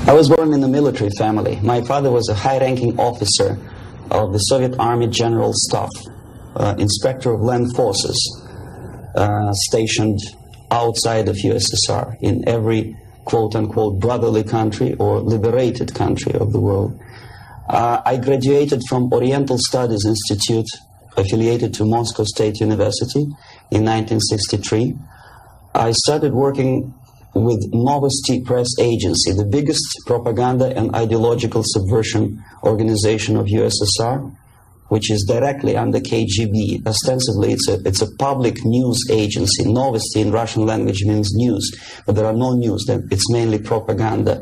I was born in a military family. My father was a high-ranking officer of the Soviet Army General Staff, inspector of land forces, stationed outside of USSR in every quote-unquote brotherly country or liberated country of the world. I graduated from Oriental Studies Institute, affiliated to Moscow State University, in 1963. I started working with Novosti press agency, the biggest propaganda and ideological subversion organization of USSR, which is directly under KGB. Ostensibly, it's a public news agency. Novosti in Russian language means news, but there are no news. It's mainly propaganda.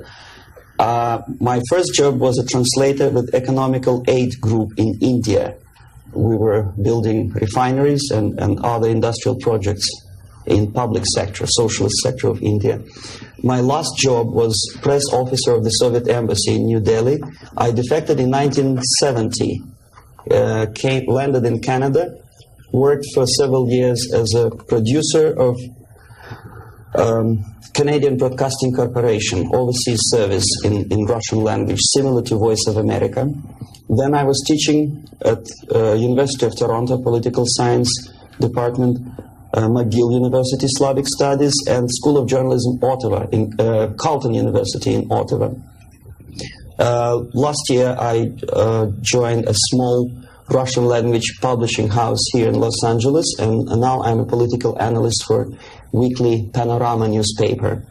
My first job was a translator with Economical Aid Group in India. We were building refineries and other industrial projects in public sector, socialist sector of India. My last job was press officer of the Soviet Embassy in New Delhi. I defected in 1970, landed in Canada, worked for several years as a producer of Canadian Broadcasting Corporation, overseas service in Russian language, similar to Voice of America. Then I was teaching at University of Toronto, Political Science Department, McGill University, Slavic Studies, and School of Journalism, Ottawa, in Carleton University in Ottawa. Last year, I joined a small Russian language publishing house here in Los Angeles, and now I'm a political analyst for weekly Panorama newspaper.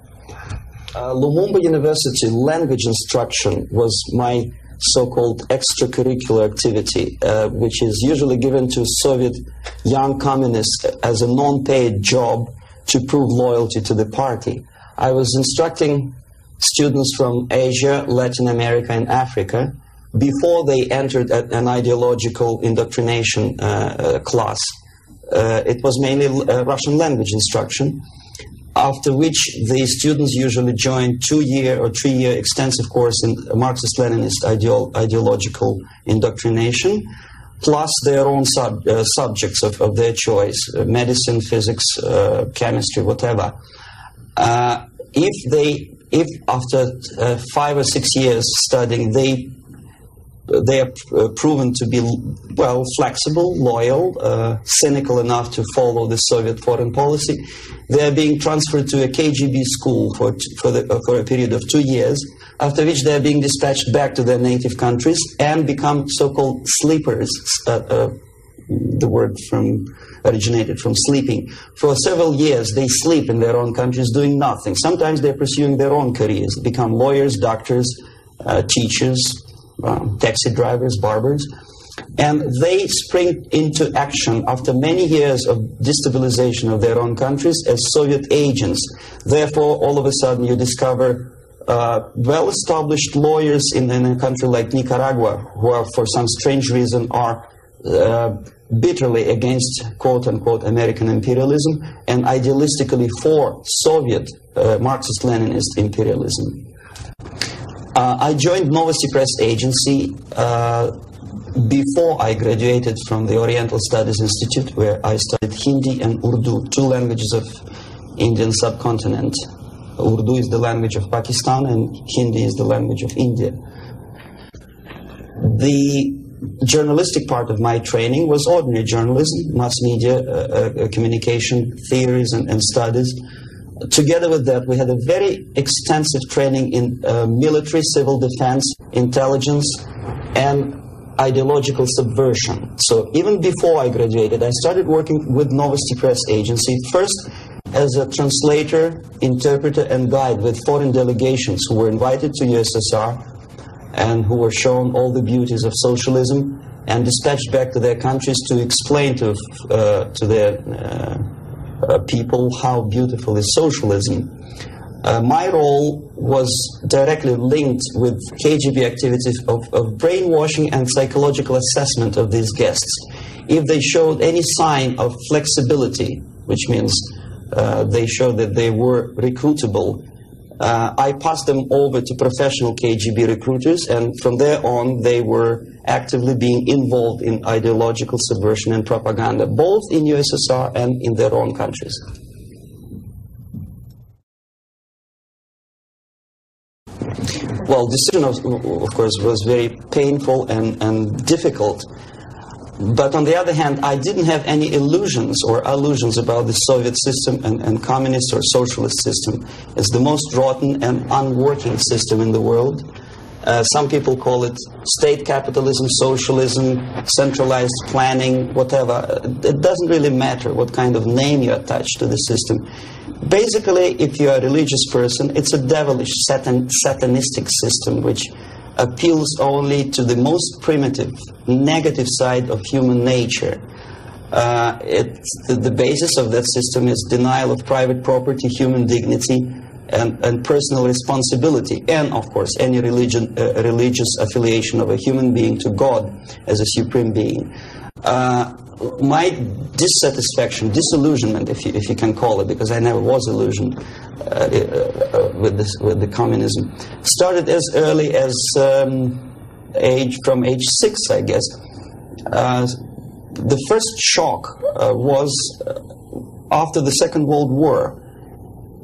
Lumumba University language instruction was my so-called extracurricular activity, which is usually given to Soviet young communists as a non-paid job to prove loyalty to the party. I was instructing students from Asia, Latin America, and Africa before they entered an ideological indoctrination class. It was mainly Russian language instruction, after which the students usually joined 2-year or 3-year extensive course in Marxist-Leninist ideological indoctrination, plus their own subjects of their choice, medicine, physics, chemistry, whatever. If after 5 or 6 years studying, they are proven to be, well, flexible, loyal, cynical enough to follow the Soviet foreign policy, they are being transferred to a KGB school for a period of 2 years, after which they are being dispatched back to their native countries and become so-called sleepers. The word originated from sleeping. For several years, they sleep in their own countries doing nothing. Sometimes they're pursuing their own careers, become lawyers, doctors, teachers, taxi drivers, barbers, and they spring into action after many years of destabilization of their own countries as Soviet agents. Therefore, all of a sudden you discover well-established lawyers in a country like Nicaragua who are, for some strange reason, are bitterly against quote-unquote American imperialism and idealistically for Soviet Marxist-Leninist imperialism. I joined Novosti Press Agency before I graduated from the Oriental Studies Institute, where I studied Hindi and Urdu, 2 languages of Indian subcontinent. Urdu is the language of Pakistan and Hindi is the language of India. The journalistic part of my training was ordinary journalism, mass media, communication theories and studies. Together with that, we had a very extensive training in military, civil defense, intelligence, and ideological subversion. So even before I graduated, I started working with Novosti Press Agency, first as a translator, interpreter, and guide with foreign delegations who were invited to USSR and who were shown all the beauties of socialism and dispatched back to their countries to explain to their people how beautiful is socialism. My role was directly linked with KGB activities of brainwashing and psychological assessment of these guests. If they showed any sign of flexibility, which means they showed that they were recruitable, I passed them over to professional KGB recruiters, and from there on they were actively being involved in ideological subversion and propaganda, both in USSR and in their own countries. Well, decision, of course, was very painful and difficult. But on the other hand, I didn't have any illusions or illusions about the Soviet system and communist or socialist system. It's the most rotten and unworking system in the world. Some people call it state capitalism, socialism, centralized planning, whatever. It doesn't really matter what kind of name you attach to the system. Basically, if you're a religious person, it's a devilish, satanistic system which appeals only to the most primitive, negative side of human nature. The basis of that system is denial of private property, human dignity, and personal responsibility, and of course any religious affiliation of a human being to God as a supreme being. My dissatisfaction, disillusionment, if you can call it, because I never was illusioned with the communism, started as early as from age 6, I guess. The first shock was after the Second World War,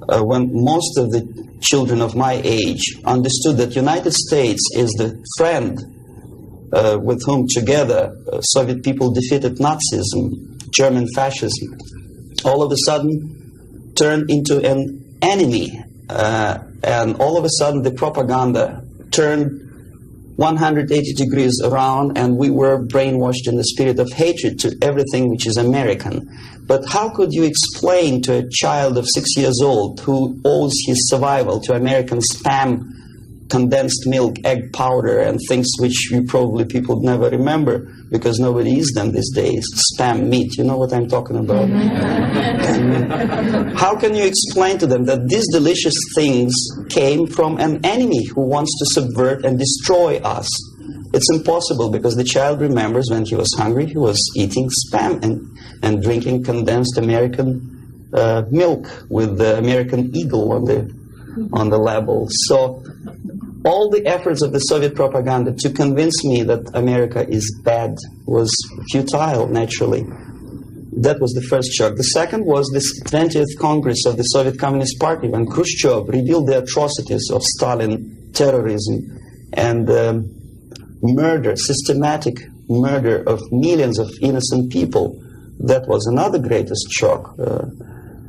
when most of the children of my age understood that United States is the friend with whom together Soviet people defeated Nazism, German fascism, all of a sudden turned into an enemy. And all of a sudden the propaganda turned 180 degrees around, and we were brainwashed in the spirit of hatred to everything which is American. But how could you explain to a child of 6 years old who owes his survival to American spam, condensed milk, egg powder, and things which you probably people never remember because nobody eats them these days, spam meat, you know what I'm talking about? How can you explain to them that these delicious things came from an enemy who wants to subvert and destroy us? It's impossible, because the child remembers when he was hungry, he was eating spam and drinking condensed American milk with the American eagle on the label. So all the efforts of the Soviet propaganda to convince me that America is bad was futile, naturally. That was the first shock. The second was this 20th Congress of the Soviet Communist Party, when Khrushchev revealed the atrocities of Stalin, terrorism, and murder, systematic murder of millions of innocent people. That was another greatest shock.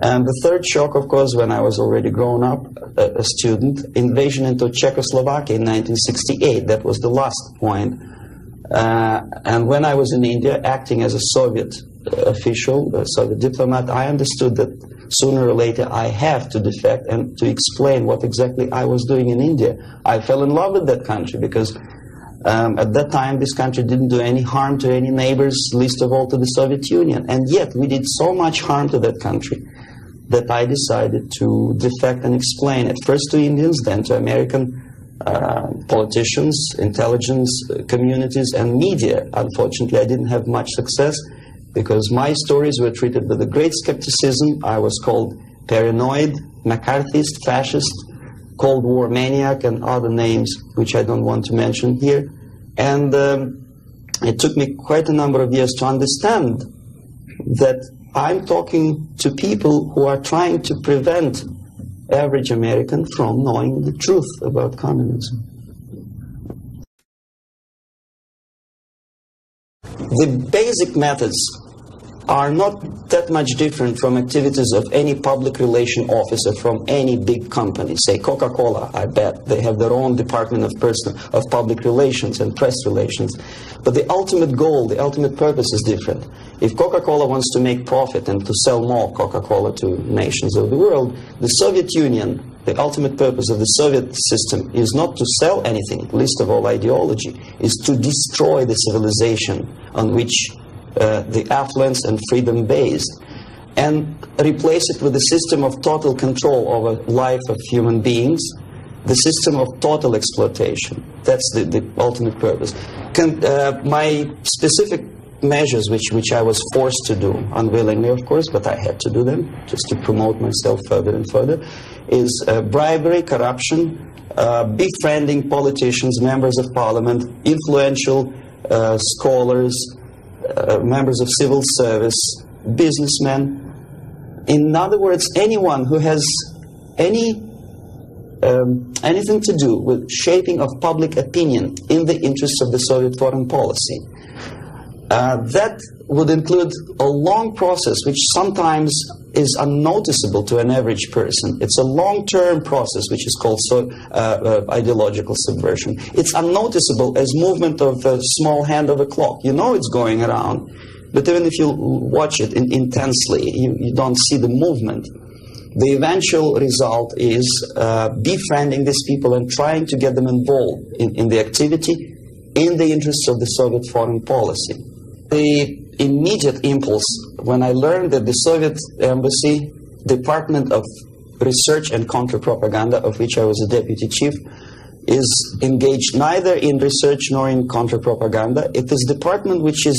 And the third shock, of course, when I was already grown up, a student, invasion into Czechoslovakia in 1968. That was the last point. And when I was in India, acting as a Soviet official, a Soviet diplomat, I understood that sooner or later I have to defect and to explain what exactly I was doing in India. I fell in love with that country because at that time this country didn't do any harm to any neighbors, least of all to the Soviet Union. And yet we did so much harm to that country that I decided to defect and explain it, first to Indians, then to American politicians, intelligence communities, and media. Unfortunately, I didn't have much success because my stories were treated with a great skepticism. I was called paranoid, McCarthyist, fascist, Cold War maniac, and other names which I don't want to mention here. And it took me quite a number of years to understand that I'm talking to people who are trying to prevent average American from knowing the truth about communism. The basic methods are not that much different from activities of any public relation officer from any big company. Say Coca-Cola, I bet. They have their own department of public relations and press relations. But the ultimate goal, the ultimate purpose is different. If Coca-Cola wants to make profit and to sell more Coca-Cola to nations of the world, the Soviet Union, the ultimate purpose of the Soviet system is not to sell anything, least of all ideology, is to destroy the civilization on which the affluence and freedom based, and replace it with a system of total control over life of human beings, the system of total exploitation. That's the ultimate purpose. My specific measures, which I was forced to do, unwillingly of course, but I had to do them just to promote myself further and further, is bribery, corruption, befriending politicians, members of parliament, influential scholars, members of civil service, businessmen. In other words, anyone who has any anything to do with shaping of public opinion in the interests of the Soviet foreign policy. That would include a long process which sometimes is unnoticeable to an average person. It's a long-term process which is called ideological subversion. It's unnoticeable as movement of a small hand of a clock. You know it's going around, but even if you watch it intensely, you don't see the movement. The eventual result is befriending these people and trying to get them involved in the activity in the interests of the Soviet foreign policy. The immediate impulse when I learned that the Soviet embassy, Department of Research and Counter-Propaganda, of which I was a deputy chief, is engaged neither in research nor in counter-propaganda. It is a department which is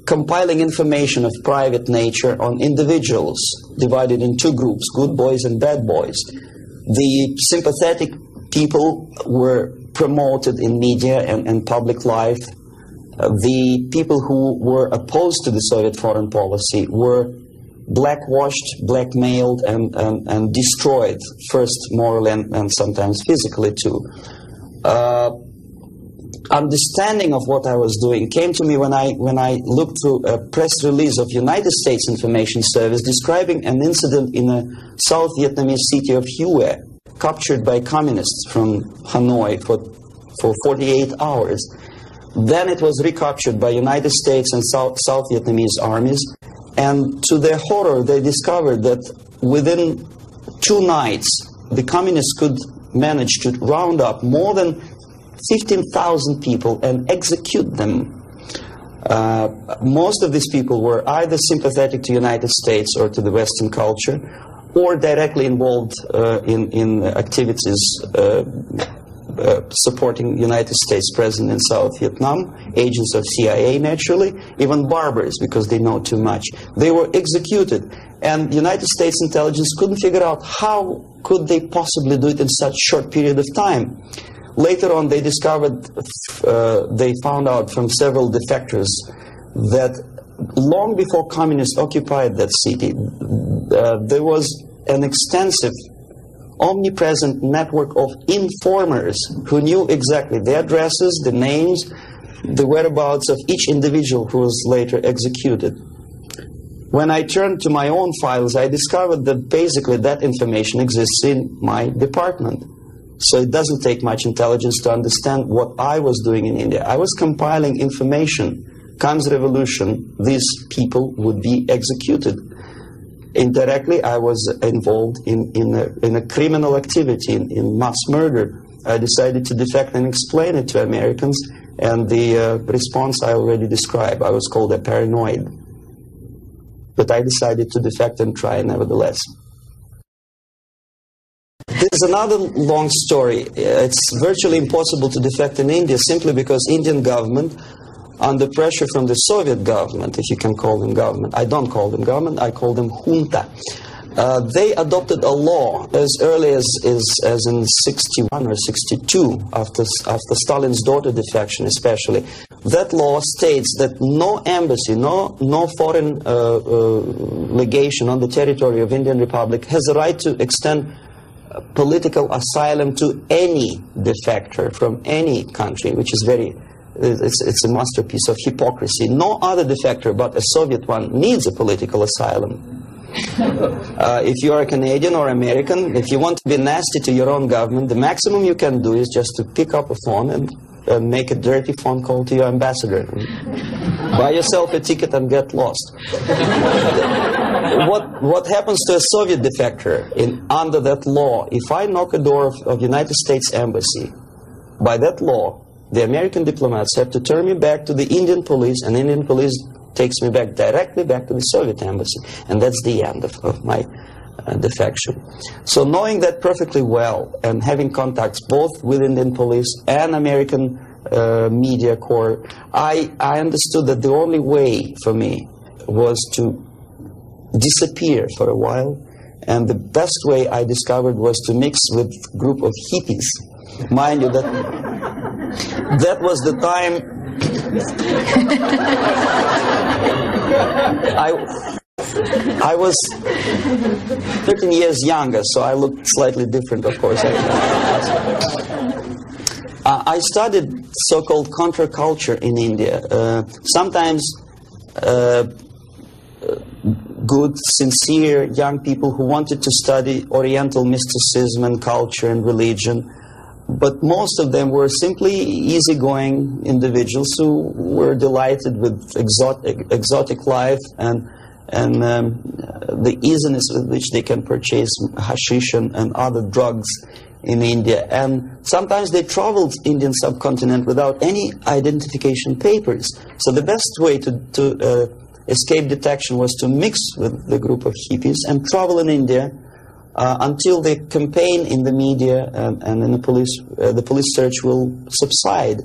compiling information of private nature on individuals divided in two groups, good boys and bad boys. The sympathetic people were promoted in media and public life. The people who were opposed to the Soviet foreign policy were blackwashed, blackmailed, and destroyed, first morally and sometimes physically too. Understanding of what I was doing came to me when I looked through a press release of United States Information Service describing an incident in a South Vietnamese city of Hue, captured by communists from Hanoi for 48 hours. Then it was recaptured by United States and South Vietnamese armies, and to their horror they discovered that within 2 nights the communists could manage to round up more than 15,000 people and execute them. Most of these people were either sympathetic to United States or to the Western culture, or directly involved in activities supporting United States President in South Vietnam, agents of CIA naturally, even barbers because they know too much. They were executed, and United States intelligence couldn't figure out how could they possibly do it in such short period of time. Later on they discovered, they found out from several defectors that long before communists occupied that city, there was an extensive omnipresent network of informers who knew exactly the addresses, the names, the whereabouts of each individual who was later executed. When I turned to my own files, I discovered that basically that information exists in my department. So it doesn't take much intelligence to understand what I was doing in India. I was compiling information. Comes revolution, these people would be executed. Indirectly, I was involved in a criminal activity, in mass murder. I decided to defect and explain it to Americans, and the response I already described. I was called a paranoid. But I decided to defect and try nevertheless. There's another long story. It's virtually impossible to defect in India simply because Indian government, under pressure from the Soviet government, if you can call them government. I don't call them government, I call them junta. They adopted a law as early as in 61 or 62, after Stalin's daughter defection especially. That law states that no embassy, no foreign legation on the territory of Indian Republic has a right to extend political asylum to any defector from any country, which is it's a masterpiece of hypocrisy. No other defector but a Soviet one needs a political asylum. If you are a Canadian or American, if you want to be nasty to your own government, the maximum you can do is just to pick up a phone and make a dirty phone call to your ambassador. Buy yourself a ticket and get lost. What happens to a Soviet defector under that law? If I knock a door of United States Embassy, by that law, the American diplomats have to turn me back to the Indian police, and Indian police takes me directly back to the Soviet embassy. And that's the end of my defection. So knowing that perfectly well, and having contacts both with Indian police and American media corps, I understood that the only way for me was to disappear for a while. And the best way I discovered was to mix with a group of hippies. Mind you, that was the time I was 13 years younger, so I looked slightly different, of course. I studied so-called counterculture in India. Sometimes good, sincere young people who wanted to study Oriental mysticism and culture and religion, but most of them were simply easygoing individuals who were delighted with exotic life and the easiness with which they can purchase hashish and other drugs in India. And sometimes they traveled Indian subcontinent without any identification papers. So the best way to escape detection was to mix with the group of hippies and travel in India until the campaign in the media and in the police search will subside.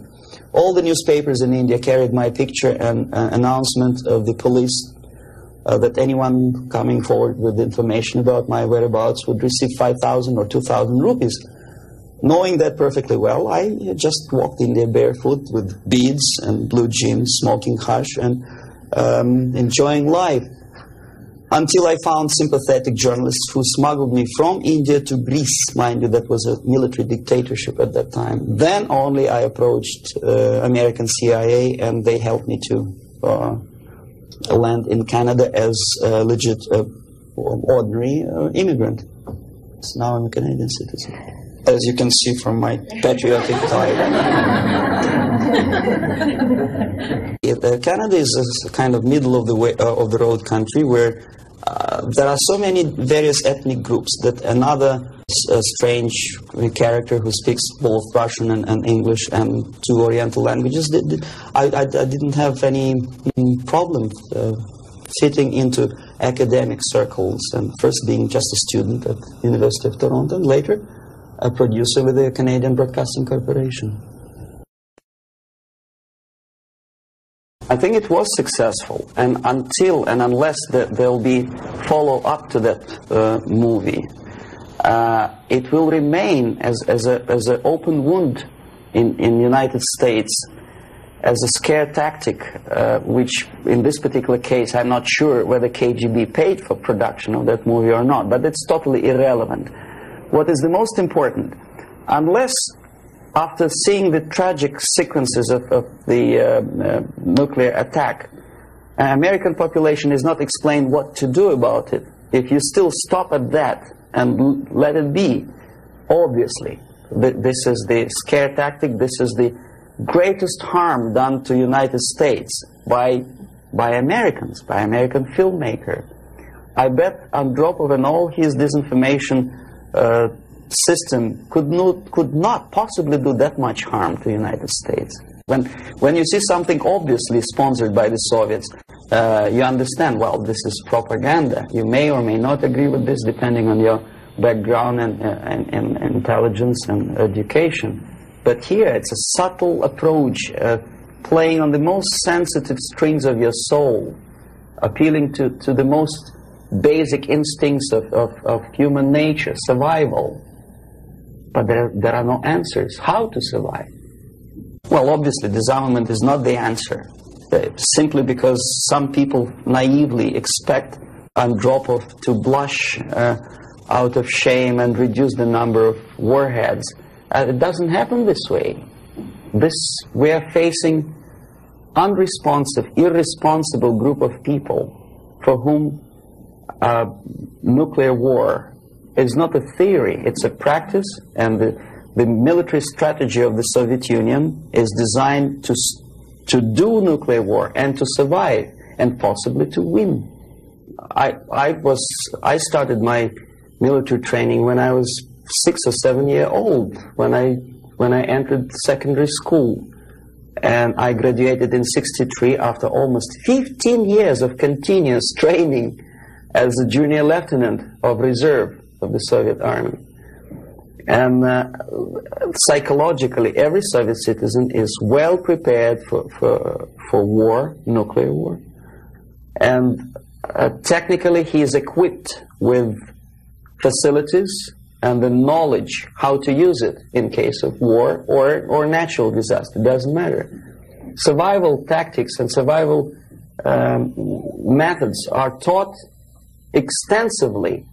All the newspapers in India carried my picture and announcement of the police that anyone coming forward with information about my whereabouts would receive 5,000 or 2,000 rupees. Knowing that perfectly well, I just walked India barefoot with beads and blue jeans, smoking hash and enjoying life. Until I found sympathetic journalists who smuggled me from India to Greece. Mind you, that was a military dictatorship at that time. Then only I approached American CIA, and they helped me to land in Canada as a legit, ordinary immigrant. So now I'm a Canadian citizen, as you can see from my patriotic tie. Canada is a kind of middle of the road country where there are so many various ethnic groups that another strange character who speaks both Russian and English and two Oriental languages, I didn't have any problem fitting into academic circles, and first being just a student at the University of Toronto and later a producer with the Canadian Broadcasting Corporation. I think it was successful, and until and unless there will be follow-up to that movie, it will remain as an open wound in the United States, as a scare tactic, which in this particular case I'm not sure whether KGB paid for production of that movie or not, but it's totally irrelevant. What is the most important, unless after seeing the tragic sequences of the nuclear attack, American population is not explained what to do about it. If you still stop at that and let it be, obviously, this is the scare tactic, this is the greatest harm done to United States by Americans, by American filmmaker. I bet Andropov and all his disinformation system could not possibly do that much harm to the United States. When you see something obviously sponsored by the Soviets, you understand, well, this is propaganda. You may or may not agree with this depending on your background and intelligence and education. But here it's a subtle approach, playing on the most sensitive strings of your soul, appealing to the most basic instincts of human nature, survival. But there are no answers. How to survive? Well, obviously, disarmament is not the answer. Simply because some people naively expect Andropov to blush out of shame and reduce the number of warheads. It doesn't happen this way. We are facing unresponsive, irresponsible group of people for whom nuclear war is not a theory, it's a practice, and the military strategy of the Soviet Union is designed to do nuclear war and to survive and possibly to win. I started my military training when I was 6 or 7 years old, when I entered secondary school, and I graduated in '63 after almost 15 years of continuous training as a junior lieutenant of reserve of the Soviet Army. And psychologically, every Soviet citizen is well prepared for war, nuclear war. And technically, he is equipped with facilities and the knowledge how to use it in case of war or natural disaster. It doesn't matter. Survival tactics and survival methods are taught extensively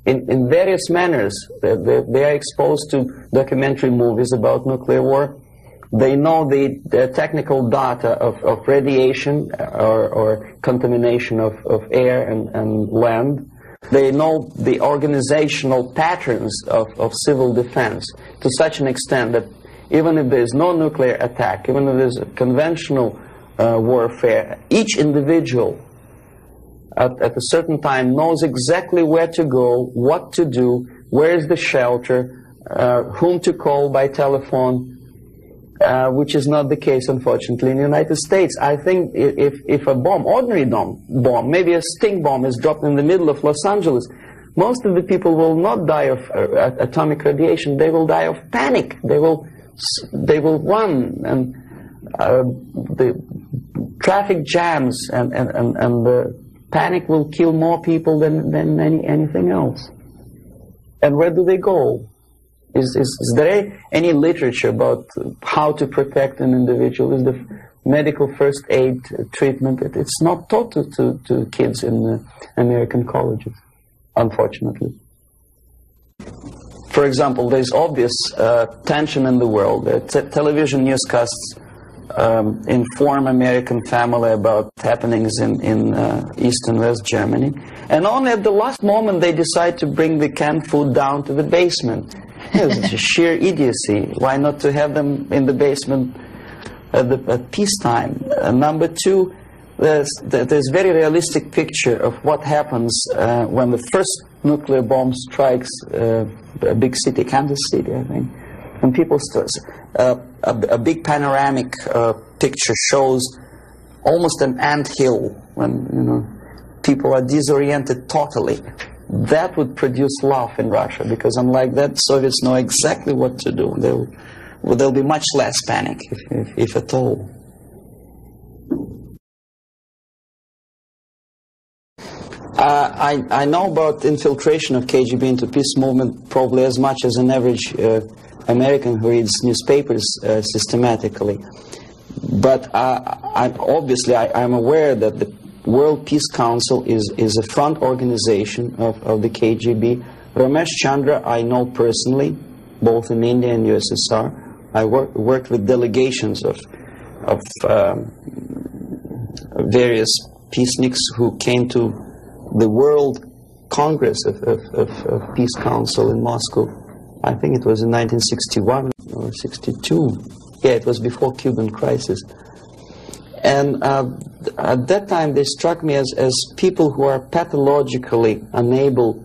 in various manners. They are exposed to documentary movies about nuclear war. They know the technical data of radiation or contamination of air and land. They know the organizational patterns of civil defense to such an extent that even if there is no nuclear attack, even if there is conventional warfare, each individual at a certain time knows exactly where to go, what to do, where is the shelter, whom to call by telephone, which is not the case, unfortunately, in the United States. I think if a bomb, ordinary bomb, maybe a stink bomb is dropped in the middle of Los Angeles, most of the people will not die of atomic radiation. They will die of panic. They will run, and the traffic jams and the panic will kill more people than anything else. And where do they go? Is there any literature about how to protect an individual? Is the medical first aid treatment? It's not taught to kids in the American colleges, unfortunately. For example, there's obvious tension in the world. Television newscasts inform American family about happenings in East and West Germany. And only at the last moment they decide to bring the canned food down to the basement. It's sheer idiocy. Why not to have them in the basement at peacetime? Number two, there's very realistic picture of what happens when the first nuclear bomb strikes a big city, Kansas City, I think. And people start, a big panoramic picture shows almost an anthill when people are disoriented totally. That would produce love in Russia, because unlike that, Soviets know exactly what to do. There'll be much less panic, if at all. I know about infiltration of KGB into peace movement probably as much as an average American who reads newspapers systematically. But obviously I'm aware that the World Peace Council is a front organization of the KGB. Ramesh Chandra I know personally, both in India and USSR. I worked with delegations of various peaceniks who came to the World Congress of Peace Council in Moscow. I think it was in 1961 or 62. Yeah, it was before Cuban crisis. And at that time they struck me as people who are pathologically unable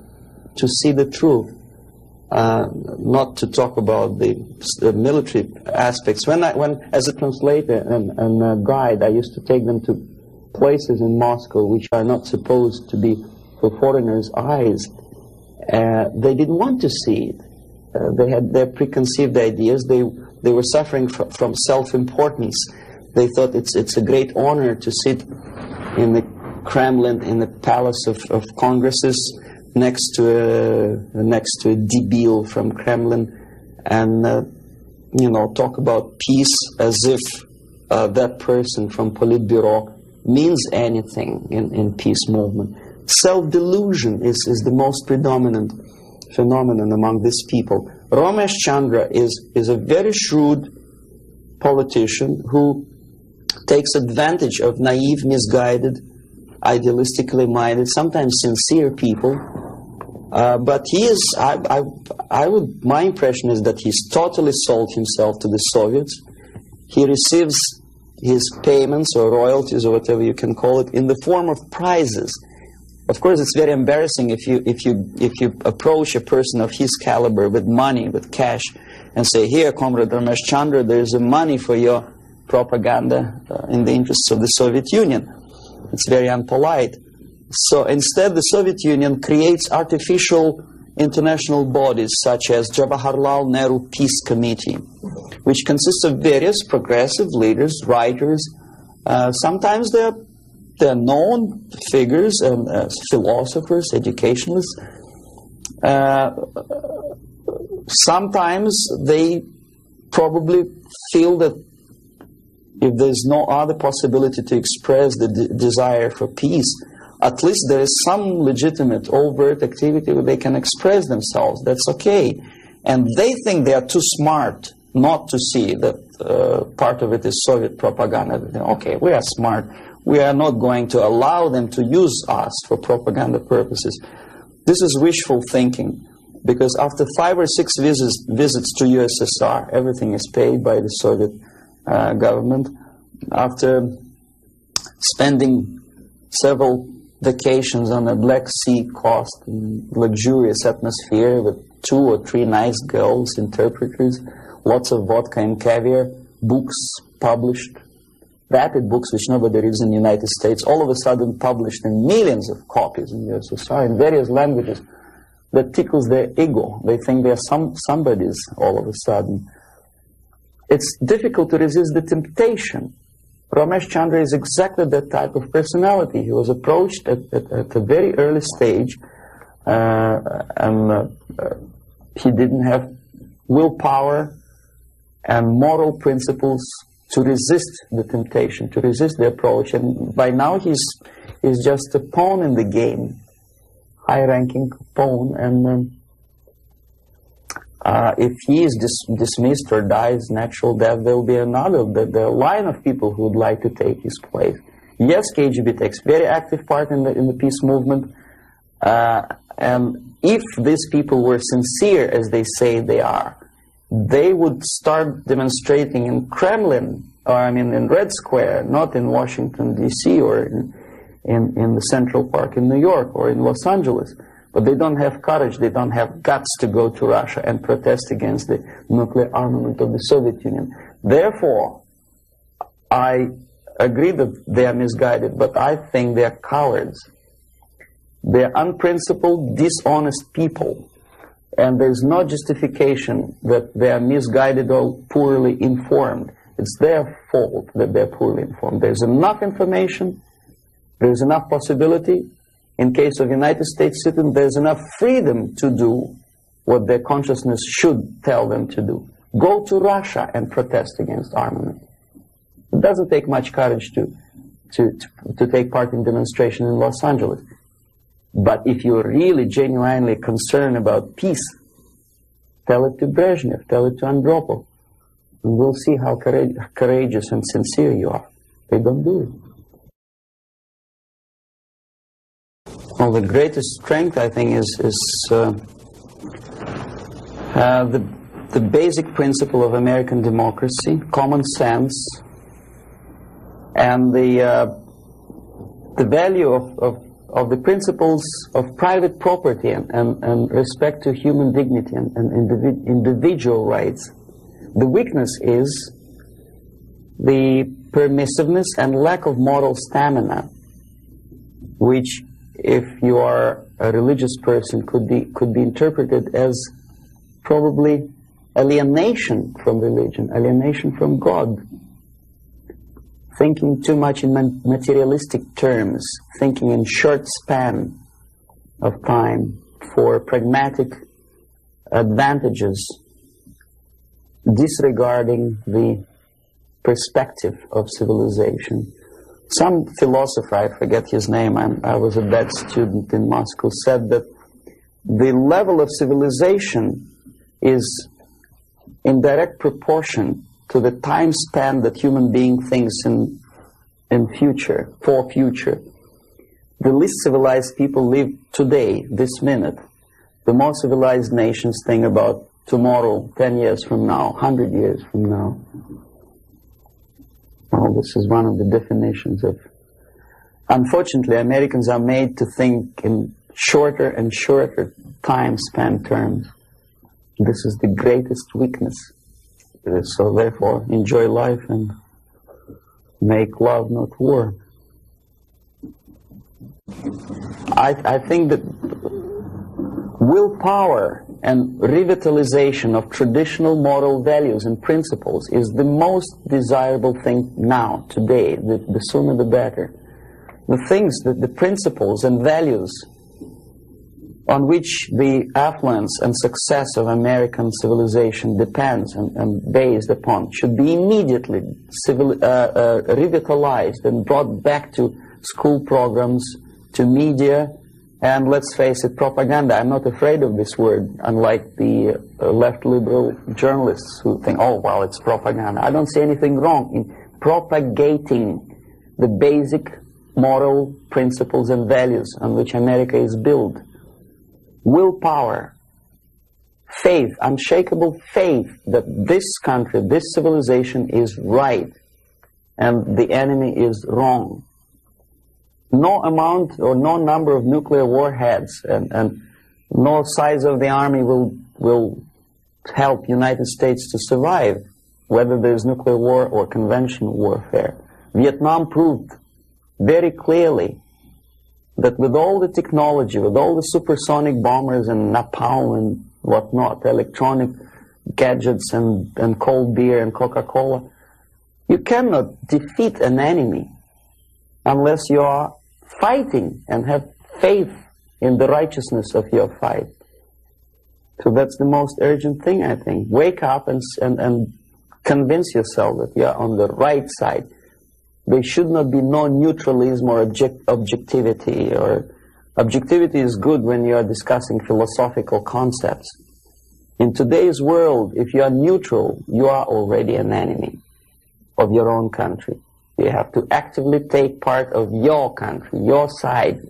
to see the truth, not to talk about the military aspects. When as a translator and a guide, I used to take them to places in Moscow which are not supposed to be for foreigners' eyes. They didn't want to see it. They had their preconceived ideas. They were suffering from self-importance. They thought it's a great honor to sit in the Kremlin, in the Palace of Congresses, next to a debil from Kremlin, and talk about peace as if that person from Politburo means anything in peace movement. Self-delusion is the most predominant phenomenon among these people. Ramesh Chandra is a very shrewd politician who takes advantage of naive, misguided, idealistically minded, sometimes sincere people. But he is, my impression is that he's totally sold himself to the Soviets. He receives his payments or royalties or whatever you can call it in the form of prizes. Of course, it's very embarrassing if you approach a person of his caliber with money, with cash, and say, "Here, Comrade Ramesh Chandra, there's money for your propaganda in the interests of the Soviet Union." It's very unpolite. So instead, the Soviet Union creates artificial international bodies such as Jawaharlal Nehru Peace Committee, which consists of various progressive leaders, writers. Sometimes they're known figures and philosophers, educationalists. Sometimes they probably feel that if there's no other possibility to express the desire for peace, at least there is some legitimate overt activity where they can express themselves. That's okay. And they think they are too smart not to see that part of it is Soviet propaganda. Okay, we are smart. We are not going to allow them to use us for propaganda purposes. This is wishful thinking, because after 5 or 6 visits to USSR, everything is paid by the Soviet government. After spending several vacations on a Black Sea coast in luxurious atmosphere with 2 or 3 nice girls, interpreters, lots of vodka and caviar, books published, vapid books which nobody reads in the United States, all of a sudden published in millions of copies in USSR in various languages, that tickles their ego. They think they're somebodies all of a sudden. It's difficult to resist the temptation. Ramesh Chandra is exactly that type of personality. He was approached at a very early stage, and he didn't have willpower and moral principles to resist the temptation, to resist the approach. And by now he's just a pawn in the game, high-ranking pawn. And if he is dismissed or dies natural death, there will be another, the line of people who would like to take his place. Yes, KGB takes very active part in the peace movement, and if these people were sincere as they say they are, they would start demonstrating in Kremlin, or I mean in Red Square, not in Washington, D.C., or in the Central Park in New York, or in Los Angeles. But they don't have courage, they don't have guts to go to Russia and protest against the nuclear armament of the Soviet Union. Therefore, I agree that they are misguided, but I think they are cowards. They are unprincipled, dishonest people. And there's no justification that they are misguided or poorly informed. It's their fault that they're poorly informed. There's enough information, there's enough possibility. In case of United States citizens, there's enough freedom to do what their consciousness should tell them to do. Go to Russia and protest against armament. It doesn't take much courage to take part in demonstration in Los Angeles. But if you're really genuinely concerned about peace, tell it to Brezhnev, tell it to Andropov, and we'll see how courageous and sincere you are. They don't do it. Well, the greatest strength, I think, is the basic principle of American democracy, common sense, and the value of the principles of private property and respect to human dignity and individual rights. The weakness is the permissiveness and lack of moral stamina, which, if you are a religious person, could be interpreted as probably alienation from religion, alienation from God. Thinking too much in materialistic terms, thinking in short span of time for pragmatic advantages, disregarding the perspective of civilization. Some philosopher, I forget his name, I was a bad student in Moscow, said that the level of civilization is in direct proportion to the time span that human being thinks in future, for future. The least civilized people live today, this minute. The more civilized nations think about tomorrow, 10 years from now, 100 years from now. Well, this is one of the definitions of... Unfortunately, Americans are made to think in shorter and shorter time span terms. This is the greatest weakness. So therefore, enjoy life and make love, not war. I think that willpower and revitalization of traditional moral values and principles is the most desirable thing now, today. The sooner the better. The things, the principles and values on which the affluence and success of American civilization depends and based upon, should be immediately revitalized and brought back to school programs, to media, and let's face it, propaganda. I'm not afraid of this word, unlike the left liberal journalists who think, oh, well, it's propaganda. I don't see anything wrong in propagating the basic moral principles and values on which America is built. Willpower, faith, unshakable faith that this country, this civilization is right and the enemy is wrong. No amount or no number of nuclear warheads and no size of the army will help United States to survive, whether there's nuclear war or conventional warfare. Vietnam proved very clearly that with all the technology, with all the supersonic bombers and napalm and whatnot, electronic gadgets and cold beer and Coca-Cola, you cannot defeat an enemy unless you are fighting and have faith in the righteousness of your fight. So that's the most urgent thing, I think. Wake up and convince yourself that you are on the right side. There should not be no neutralism or objectivity. Or objectivity is good when you are discussing philosophical concepts. In today's world, if you are neutral, you are already an enemy of your own country. You have to actively take part of your country, your side.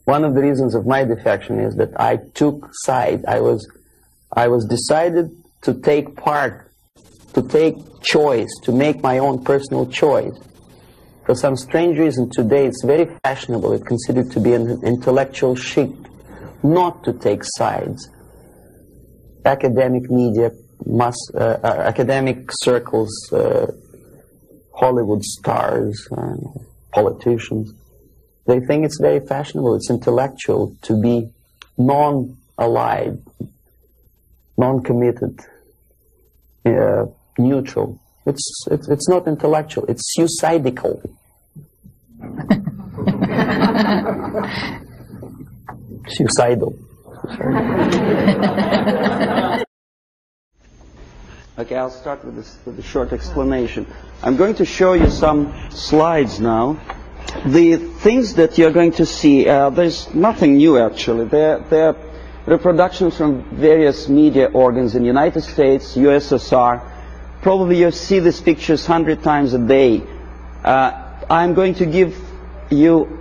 One of the reasons of my defection is that I took side. I was decided to take part, to take choice, to make my own personal choice. For some strange reason today it's very fashionable, it's considered to be an intellectual chic, not to take sides. Academic media, academic circles, Hollywood stars, politicians, they think it's very fashionable, it's intellectual to be non-allied, non-committed, neutral. It's not intellectual, it's suicidal. Suicidal. Okay, I'll start with a short explanation. I'm going to show you some slides now. The things that you're going to see, there's nothing new actually. They're reproductions from various media organs in the United States, USSR. Probably you see these pictures 100 times a day. I'm going to give you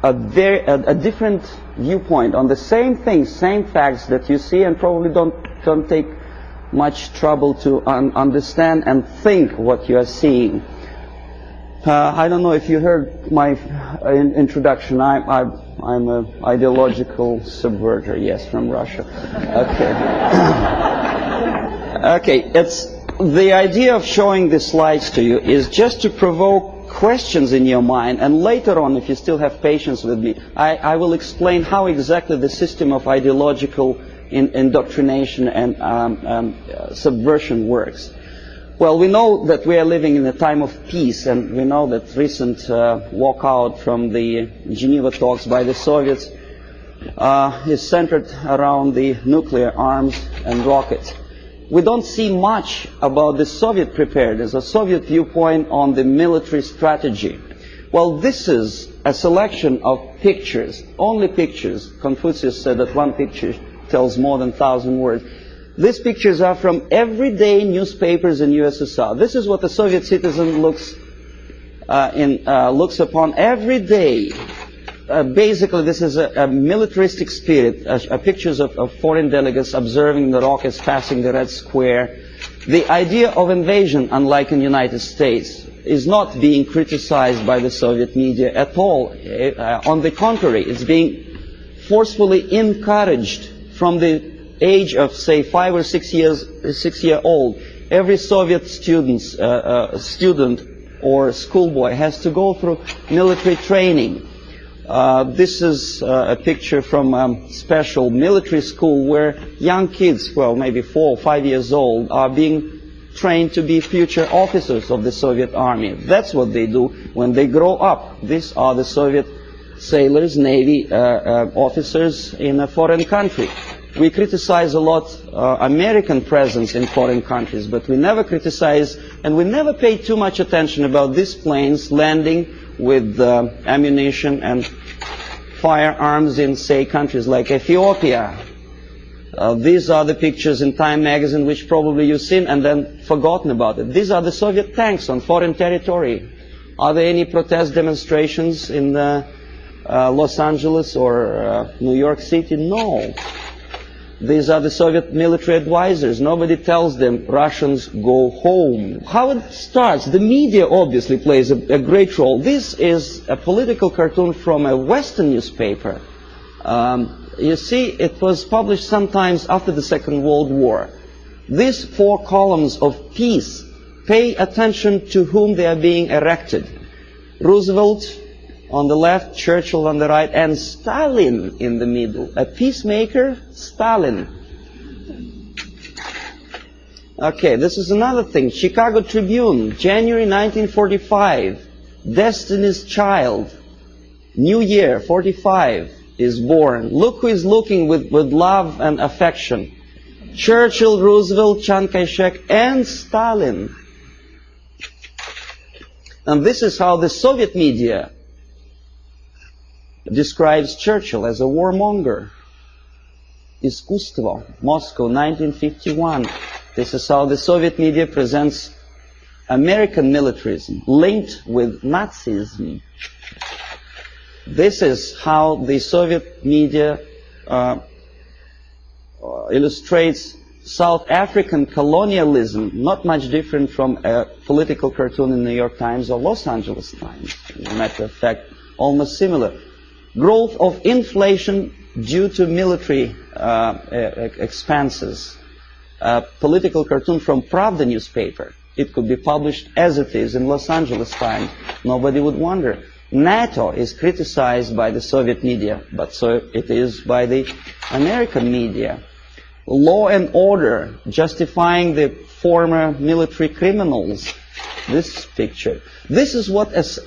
a different viewpoint on the same things, same facts that you see, and probably don't take much trouble to understand and think what you are seeing. I don't know if you heard my introduction. I'm an ideological subverter, yes, from Russia. Okay. Okay, the idea of showing the slides to you is just to provoke questions in your mind, and later on, if you still have patience with me, I will explain how exactly the system of ideological indoctrination and subversion works. Well, we know that we are living in a time of peace, and we know that recent walkout from the Geneva talks by the Soviets is centered around the nuclear arms and rockets. We don't see much about the Soviet preparedness, a Soviet viewpoint on the military strategy. Well, this is a selection of pictures, only pictures. Confucius said that one picture tells more than 1,000 words. These pictures are from everyday newspapers in USSR. This is what the Soviet citizen looks upon every day. Basically, this is a militaristic spirit, pictures of foreign delegates observing the rockets passing the Red Square. The idea of invasion, unlike in the United States, is not being criticized by the Soviet media at all. On the contrary, it's being forcefully encouraged from the age of, say, 5 or 6 year old. Every Soviet student or schoolboy has to go through military training. This is a picture from a special military school where young kids, well, maybe 4 or 5 years old, are being trained to be future officers of the Soviet army. That's what they do when they grow up. These are the Soviet sailors, Navy officers in a foreign country. We criticize a lot American presence in foreign countries, but we never criticize and we never pay too much attention about these planes landing with ammunition and firearms in, say, countries like Ethiopia. These are the pictures in Time magazine which probably you've seen and then forgotten about it. These are the Soviet tanks on foreign territory. Are there any protest demonstrations in Los Angeles or New York City? No. These are the Soviet military advisors. Nobody tells them Russians go home. How it starts? The media obviously plays a great role. This is a political cartoon from a Western newspaper. You see, it was published sometimes after the Second World War. These 4 columns of peace, pay attention to whom they are being erected. Roosevelt on the left, Churchill on the right, and Stalin in the middle. A peacemaker, Stalin. Okay, this is another thing. Chicago Tribune, January 1945. Destiny's Child. New year, 45, is born. Look who is looking with love and affection. Churchill, Roosevelt, Chiang Kai-shek, and Stalin. And this is how the Soviet media describes Churchill as a warmonger. Искусство, Moscow, 1951. This is how the Soviet media presents American militarism linked with Nazism. This is how the Soviet media illustrates South African colonialism, not much different from a political cartoon in New York Times or Los Angeles Times. As a matter of fact, almost similar. Growth of inflation due to military expenses. A political cartoon from Pravda newspaper. It could be published as it is in Los Angeles Times. Nobody would wonder. NATO is criticized by the Soviet media, but so it is by the American media. Law and order, justifying the former military criminals. This picture. This is what this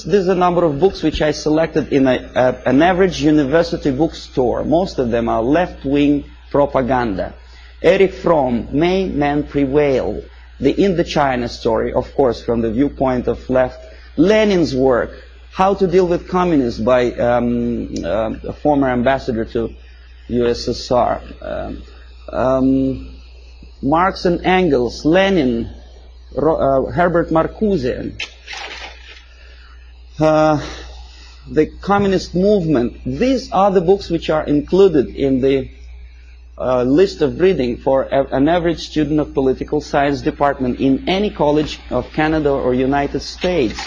is a number of books which I selected in an average university bookstore. Most of them are left-wing propaganda. Erich Fromm, May Men Prevail. The Indochina story, of course, from the viewpoint of left. Lenin's work, How to Deal with Communists, by a former ambassador to USSR. Marx and Engels, Lenin, Herbert Marcuse. The communist movement. These are the books which are included in the list of reading for an average student of political science department in any college of Canada or United States.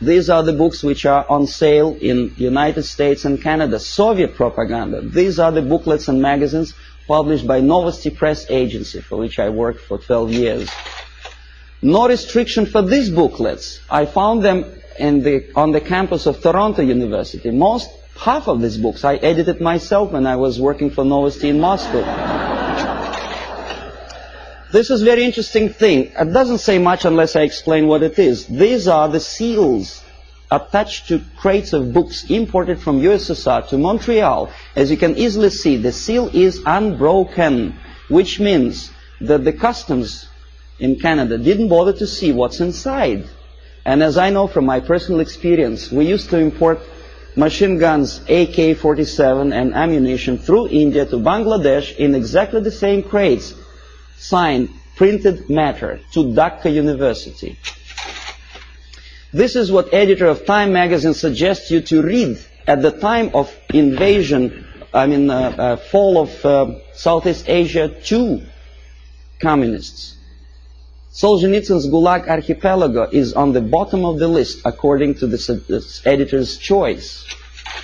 These are the books which are on sale in United States and Canada. Soviet propaganda. These are the booklets and magazines published by Novosti Press Agency, for which I worked for 12 years. No restriction for these booklets. I found them on the campus of Toronto University. Half of these books I edited myself when I was working for Novosti in Moscow. This is a very interesting thing. It doesn't say much unless I explain what it is. These are the seals attached to crates of books imported from USSR to Montreal. As you can easily see, the seal is unbroken, which means that the customs in Canada didn't bother to see what's inside. And as I know from my personal experience, we used to import machine guns, AK-47 and ammunition through India to Bangladesh in exactly the same crates, signed printed matter to Dhaka University. This is what editor of Time magazine suggests you to read at the time of invasion, fall of Southeast Asia to communists. Solzhenitsyn's Gulag Archipelago is on the bottom of the list according to the editor's choice.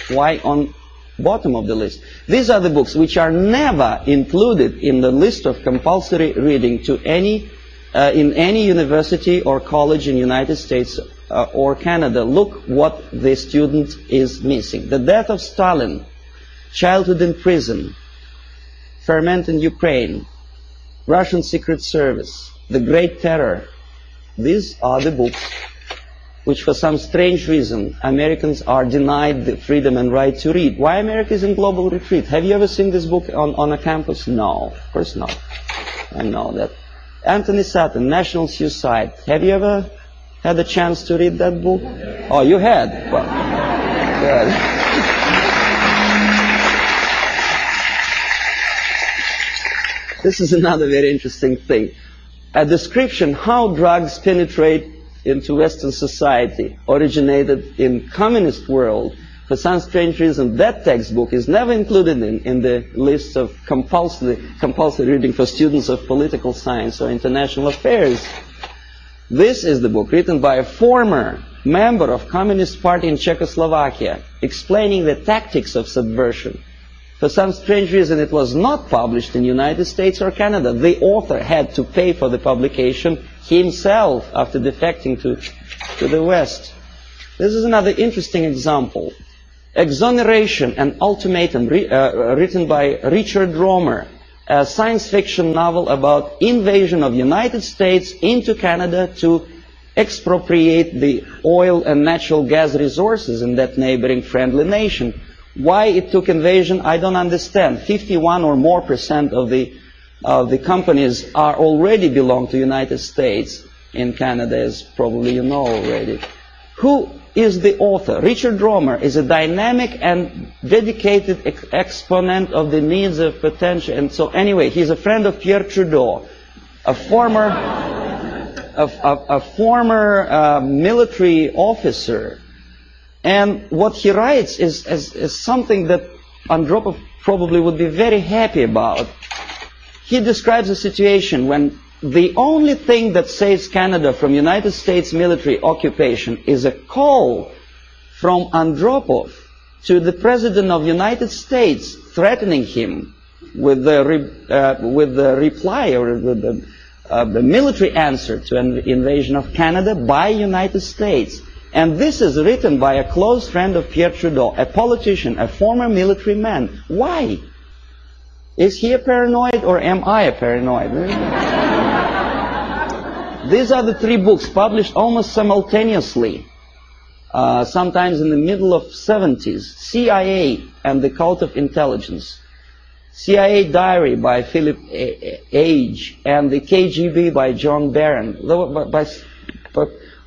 Why on bottom of the list? These are the books which are never included in the list of compulsory reading to in any university or college in the United States or Canada. Look what the student is missing. The Death of Stalin, Childhood in Prison, Ferment in Ukraine, Russian Secret Service, The Great Terror. These are the books which for some strange reason Americans are denied the freedom and right to read. Why America is in global retreat? Have you ever seen this book on a campus? No, of course not. I know that. Anthony Sutton, National Suicide. Have you ever had a chance to read that book? Oh, you had? Well, good. This is another very interesting thing. A description how drugs penetrate into Western society originated in communist world. For some strange reason, that textbook is never included in the list of compulsory reading for students of political science or international affairs. This is the book written by a former member of Communist Party in Czechoslovakia, explaining the tactics of subversion. For some strange reason, it was not published in the United States or Canada. The author had to pay for the publication himself after defecting to the West. This is another interesting example. Exoneration and Ultimatum, written by Richard Romer, a science fiction novel about invasion of the United States into Canada to expropriate the oil and natural gas resources in that neighboring friendly nation. Why it took invasion, I don't understand. 51% or more of the companies are already belong to the United States. In Canada, as probably you know already. Who is the author? Richard Romer is a dynamic and dedicated exponent of the needs of potential. And so anyway, he's a friend of Pierre Trudeau, a former military officer. And what he writes is something that Andropov probably would be very happy about. He describes a situation when the only thing that saves Canada from United States military occupation is a call from Andropov to the President of the United States threatening him with the reply or with the military answer to an invasion of Canada by United States. And this is written by a close friend of Pierre Trudeau, a politician, a former military man. Why? Is he a paranoid or am I a paranoid? These are the three books published almost simultaneously, sometimes in the middle of 70s. CIA and the Cult of Intelligence. CIA Diary by Philip Age and the KGB by John Barron.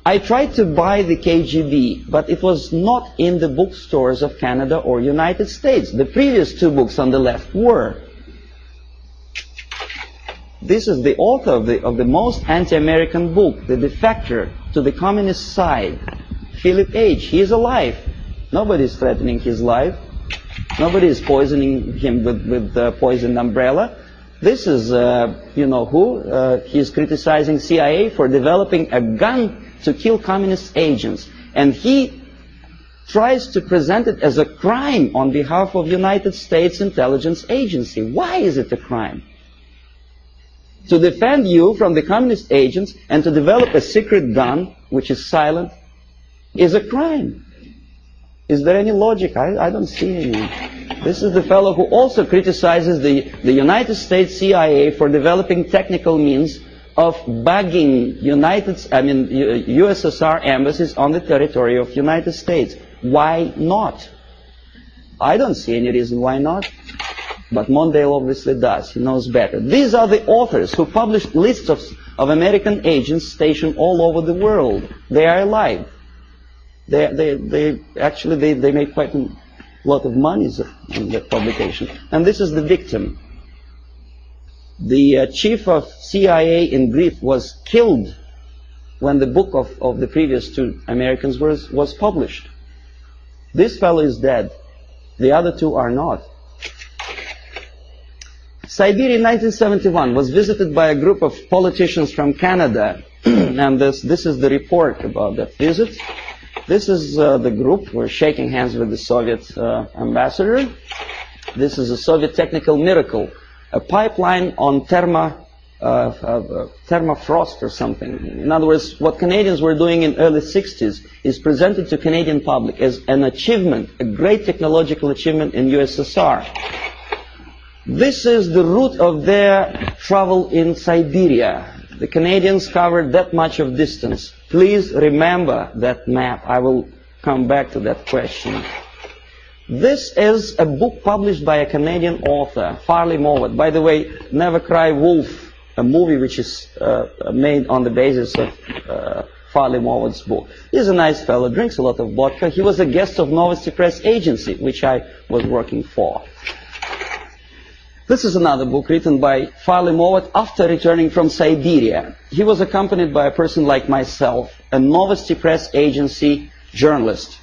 I tried to buy the KGB, but it was not in the bookstores of Canada or United States. The previous two books on the left were. This is the author of the most anti-American book, The Defector to the Communist Side, Philip Age. He is alive. Nobody is threatening his life. Nobody is poisoning him with the poisoned umbrella. This is, you know who? He is criticizing CIA for developing a gun to kill communist agents. And he tries to present it as a crime on behalf of United States Intelligence Agency. Why is it a crime? To defend you from the communist agents and to develop a secret gun, which is silent, is a crime. Is there any logic? I don't see any. This is the fellow who also criticizes the United States CIA for developing technical means of bugging USSR embassies on the territory of United States. Why not? I don't see any reason why not. But Mondale obviously does. He knows better. These are the authors who published lists of American agents stationed all over the world. They are alive. They make quite a lot of money on that publication. And this is the victim. The chief of CIA in Greece was killed when the book of the previous two Americans was published. This fellow is dead. The other two are not. Siberia in 1971 was visited by a group of politicians from Canada. And this is the report about that visit. This is the group. We're shaking hands with the Soviet ambassador. This is a Soviet technical miracle. A pipeline on thermofrost or something. In other words, what Canadians were doing in early 60s is presented to Canadian public as an achievement, a great technological achievement in USSR. This is the route of their travel in Siberia. The Canadians covered that much of distance. Please remember that map. I will come back to that question. This is a book published by a Canadian author, Farley Mowat. By the way, Never Cry Wolf, a movie which is made on the basis of Farley Mowat's book. He's a nice fellow, drinks a lot of vodka. He was a guest of Novosti Press Agency, which I was working for. This is another book written by Farley Mowat after returning from Siberia. He was accompanied by a person like myself, a Novosti Press Agency journalist.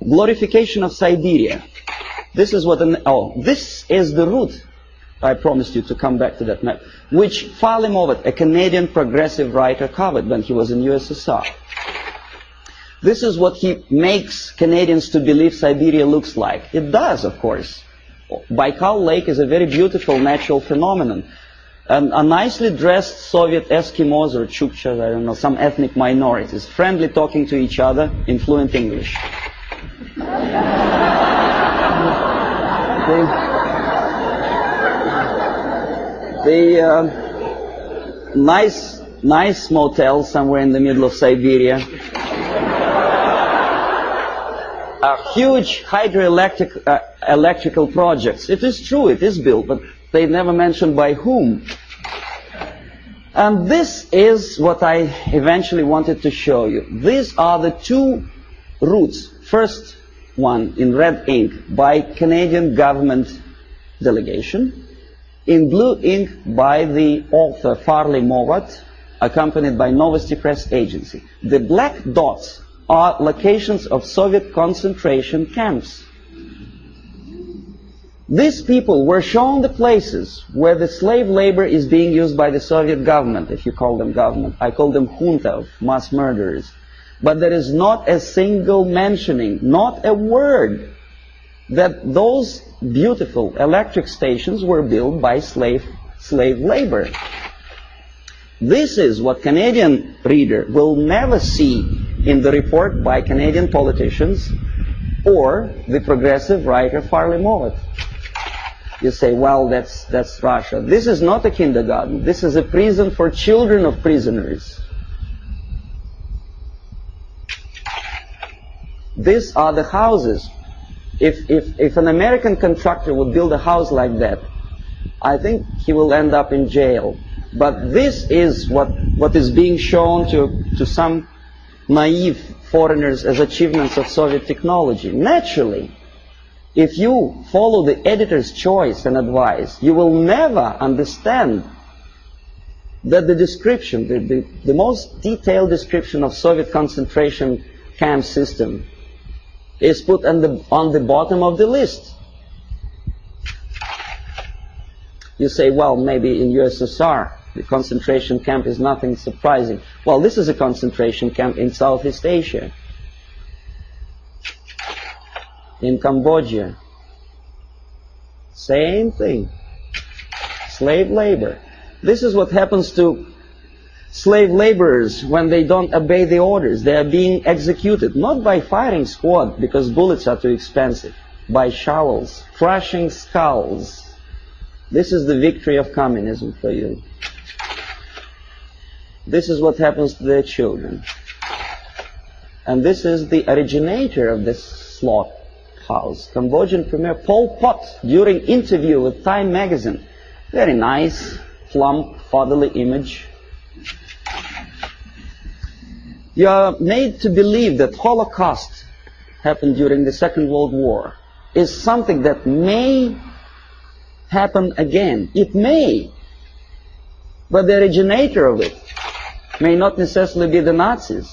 Glorification of Siberia. This is what this is the route, I promised you to come back to that map, which Farley Mowat, a Canadian progressive writer, covered when he was in USSR. This is what he makes Canadians to believe Siberia looks like. It does, of course. Baikal Lake is a very beautiful natural phenomenon. A nicely dressed Soviet Eskimos or Chukchas, I don't know, some ethnic minorities, friendly talking to each other in fluent English. Nice motel somewhere in the middle of Siberia. Huge hydroelectrical projects. It is true, it is built, but they never mentioned by whom. And this is what I eventually wanted to show you. These are the two routes. First one in red ink by Canadian government delegation. In blue ink by the author Farley Mowat, accompanied by Novosti Press Agency. The black dots are locations of Soviet concentration camps. These people were shown the places where the slave labor is being used by the Soviet government, if you call them government. I call them junta of mass murderers. But there is not a single mentioning, not a word, that those beautiful electric stations were built by slave labor. This is what Canadian reader will never see in the report by Canadian politicians or the progressive writer Farley Mowat. You say, well, that's Russia. This is not a kindergarten. This is a prison for children of prisoners. These are the houses. If an American contractor would build a house like that, I think he will end up in jail. But this is what is being shown to some naive foreigners as achievements of Soviet technology. Naturally, if you follow the editor's choice and advice, you will never understand that the description, the most detailed description of Soviet concentration camp system is put on the bottom of the list. You say, well, maybe in USSR, the concentration camp is nothing surprising. Well, this is a concentration camp in Southeast Asia. In Cambodia. Same thing. Slave labor. This is what happens to slave laborers when they don't obey the orders. They are being executed, not by firing squad, because bullets are too expensive, by shovels, crushing skulls. This is the victory of communism for you. This is what happens to their children. And this is the originator of this slaughterhouse, Cambodian Premier Pol Pot, during interview with Time magazine. Very nice, plump, fatherly image. You are made to believe that Holocaust happened during the Second World War is something that may happen again. It may. But the originator of it may not necessarily be the Nazis.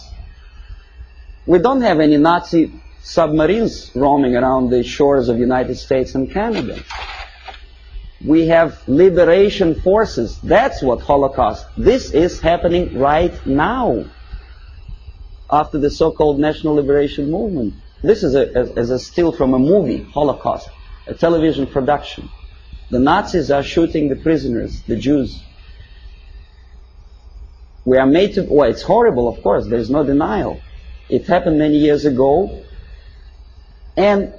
We don't have any Nazi submarines roaming around the shores of the United States and Canada. We have liberation forces. That's what Holocaust. This is happening right now after the so-called National Liberation Movement. This is a still from a movie, Holocaust, a television production. The Nazis are shooting the prisoners, the Jews. We are made to, well, it's horrible, of course, there's no denial. It happened many years ago, and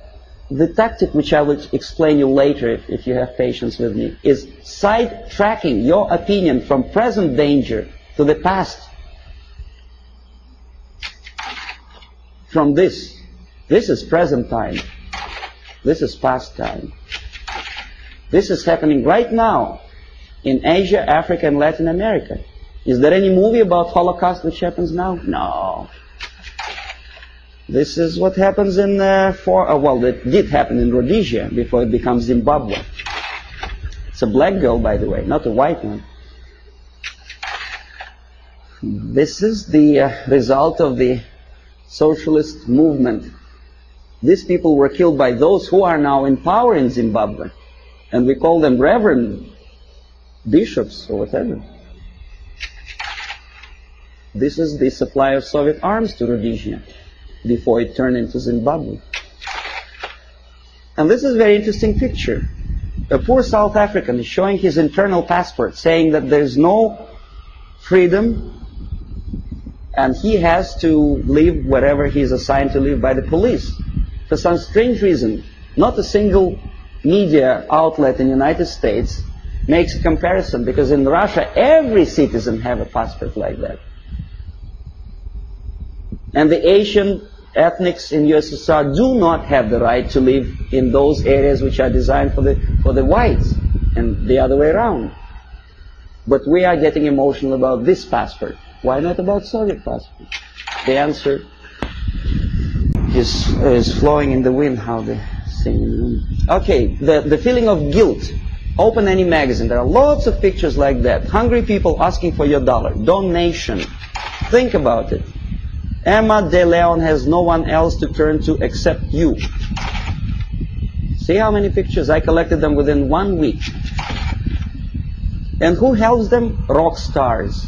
the tactic which I will explain you later if you have patience with me is sidetracking your opinion from present danger to the past. From this is present time. This is past time. This is happening right now in Asia, Africa, and Latin America. Is there any movie about Holocaust which happens now? No. This is what happens in, well, it did happen in Rhodesia before it becomes Zimbabwe. It's a black girl, by the way, not a white one. This is the result of the socialist movement. These people were killed by those who are now in power in Zimbabwe. And we call them reverend bishops or whatever. This is the supply of Soviet arms to Rhodesia before it turned into Zimbabwe. And this is a very interesting picture. A poor South African is showing his internal passport, saying that there's no freedom and he has to live wherever he's assigned to live by the police. For some strange reason, not a single media outlet in the United States makes a comparison, because in Russia every citizen has a passport like that. And the Asian ethnics in USSR do not have the right to live in those areas which are designed for the whites, and the other way around. But we are getting emotional about this passport. Why not about Soviet passport? The answer is flowing in the wind, how they sing in the wind. Okay, the feeling of guilt. Open any magazine. There are lots of pictures like that. Hungry people asking for your dollar. Donation. Think about it. Emma De Leon has no one else to turn to except you. See how many pictures? I collected them within 1 week. And who helps them? Rock stars.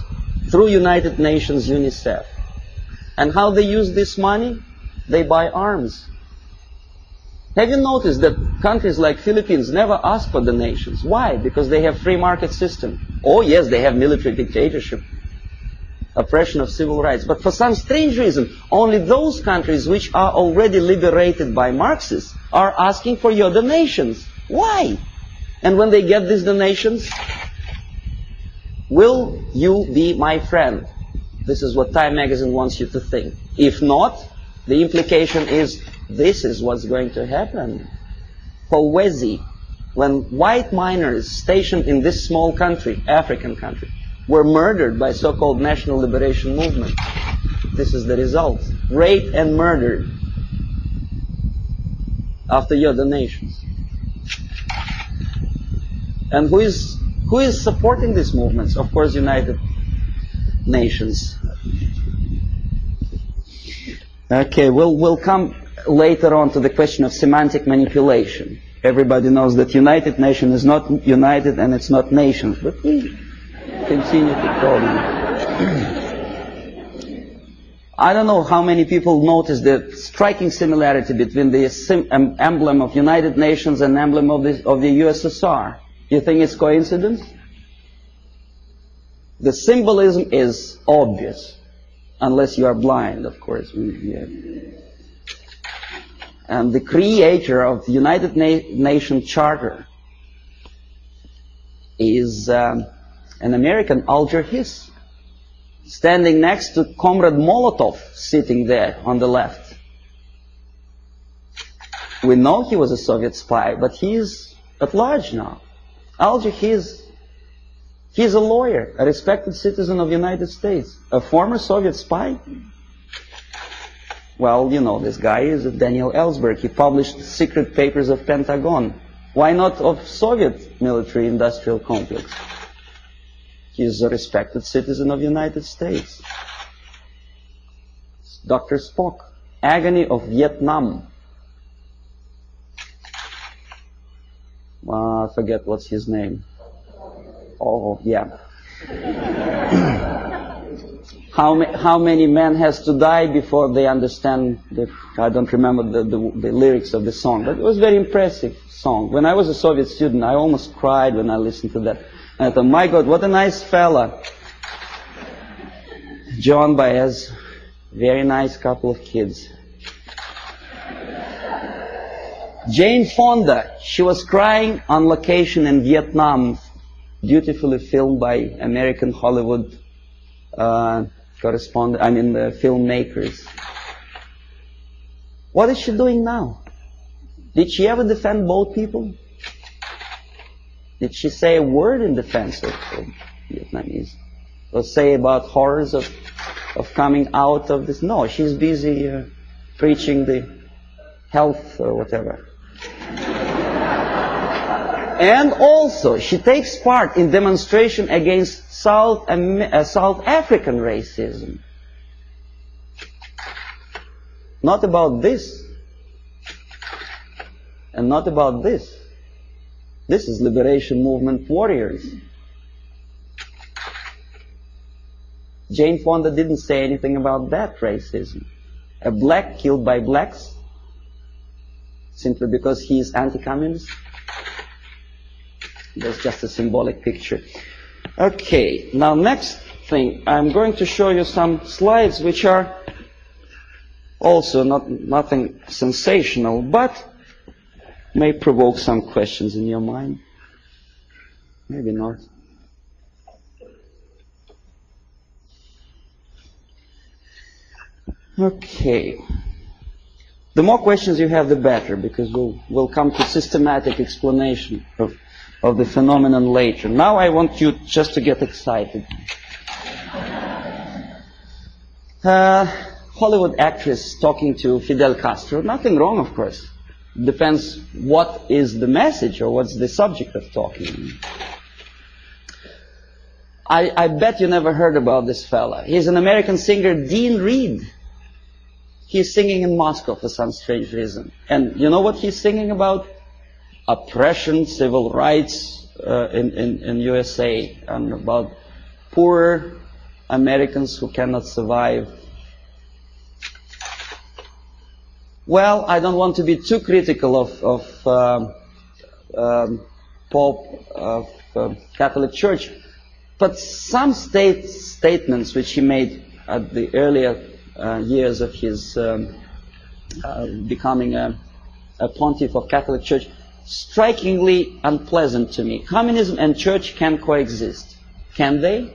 Through United Nations, UNICEF. And how they use this money? They buy arms. Have you noticed that countries like Philippines never ask for donations? Why? Because they have free market system. Oh yes, they have military dictatorship, oppression of civil rights. But for some strange reason, only those countries which are already liberated by Marxists are asking for your donations. Why? And when they get these donations, will you be my friend? This is what Time magazine wants you to think. If not, the implication is this is what's going to happen. Powezi, when white miners stationed in this small country, African country, were murdered by so-called National Liberation Movement. This is the result. Raped and murdered after your donations. And who is supporting these movements? Of course, United Nations. Okay, we'll come later on to the question of semantic manipulation. Everybody knows that United Nations is not united and it's not nations, but we continue to call them. I don't know how many people notice the striking similarity between the emblem of United Nations and emblem of the USSR. You think it's coincidence? The symbolism is obvious, unless you are blind, of course. Yeah. And the creator of the United Nations Charter is an American, Alger Hiss, standing next to Comrade Molotov, sitting there on the left. We know he was a Soviet spy, but he is at large now. Alger Hiss, he's a lawyer, a respected citizen of the United States, a former Soviet spy. Well, you know, this guy is Daniel Ellsberg. He published secret papers of Pentagon. Why not of Soviet military-industrial complex? He's a respected citizen of the United States. Dr. Spock, Agony of Vietnam. I forget what's his name. Oh, yeah. How many men has to die before they understand I don't remember the lyrics of the song, but it was a very impressive song. When I was a Soviet student, I almost cried when I listened to that. And I thought, my God, what a nice fella. John Baez, very nice couple of kids. Jane Fonda, she was crying on location in Vietnam, beautifully filmed by American Hollywood filmmakers. What is she doing now? Did she ever defend both people? Did she say a word in defense of Vietnamese? Or say about horrors of coming out of this? No, she's busy preaching the health or whatever. And also, she takes part in demonstration against South African racism. Not about this. And not about this. This is liberation movement warriors. Jane Fonda didn't say anything about that racism. A black killed by blacks simply because he is anti-communist. That's just a symbolic picture. Okay, now next thing, I'm going to show you some slides which are also nothing sensational, but may provoke some questions in your mind. Maybe not. Okay. The more questions you have, the better, because we'll come to systematic explanation of the phenomenon later. Now I want you just to get excited. Hollywood actress talking to Fidel Castro. Nothing wrong, of course. Depends what is the message or what's the subject of talking. I bet you never heard about this fella. He's an American singer, Dean Reed. He's singing in Moscow for some strange reason. And you know what he's singing about? Oppression, civil rights in USA, and about poor Americans who cannot survive. Well, I don't want to be too critical of Pope of Catholic Church, but some statements which he made at the earlier years of his becoming a pontiff of Catholic Church, strikingly unpleasant to me. Communism and church can coexist. Can they?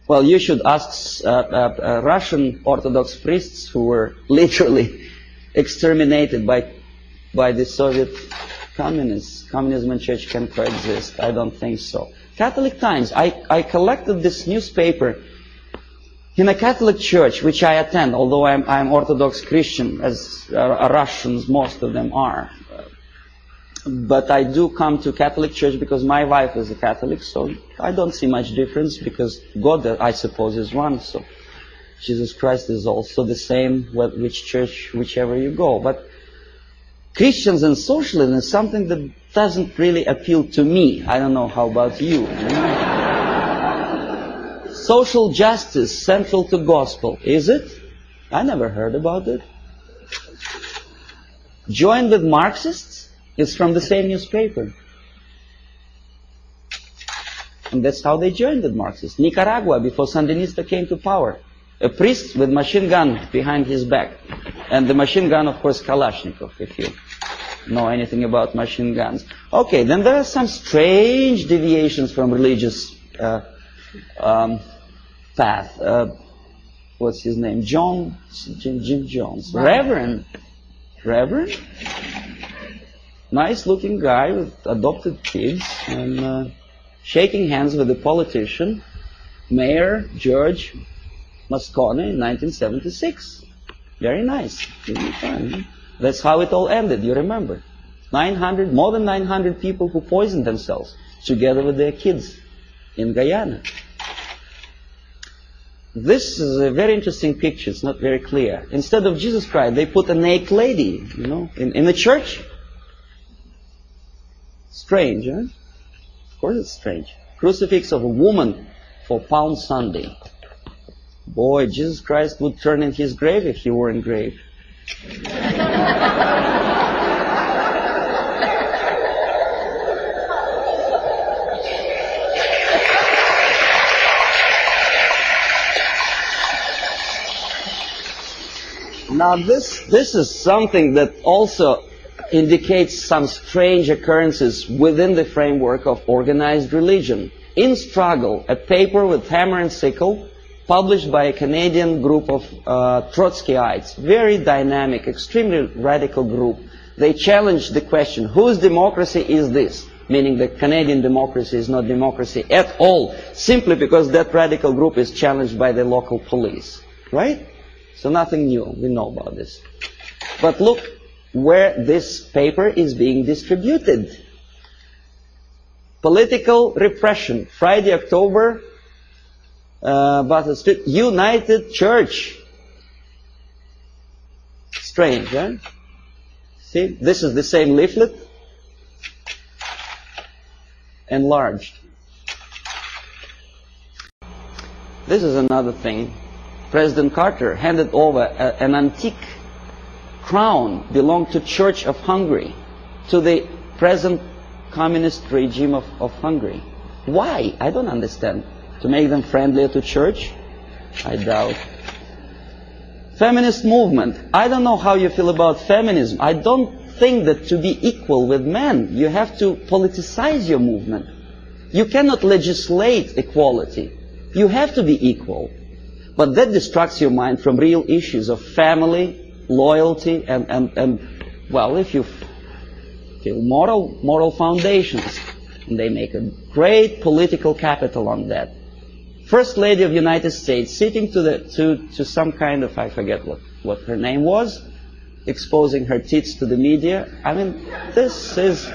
Well, you should ask Russian Orthodox priests who were literally exterminated by the Soviet communists. Communism and church can coexist. I don't think so. Catholic Times. I collected this newspaper in a Catholic church which I attend, although I'm Orthodox Christian, as Russians, most of them are. But I do come to Catholic church because my wife is a Catholic, so I don't see much difference, because God, I suppose, is one, so Jesus Christ is also the same, which church, whichever you go. But Christians and socialism is something that doesn't really appeal to me. I don't know, how about you? Social justice central to gospel, is it? I never heard about it. Join with Marxists? It's from the same newspaper. And that's how they joined with Marxists. Nicaragua, before Sandinista came to power. A priest with machine gun behind his back. And the machine gun, of course, Kalashnikov, if you know anything about machine guns. Okay, then there are some strange deviations from religious path. What's his name? Jim Jones. Reverend? Nice looking guy with adopted kids, and shaking hands with the politician, Mayor George Moscone in 1976. Very nice. That's how it all ended, you remember. More than 900 people who poisoned themselves together with their kids in Guyana. This is a very interesting picture. It's not very clear. Instead of Jesus Christ, they put a naked lady, in the church. Strange, huh? Of course it's strange. Crucifix of a woman for Palm Sunday. Boy, Jesus Christ would turn in his grave if he were in grave. Now this is something that also indicates some strange occurrences within the framework of organized religion. In Struggle, a paper with hammer and sickle, published by a Canadian group of Trotskyites, very dynamic, extremely radical group. They challenged the question, whose democracy is this? Meaning that Canadian democracy is not democracy at all, simply because that radical group is challenged by the local police. Right? So nothing new, we know about this. But look where this paper is being distributed. Political repression, Friday, October, Battle Street, United Church. Strange, huh? See, this is the same leaflet, enlarged. This is another thing. President Carter handed over an antique crown belonged to Church of Hungary to the present communist regime of Hungary. Why? I don't understand. To make them friendlier to church? I doubt. Feminist movement. I don't know how you feel about feminism. I don't think that to be equal with men, you have to politicize your movement. You cannot legislate equality. You have to be equal. But that distracts your mind from real issues of family, loyalty, and well, if you feel moral foundations, and they make a great political capital on that. First Lady of the United States sitting to some kind of, I forget what her name was, exposing her tits to the media. I mean, this is,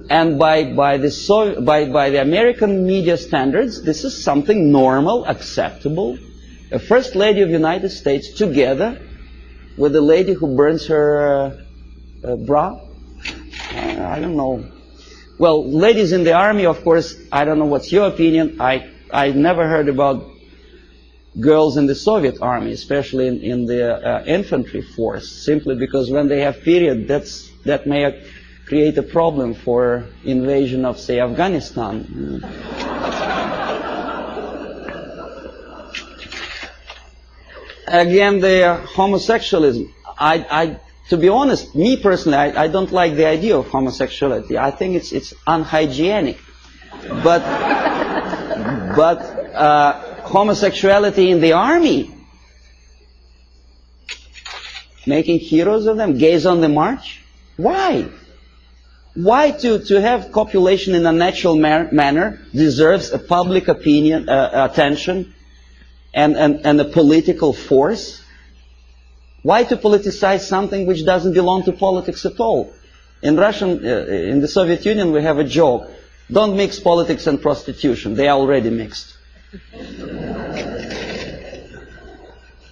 and by the American media standards, this is something normal, acceptable. A First Lady of the United States together with a lady who burns her bra. I don't know. Well, ladies in the army, of course, I don't know what's your opinion. I never heard about girls in the Soviet army, especially in the infantry force, simply because when they have period, that may create a problem for invasion of, say, Afghanistan. Again, the homosexualism. To be honest, me personally, I don't like the idea of homosexuality. I think it's unhygienic. But homosexuality in the army, making heroes of them, gays on the march. Why? Why to have copulation in a natural manner deserves a public opinion, attention, and a political force? Why to politicize something which doesn't belong to politics at all? In the Soviet Union, we have a joke. Don't mix politics and prostitution. They are already mixed.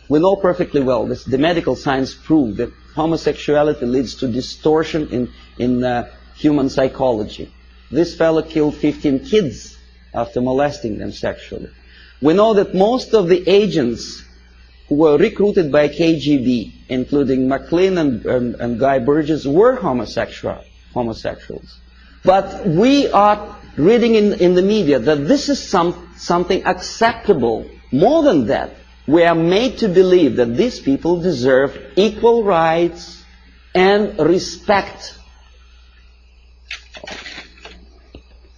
We know perfectly well, the medical science proved that homosexuality leads to distortion in human psychology. This fellow killed 15 kids after molesting them sexually. We know that most of the agents who were recruited by KGB, including McLean and Guy Burgess, were homosexuals. But we are reading in the media that this is something acceptable. More than that, we are made to believe that these people deserve equal rights and respect.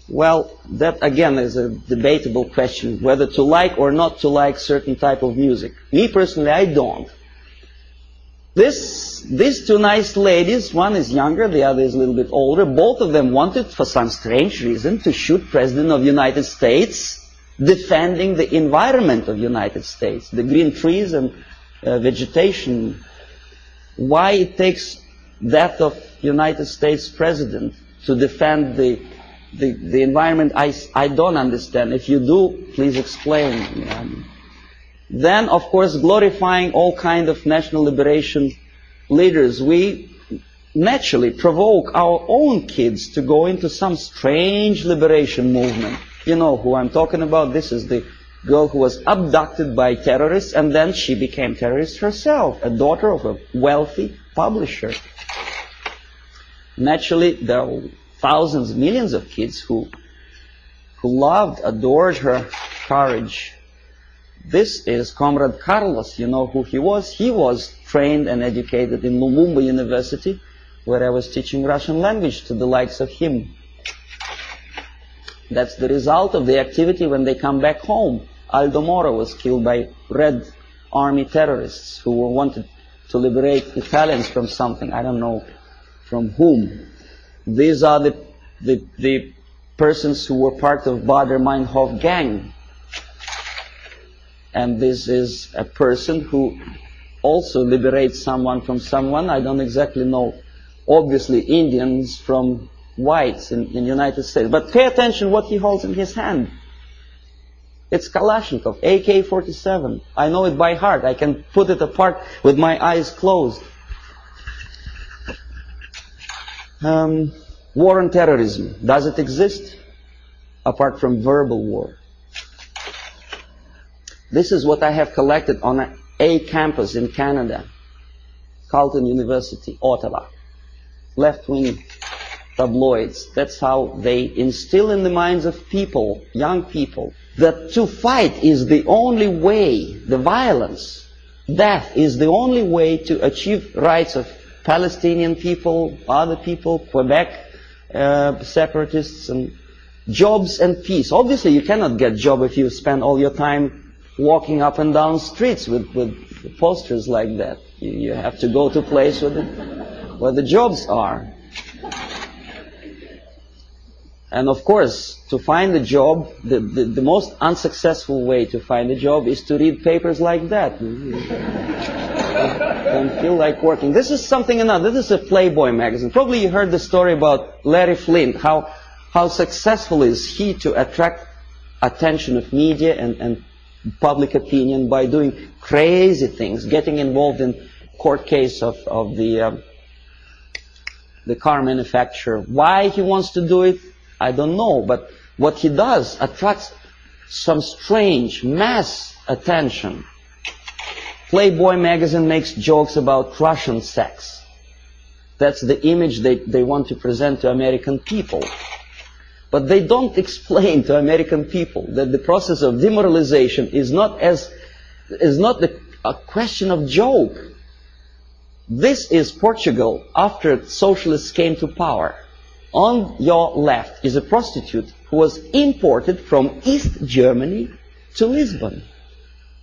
Well, that again is a debatable question, whether to like or not to like certain type of music. Me personally, I don't. These two nice ladies, one is younger, the other is a little bit older, both of them wanted, for some strange reason, to shoot President of the United States, defending the environment of the United States, the green trees and vegetation. Why it takes death of United States President to defend the environment, I don't understand. If you do, please explain. Then, of course, glorifying all kind of national liberation leaders, we naturally provoke our own kids to go into some strange liberation movement. You know who I'm talking about. This is the girl who was abducted by terrorists, and then she became terrorist herself, a daughter of a wealthy publisher. Naturally, there are thousands, millions of kids who loved, adored her courage. This is Comrade Carlos. You know who he was? He was trained and educated in Lumumba University, where I was teaching Russian language to the likes of him. That's the result of the activity when they come back home. Aldo Moro was killed by Red Army terrorists who wanted to liberate Italians from something. I don't know from whom. These are the persons who were part of Baader-Meinhof gang. And this is a person who also liberates someone from someone. I don't exactly know. Obviously, Indians from whites in the United States. But pay attention what he holds in his hand. It's Kalashnikov, AK-47. I know it by heart. I can put it apart with my eyes closed. War on terrorism. Does it exist? Apart from verbal war. This is what I have collected on a campus in Canada. Carleton University, Ottawa. Left-wing tabloids. That's how they instill in the minds of people, young people, that to fight is the only way, the violence, death is the only way to achieve rights of Palestinian people, other people, Quebec separatists, and jobs and peace. Obviously, you cannot get job if you spend all your time walking up and down streets with posters like that. You have to go to a place where the jobs are. And of course, to find a job, the most unsuccessful way to find a job is to read papers like that. Don't feel like working. This is something another. This is a Playboy magazine. Probably you heard the story about Larry Flint, how successful is he to attract attention of media and public opinion by doing crazy things, getting involved in court case of the car manufacturer. Why he wants to do it, I don't know, but what he does attracts some strange mass attention. Playboy magazine makes jokes about Russian sex. That's the image they want to present to American people. But they don't explain to American people that the process of demoralization is not a question of joke. This is Portugal after socialists came to power. On your left is a prostitute who was imported from East Germany to Lisbon.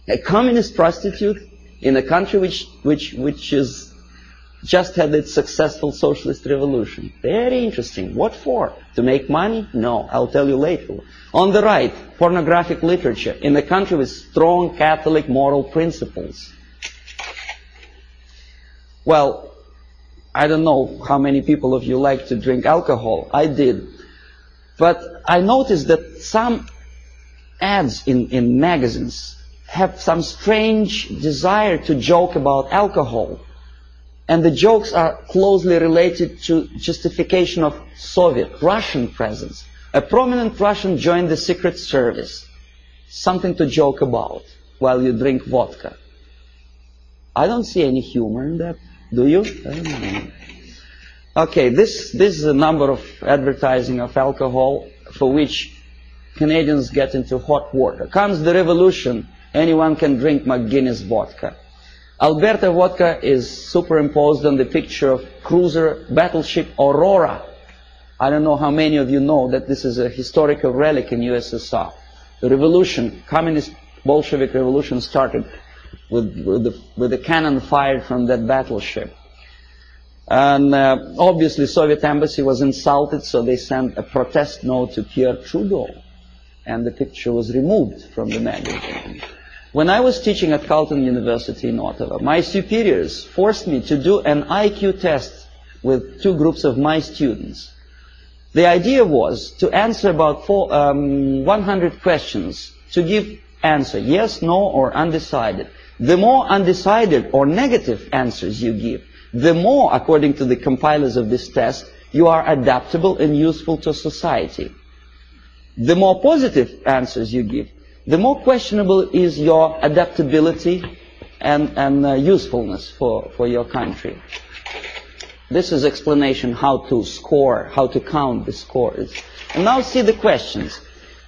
A communist prostitute in a country which is just had its successful socialist revolution. Very interesting. What for? To make money? No, I'll tell you later. On the right, pornographic literature in a country with strong Catholic moral principles. Well, I don't know how many people of you like to drink alcohol. I did. But I noticed that some ads in magazines have some strange desire to joke about alcohol. And the jokes are closely related to justification of Soviet, Russian presence. A prominent Russian joined the secret service. Something to joke about while you drink vodka. I don't see any humor in that. Do you? I don't know. Okay, this is a number of advertising of alcohol for which Canadians get into hot water. Comes the revolution, anyone can drink McGuinness vodka. Alberta vodka is superimposed on the picture of cruiser battleship Aurora. I don't know how many of you know that this is a historical relic in USSR. The revolution, communist Bolshevik revolution started with the cannon fired from that battleship. And obviously Soviet embassy was insulted, so they sent a protest note to Pierre Trudeau. And the picture was removed from the magazine. When I was teaching at Carleton University in Ottawa, my superiors forced me to do an IQ test with two groups of my students. The idea was to answer about 100 questions, to give answer yes, no, or undecided. The more undecided or negative answers you give, the more, according to the compilers of this test, you are adaptable and useful to society. The more positive answers you give, the more questionable is your adaptability and usefulness for your country. This is explanation how to score, how to count the scores. And now see the questions.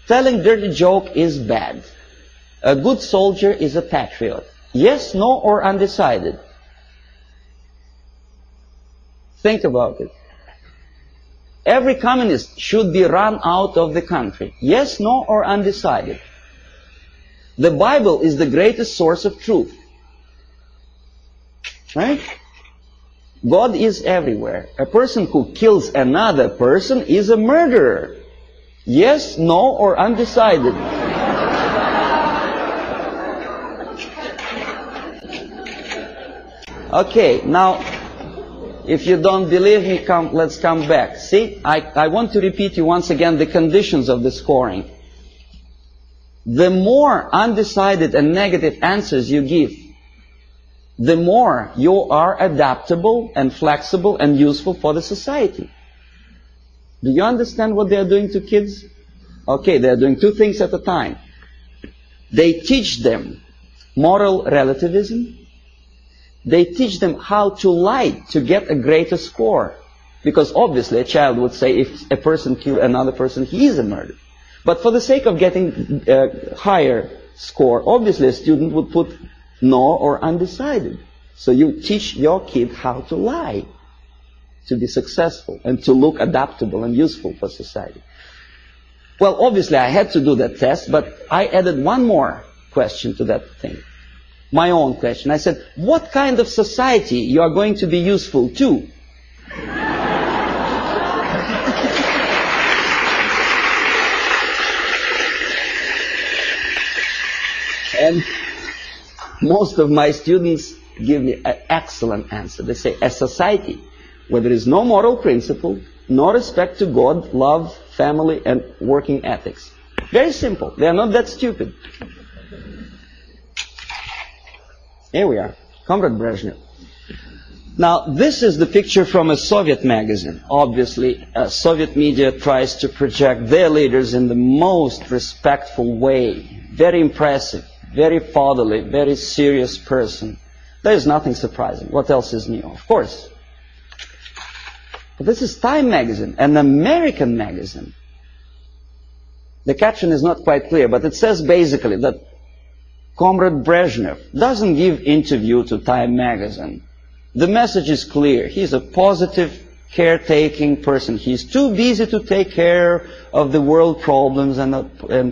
Telling dirty joke is bad. A good soldier is a patriot. Yes, no, or undecided? Think about it. Every communist should be run out of the country. Yes, no, or undecided? The Bible is the greatest source of truth. Right? God is everywhere. A person who kills another person is a murderer. Yes, no, or undecided? Okay, now, if you don't believe me, let's come back. See, I want to repeat you once again the conditions of the scoring. The more undecided and negative answers you give, the more you are adaptable and flexible and useful for the society. Do you understand what they are doing to kids? Okay, they are doing two things at a time. They teach them moral relativism. They teach them how to lie to get a greater score. Because obviously a child would say if a person kills another person, he is a murderer. But for the sake of getting a higher score, obviously a student would put no or undecided. So you teach your kid how to lie to be successful and to look adaptable and useful for society. Well, obviously I had to do that test, but I added one more question to that thing. My own question. I said, what kind of society you are going to be useful to? And most of my students give me an excellent answer. They say, a society where there is no moral principle, no respect to God, love, family, and working ethics. Very simple. They are not that stupid. Here we are, Comrade Brezhnev. Now, this is the picture from a Soviet magazine. Obviously, Soviet media tries to project their leaders in the most respectful way. Very impressive, very fatherly, very serious person. There is nothing surprising. What else is new? Of course. But this is Time magazine, an American magazine. The caption is not quite clear, but it says basically that Comrade Brezhnev doesn't give interview to Time magazine. The message is clear. He's a positive, caretaking person. He's too busy to take care of the world problems and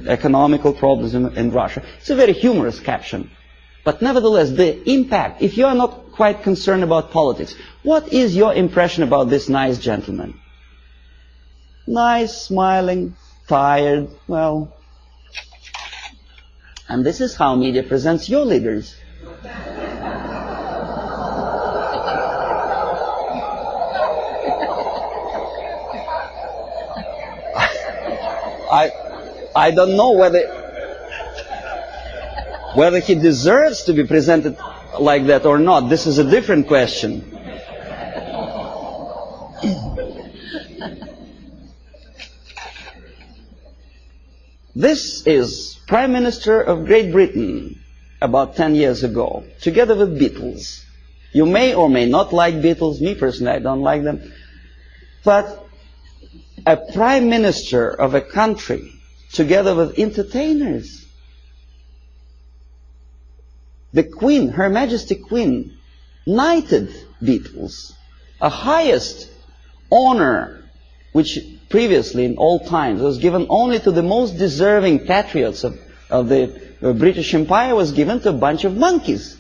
economical problems in Russia. It's a very humorous caption. But nevertheless, the impact, if you are not quite concerned about politics, what is your impression about this nice gentleman? Nice, smiling, tired, well... And this is how media presents your leaders. I don't know whether he deserves to be presented like that or not. This is a different question. This is Prime Minister of Great Britain about 10 years ago, together with Beatles. You may or may not like Beatles. Me personally, I don't like them. But a Prime Minister of a country together with entertainers. The Queen, Her Majesty Queen, knighted Beatles, a highest honor which previously in all times was given only to the most deserving patriots of the British Empire, was given to a bunch of monkeys.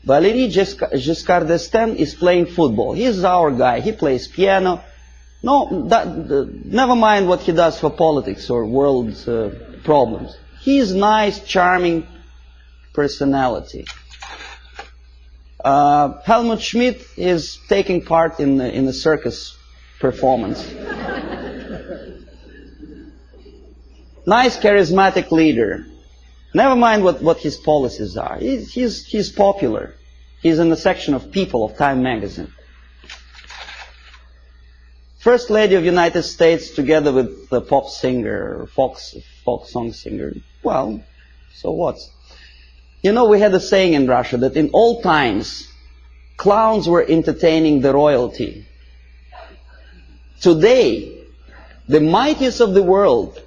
Valéry Giscard d'Estaing is playing football. He's our guy. He plays piano. No, never mind what he does for politics or world problems. He's nice, charming personality. Helmut Schmidt is taking part in a circus performance. Nice, charismatic leader. Never mind what his policies are. He's popular. He's in the section of People of Time magazine. First Lady of the United States together with the pop singer, folk song singer. Well, so what? You know, we had a saying in Russia that in old times, clowns were entertaining the royalty. Today, the mightiest of the world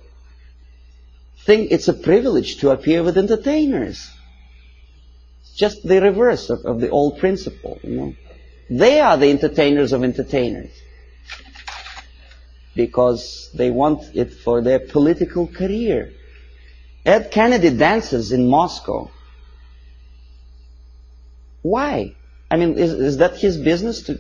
think it's a privilege to appear with entertainers. It's just the reverse of the old principle, you know. They are the entertainers of entertainers because they want it for their political career. Ed Kennedy dances in Moscow. Why? I mean, is that his business to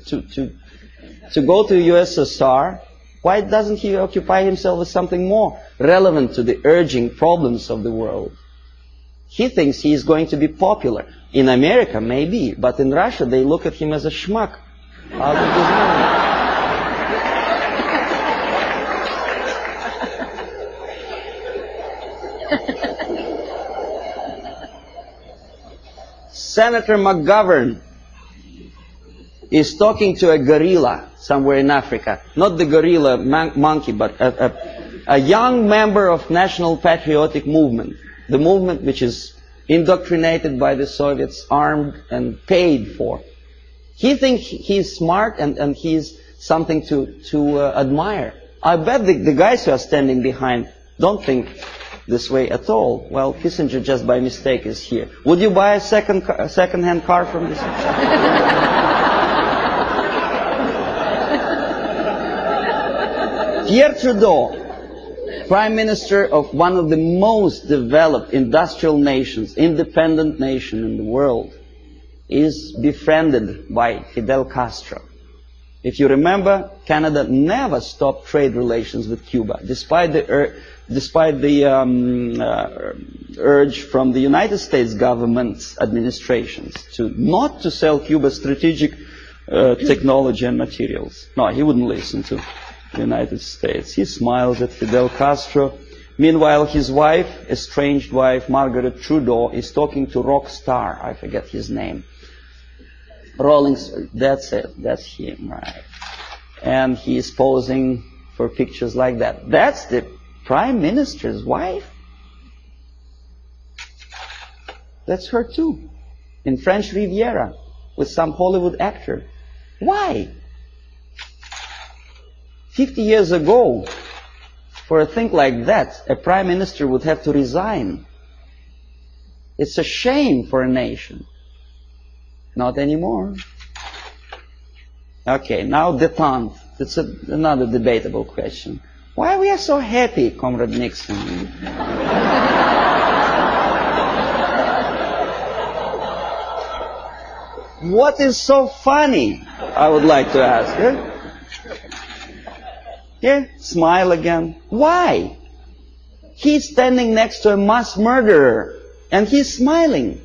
go to USSR? Why doesn't he occupy himself with something more relevant to the urging problems of the world? He thinks he is going to be popular. In America, maybe, but in Russia, they look at him as a schmuck out of his mind. Senator McGovern is talking to a gorilla somewhere in Africa. Not the gorilla monkey, but a young member of National Patriotic Movement. The movement which is indoctrinated by the Soviets, armed and paid for. He thinks he's smart and he's something to admire. I bet the guys who are standing behind don't think this way at all. Well, Kissinger just by mistake is here. Would you buy a second-hand car from this? Pierre Trudeau, Prime Minister of one of the most developed industrial nations, independent nation in the world, is befriended by Fidel Castro. If you remember, Canada never stopped trade relations with Cuba, despite the urge from the United States government's administrations not to sell Cuba strategic technology and materials. No, he wouldn't listen to the United States. He smiles at Fidel Castro. Meanwhile, his wife, estranged wife, Margaret Trudeau, is talking to rock star. I forget his name. That's it. That's him, right? And he is posing for pictures like that. That's the Prime Minister's wife? That's her too. In French Riviera, with some Hollywood actor. Why? 50 years ago, for a thing like that, a Prime Minister would have to resign. It's a shame for a nation. Not anymore. Okay, now détente. That's another debatable question. Why we are so happy, Comrade Nixon? What is so funny? I would like to ask. Yeah, smile again. Why? He's standing next to a mass murderer and he's smiling.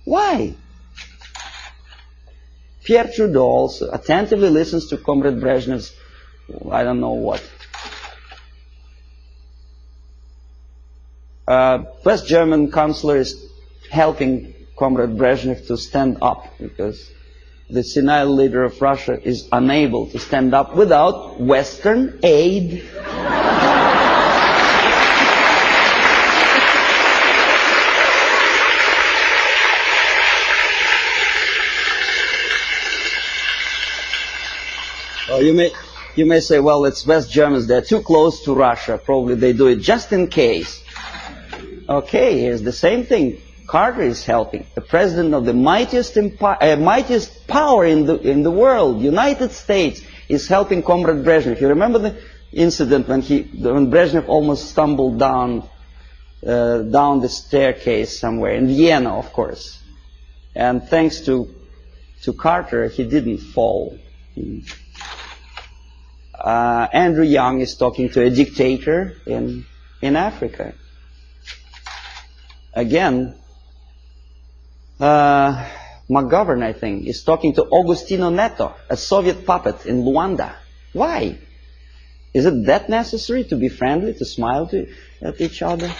Why? Pierre Trudeau also attentively listens to Comrade Brezhnev's, I don't know what. West German chancellor is helping Comrade Brezhnev to stand up because the senile leader of Russia is unable to stand up without Western aid. You may say, well, it's West Germans, they're too close to Russia, probably they do it just in case. Okay, here's the same thing. Carter is helping. The president of the mightiest power in the world, United States, is helping Comrade Brezhnev. You remember the incident when Brezhnev almost stumbled down the staircase somewhere in Vienna, of course. And thanks to Carter, he didn't fall. Andrew Young is talking to a dictator in Africa. Again, McGovern, I think, is talking to Agostino Neto, a Soviet puppet in Luanda. Why? Is it that necessary to be friendly, to smile at each other?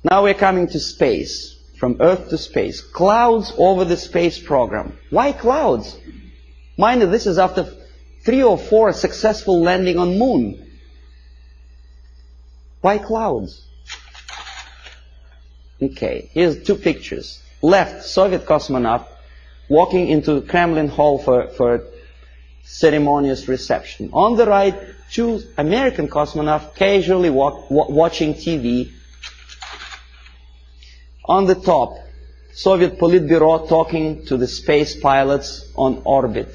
Now we're coming to space, from Earth to space. Clouds over the space program. Why clouds? Mind you, this is after 3 or 4 successful landing on Moon. Why clouds? Okay, here's two pictures. Left, Soviet cosmonaut walking into Kremlin Hall for ceremonious reception. On the right, two American cosmonauts casually watching TV. On the top, Soviet Politburo talking to the space pilots on orbit.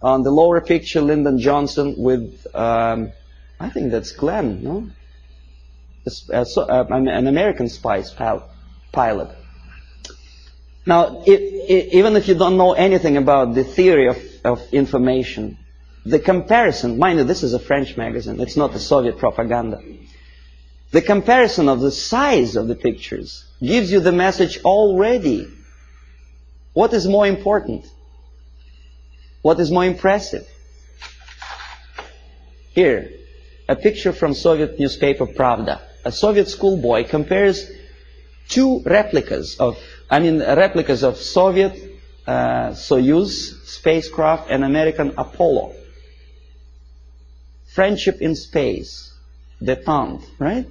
On the lower picture, Lyndon Johnson with, I think that's Glenn, no? An American spice pilot. Now, even if you don't know anything about the theory of information, the comparison, mind you, this is a French magazine, it's not a Soviet propaganda. The comparison of the size of the pictures gives you the message already. What is more important? What is more impressive? Here, a picture from Soviet newspaper Pravda. A Soviet schoolboy compares two replicas of Soviet Soyuz spacecraft and American Apollo. Friendship in space, détente, right?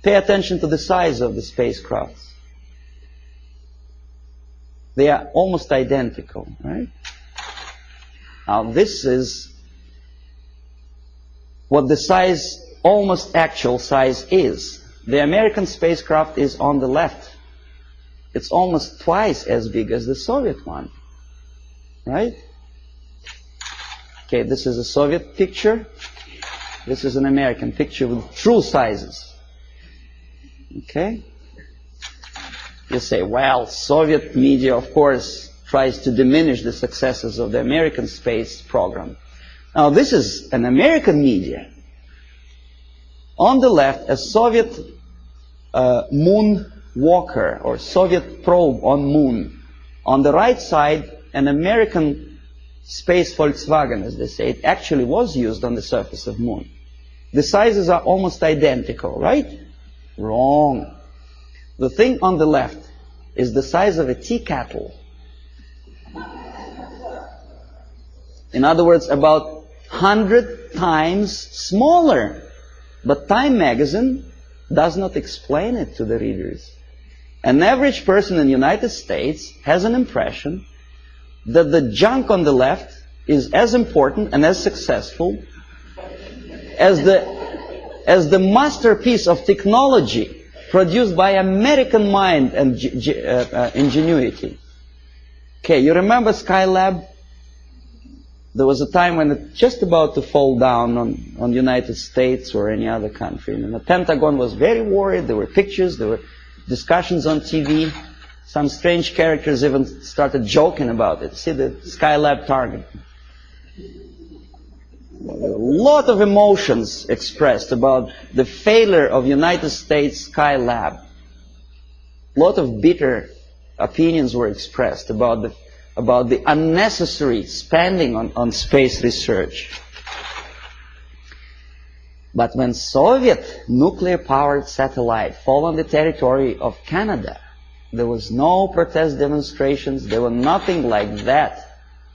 Pay attention to the size of the spacecrafts. They are almost identical, right? Now this is what the size, almost actual size is. The American spacecraft is on the left. It's almost twice as big as the Soviet one, right? Okay, this is a Soviet picture. This is an American picture with true sizes. Okay? You say, well, Soviet media, of course, tries to diminish the successes of the American space program. Now, this is an American media. On the left, a Soviet moon walker or Soviet probe on moon. On the right side, an American space Volkswagen, as they say. It actually was used on the surface of moon. The sizes are almost identical, right? Wrong. The thing on the left is the size of a tea kettle. In other words, about 100 times smaller. But Time magazine does not explain it to the readers. An average person in the United States has an impression that the junk on the left is as important and as successful as the masterpiece of technology produced by American mind and ingenuity. Okay, you remember Skylab? There was a time when it's just about to fall down on the United States or any other country. And the Pentagon was very worried. There were pictures, there were discussions on TV. Some strange characters even started joking about it. See the Skylab target. A lot of emotions expressed about the failure of United States Skylab. A lot of bitter opinions were expressed about the unnecessary spending on space research. But when Soviet nuclear-powered satellite fell on the territory of Canada, there was no protest demonstrations, there were nothing like that.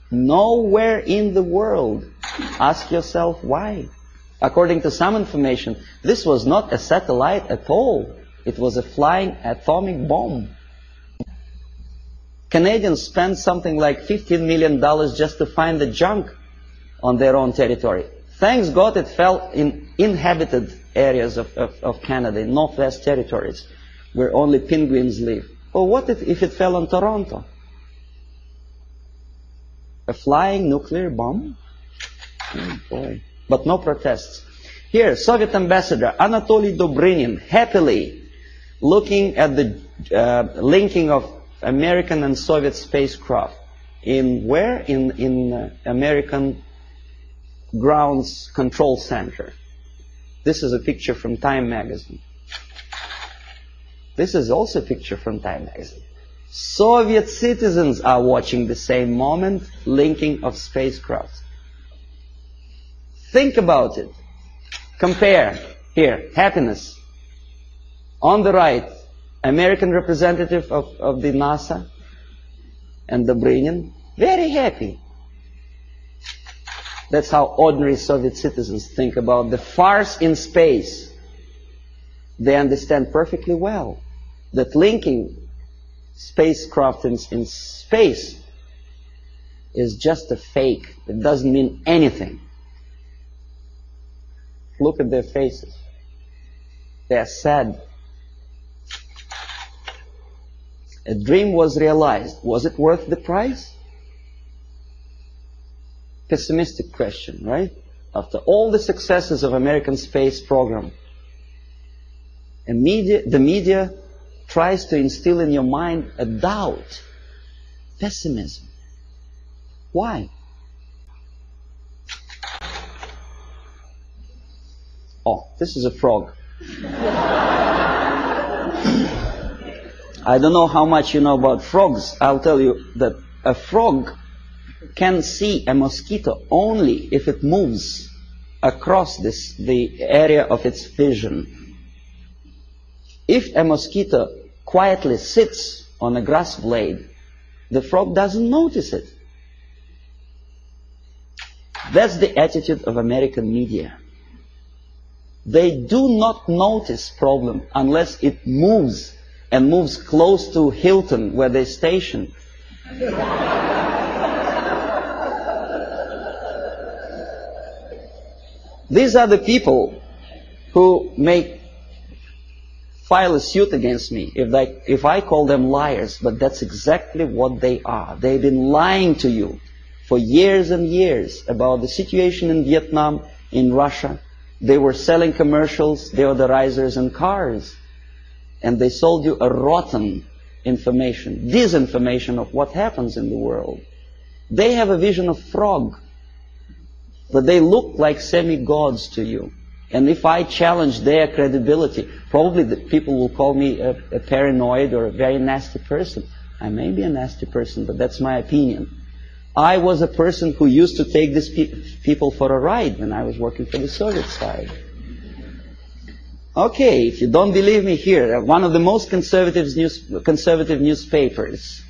Nowhere in the world. Ask yourself why. According to some information, this was not a satellite at all. It was a flying atomic bomb. Canadians spent something like $15 million just to find the junk on their own territory. Thanks God it fell in inhabited areas of Canada, in Northwest Territories, where only penguins live. Well, what if it fell on Toronto? A flying nuclear bomb? Oh boy. But no protests. Here, Soviet ambassador Anatoly Dobrinin happily looking at the linking of American and Soviet spacecraft. In where? In American Grounds Control Center. This is a picture from Time magazine. This is also a picture from Time magazine. Soviet citizens are watching the same moment, linking of spacecraft. Think about it. Compare. Here, happiness. On the right, American representative of the NASA and Dobrinin, very happy. That's how ordinary Soviet citizens think about the farce in space. They understand perfectly well that linking spacecraft in space is just a fake. It doesn't mean anything. Look at their faces. They are sad. A dream was realized. Was it worth the price? Pessimistic question, right? After all the successes of American space program, the media tries to instill in your mind a doubt, pessimism. Why? Oh, this is a frog. I don't know how much you know about frogs. I'll tell you that a frog can see a mosquito only if it moves across the area of its vision. If a mosquito quietly sits on a grass blade, the frog doesn't notice it. That's the attitude of American media. They do not notice problem unless it moves, and moves close to Hilton where they station. These are the people who may file a suit against me if I call them liars, but that's exactly what they are. They've been lying to you for years and years about the situation in Vietnam, in Russia. They were selling commercials, deodorizers and cars. And they sold you a rotten information, disinformation of what happens in the world. They have a vision of frog, but they look like semi-gods to you. And if I challenge their credibility, probably the people will call me a paranoid or a very nasty person. I may be a nasty person, but that's my opinion. I was a person who used to take these people for a ride when I was working for the Soviet side. Okay, if you don't believe me here, one of the most conservative newspapers,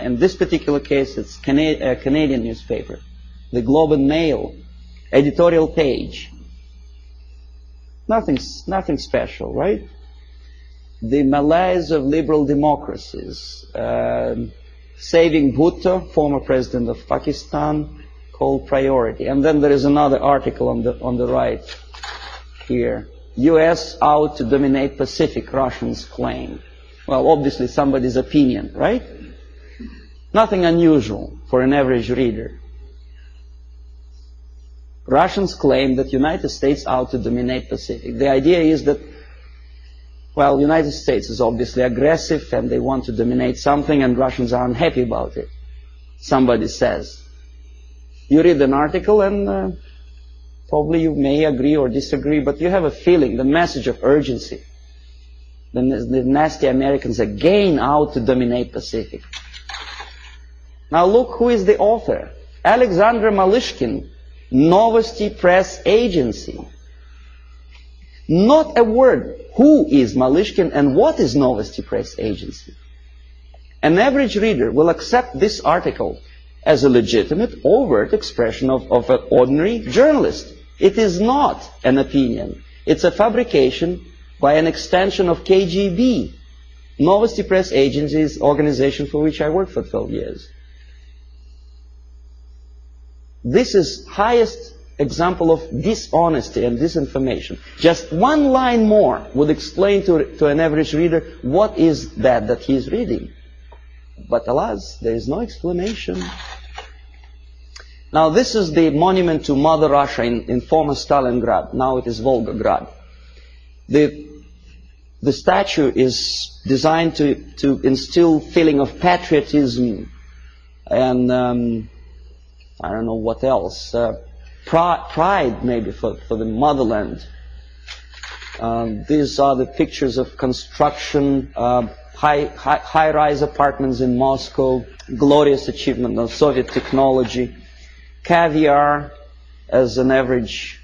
in this particular case it's a Canadian newspaper, the Globe and Mail, editorial page. Nothing special, right? The malaise of liberal democracies. Saving Bhutto, former president of Pakistan, called priority. And then there is another article on the right here. US out to dominate Pacific, Russians claim. Well, obviously somebody's opinion, right? Nothing unusual for an average reader. Russians claim that United States out to dominate Pacific. The idea is that, well, United States is obviously aggressive and they want to dominate something and Russians are unhappy about it. Somebody says. You read an article and probably you may agree or disagree, but you have a feeling, the message of urgency. The nasty Americans again out to dominate Pacific. Now look who is the author. Alexander Malishkin, Novosti press agency. Not a word. Who is Malishkin and what is Novosti press agency? An average reader will accept this article as a legitimate, overt expression of an ordinary journalist. It is not an opinion. It's a fabrication by an extension of KGB. Novosti press agency is an organization for which I worked for 12 years. This is highest example of dishonesty and disinformation. Just one line more would explain to an average reader what is that he is reading. But alas, there is no explanation. Now this is the monument to Mother Russia in former Stalingrad. Now it is Volgograd. The statue is designed to instill feeling of patriotism and I don't know what else. Pride maybe for the motherland. These are the pictures of construction, high-rise apartments in Moscow, glorious achievement of Soviet technology, caviar as an average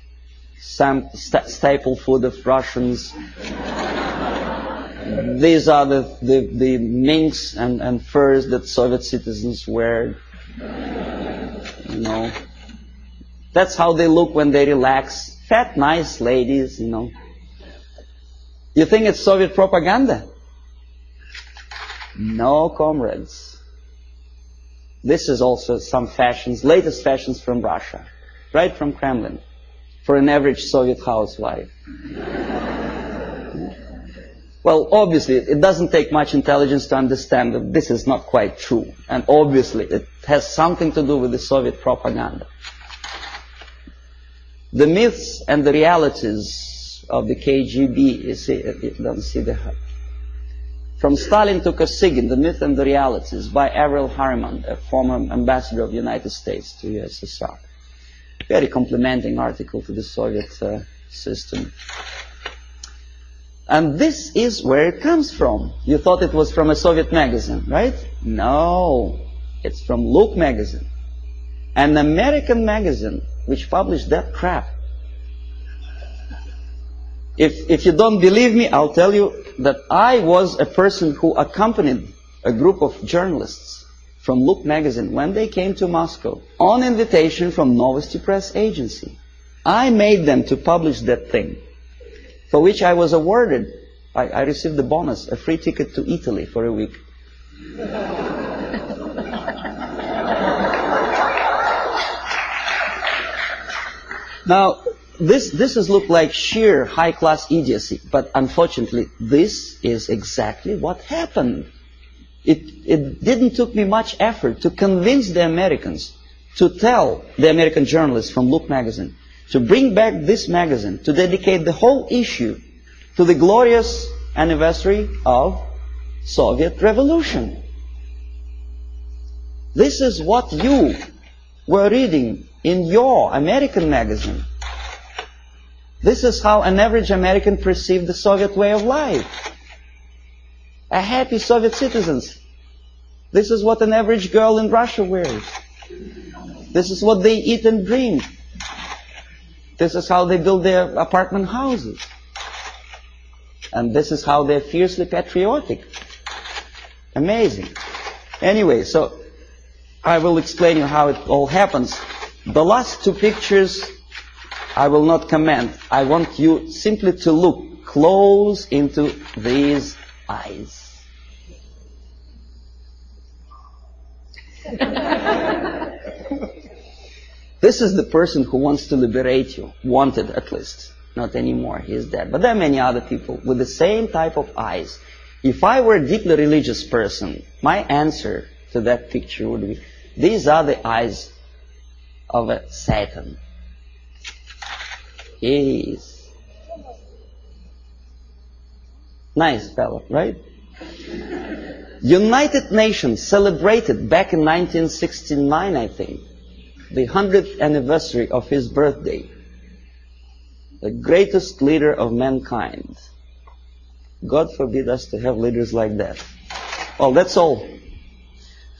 staple food of Russians. These are the minks and furs that Soviet citizens wear. You know, that's how they look when they relax. Fat, nice ladies, you know. You think it's Soviet propaganda? No, comrades. This is also some fashions, latest fashions from Russia, right from Kremlin, for an average Soviet housewife. Well, obviously, it doesn't take much intelligence to understand that this is not quite true. And obviously, it has something to do with the Soviet propaganda. The myths and the realities of the KGB, you don't see the... From Stalin to Kosygin, The Myth and the Realities, by Avril Harriman, a former ambassador of the United States to USSR. Very complimenting article to the Soviet system. And this is where it comes from. You thought it was from a Soviet magazine, right? No, it's from Look magazine. An American magazine which published that crap. If you don't believe me, I'll tell you that I was a person who accompanied a group of journalists from Look magazine when they came to Moscow on invitation from Novosti press agency. I made them to publish that thing, for which I was awarded, I received the bonus, a free ticket to Italy for a week. Now, this is look like sheer high-class idiocy, but unfortunately, this is exactly what happened. It didn't took me much effort to convince the Americans to tell the American journalists from Look magazine to bring back this magazine, to dedicate the whole issue to the glorious anniversary of Soviet Revolution. This is what you were reading in your American magazine. This is how an average American perceived the Soviet way of life. A happy Soviet citizens. This is what an average girl in Russia wears. This is what they eat and drink. This is how they build their apartment houses. And this is how they're fiercely patriotic. Amazing. Anyway, so I will explain you how it all happens. The last two pictures I will not comment. I want you simply to look close into these eyes. This is the person who wants to liberate you. Wanted, at least. Not anymore. He is dead. But there are many other people with the same type of eyes. If I were a deeply religious person, my answer to that picture would be, these are the eyes of a Satan. He is nice fellow, right? United Nations celebrated back in 1969, I think, the 100th anniversary of his birthday. The greatest leader of mankind. God forbid us to have leaders like that. Well, that's all.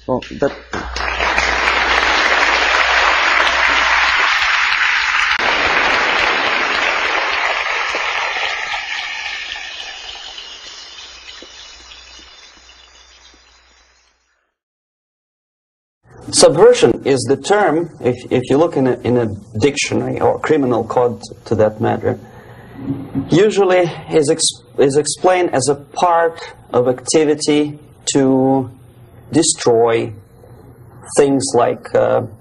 Well, Subversion is the term, if you look in a dictionary or criminal code to that matter, usually is explained as a part of activity to destroy things like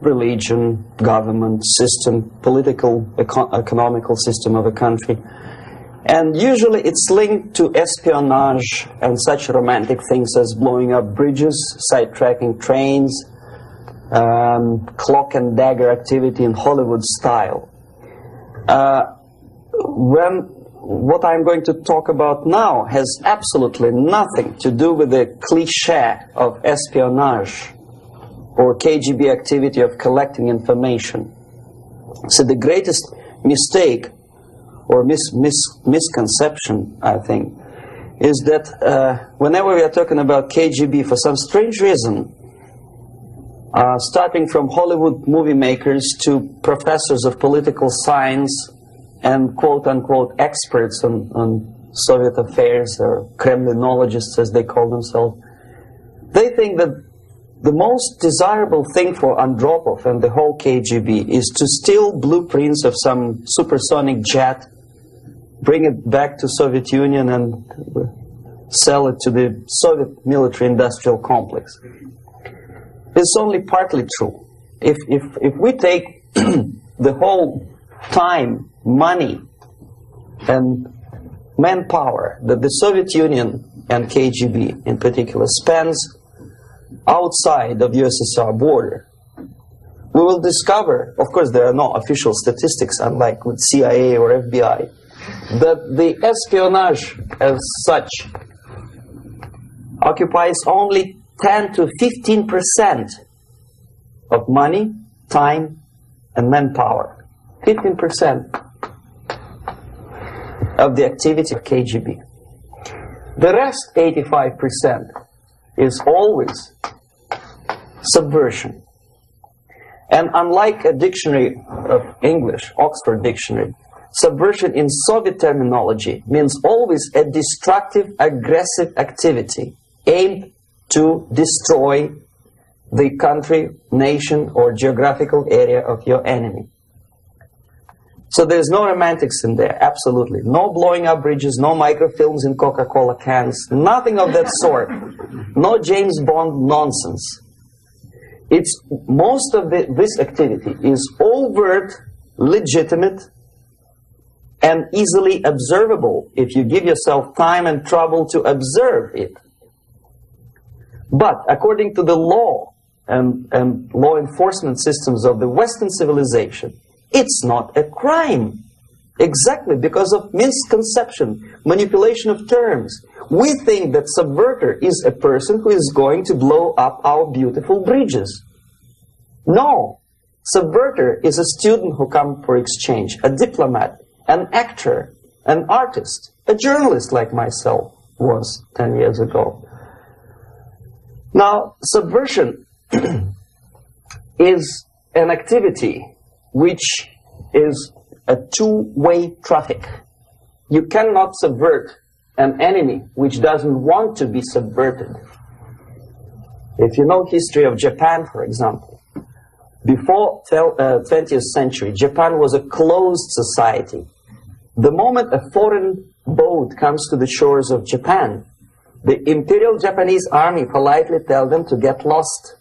religion, government, system, political, economical system of a country. And usually it's linked to espionage and such romantic things as blowing up bridges, sidetracking trains, cloak and dagger activity in Hollywood style. What I'm going to talk about now has absolutely nothing to do with the cliché of espionage or KGB activity of collecting information. So the greatest mistake or misconception, I think, is that whenever we are talking about KGB, for some strange reason, starting from Hollywood movie makers to professors of political science and quote-unquote experts on Soviet affairs, or Kremlinologists as they call themselves, they think that the most desirable thing for Andropov and the whole KGB is to steal blueprints of some supersonic jet, bring it back to Soviet Union and sell it to the Soviet military-industrial complex. It's only partly true. If we take the whole time, money, and manpower that the Soviet Union and KGB in particular spends outside of USSR border, we will discover, of course there are no official statistics unlike with CIA or FBI, that the espionage as such occupies only 10 to 15% of money, time, and manpower. 15% of the activity of KGB. The rest, 85%, is always subversion. And unlike a dictionary of English, Oxford Dictionary, subversion in Soviet terminology means always a destructive, aggressive activity aimed to destroy the country, nation, or geographical area of your enemy. So there's no romantics in there, absolutely. No blowing up bridges, no microfilms in Coca-Cola cans, nothing of that sort. No James Bond nonsense. It's most of this activity is overt, legitimate, and easily observable if you give yourself time and trouble to observe it. But according to the law and law enforcement systems of the Western civilization, it's not a crime. Exactly because of misconception, manipulation of terms. We think that subverter is a person who is going to blow up our beautiful bridges. No. Subverter is a student who comes for exchange, a diplomat, an actor, an artist, a journalist like myself was 10 years ago. Now, subversion is an activity which is a two-way traffic. You cannot subvert an enemy which doesn't want to be subverted. If you know history of Japan, for example, before 20th century, Japan was a closed society. The moment a foreign boat comes to the shores of Japan, the Imperial Japanese Army politely tells them to get lost.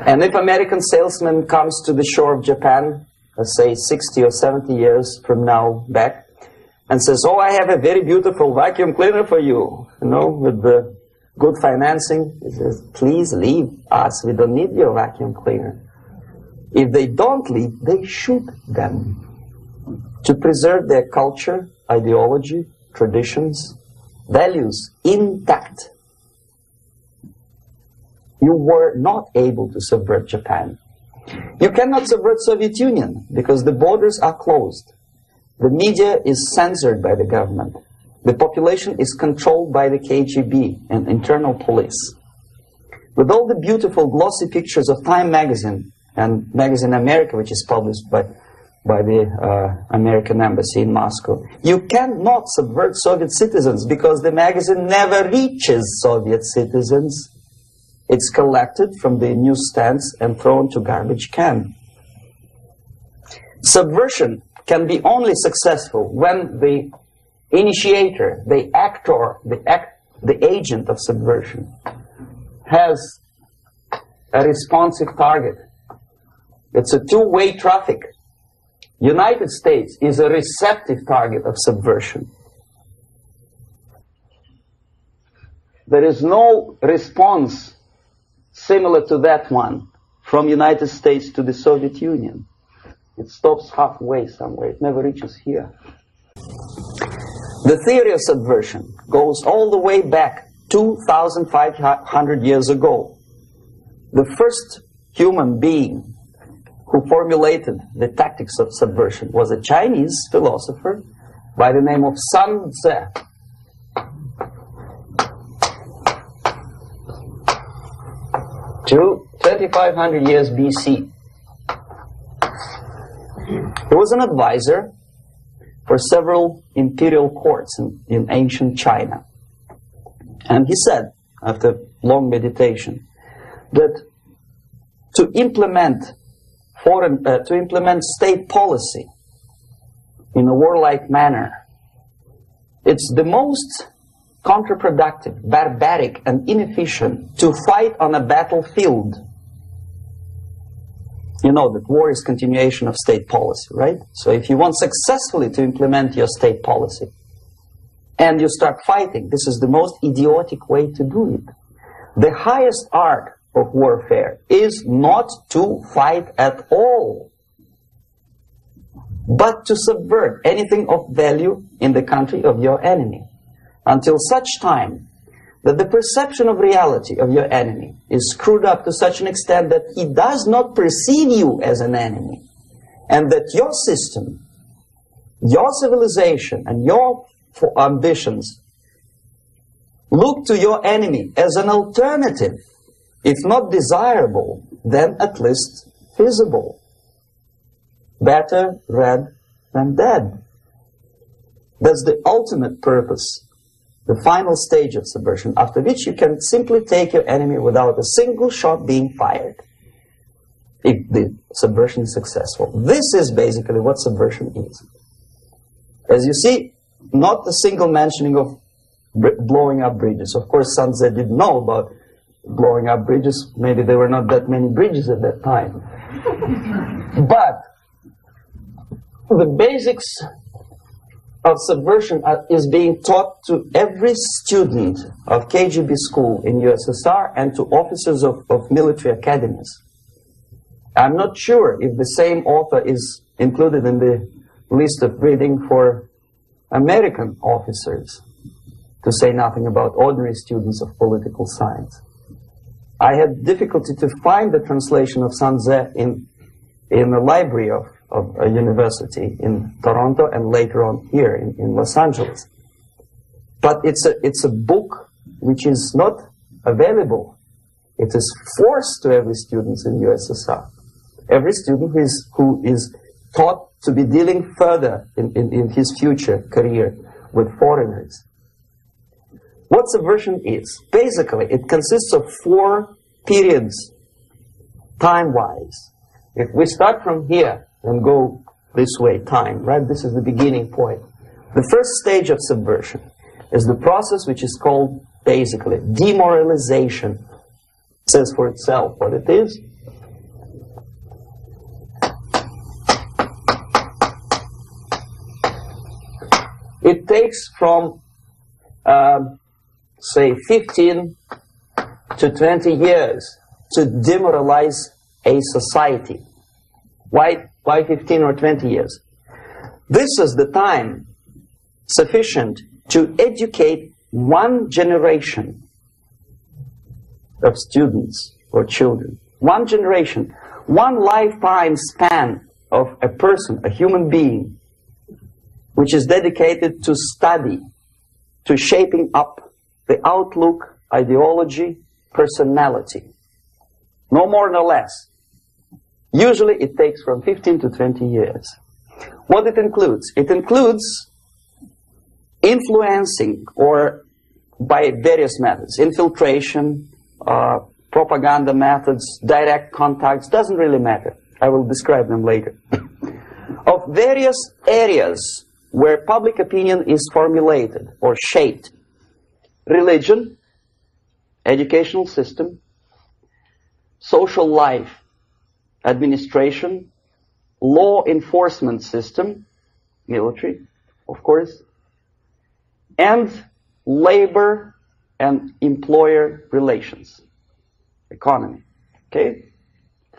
And if American salesman comes to the shore of Japan, let's say 60 or 70 years from now back, and says, oh, I have a very beautiful vacuum cleaner for you, you know, with the good financing, he says, please leave us, we don't need your vacuum cleaner. If they don't leave, they shoot them to preserve their culture, ideology, traditions, values intact. You were not able to subvert Japan. You cannot subvert Soviet Union because the borders are closed. The media is censored by the government. The population is controlled by the KGB and internal police. With all the beautiful glossy pictures of Time magazine and Magazine America, which is published by the American embassy in Moscow, you cannot subvert Soviet citizens because the magazine never reaches Soviet citizens. It's collected from the newsstands and thrown to garbage can. Subversion can be only successful when the initiator, the actor, the agent of subversion has a responsive target. It's a two-way traffic. United States is a receptive target of subversion. There is no response similar to that one from United States to the Soviet Union. It stops halfway somewhere. It never reaches here. The theory of subversion goes all the way back 2,500 years ago. The first human being who formulated the tactics of subversion was a Chinese philosopher by the name of Sun Tzu. To 2,500 years BC. He was an advisor for several imperial courts in ancient China. And he said, after long meditation, that to implement state policy in a warlike manner. It's the most counterproductive, barbaric, and inefficient to fight on a battlefield. You know that war is continuation of state policy, right? So if you want successfully to implement your state policy, and you start fighting, this is the most idiotic way to do it. The highest art of warfare is not to fight at all, but to subvert anything of value in the country of your enemy, until such time that the perception of reality of your enemy is screwed up to such an extent that he does not perceive you as an enemy, and that your system, your civilization, and your ambitions look to your enemy as an alternative, if not desirable, then at least feasible. Better red than dead. That's the ultimate purpose, the final stage of subversion, after which you can simply take your enemy without a single shot being fired, if the subversion is successful. This is basically what subversion is. As you see, not a single mentioning of blowing up bridges. Of course, Sun Tzu didn't know about blowing up bridges. Maybe there were not that many bridges at that time. But the basics of subversion is being taught to every student of KGB school in USSR and to officers of military academies. I'm not sure if the same author is included in the list of reading for American officers, to say nothing about ordinary students of political science. I had difficulty to find the translation of Sun Tzu in the library of a university in Toronto and later on here in Los Angeles. But it's a book which is not available. It is forced to every student in USSR. Every student who is taught to be dealing further in his future career with foreigners. What subversion is? Basically, it consists of 4 periods, time-wise. If we start from here and go this way, time, right? This is the beginning point. The first stage of subversion is the process which is called, basically, demoralization. It says for itself what it is. It takes from, say, 15 to 20 years to demoralize a society. Why 15 or 20 years? This is the time sufficient to educate one generation of students or children. One generation, one lifetime span of a person, a human being, which is dedicated to study, to shaping up the outlook, ideology, personality. No more, no less. Usually it takes from 15 to 20 years. What it includes? It includes influencing, or by various methods, infiltration, propaganda methods, direct contacts, doesn't really matter. I will describe them later. Of various areas where public opinion is formulated or shaped. Religion, educational system, social life, administration, law enforcement system, military, of course, and labor and employer relations, economy. Okay?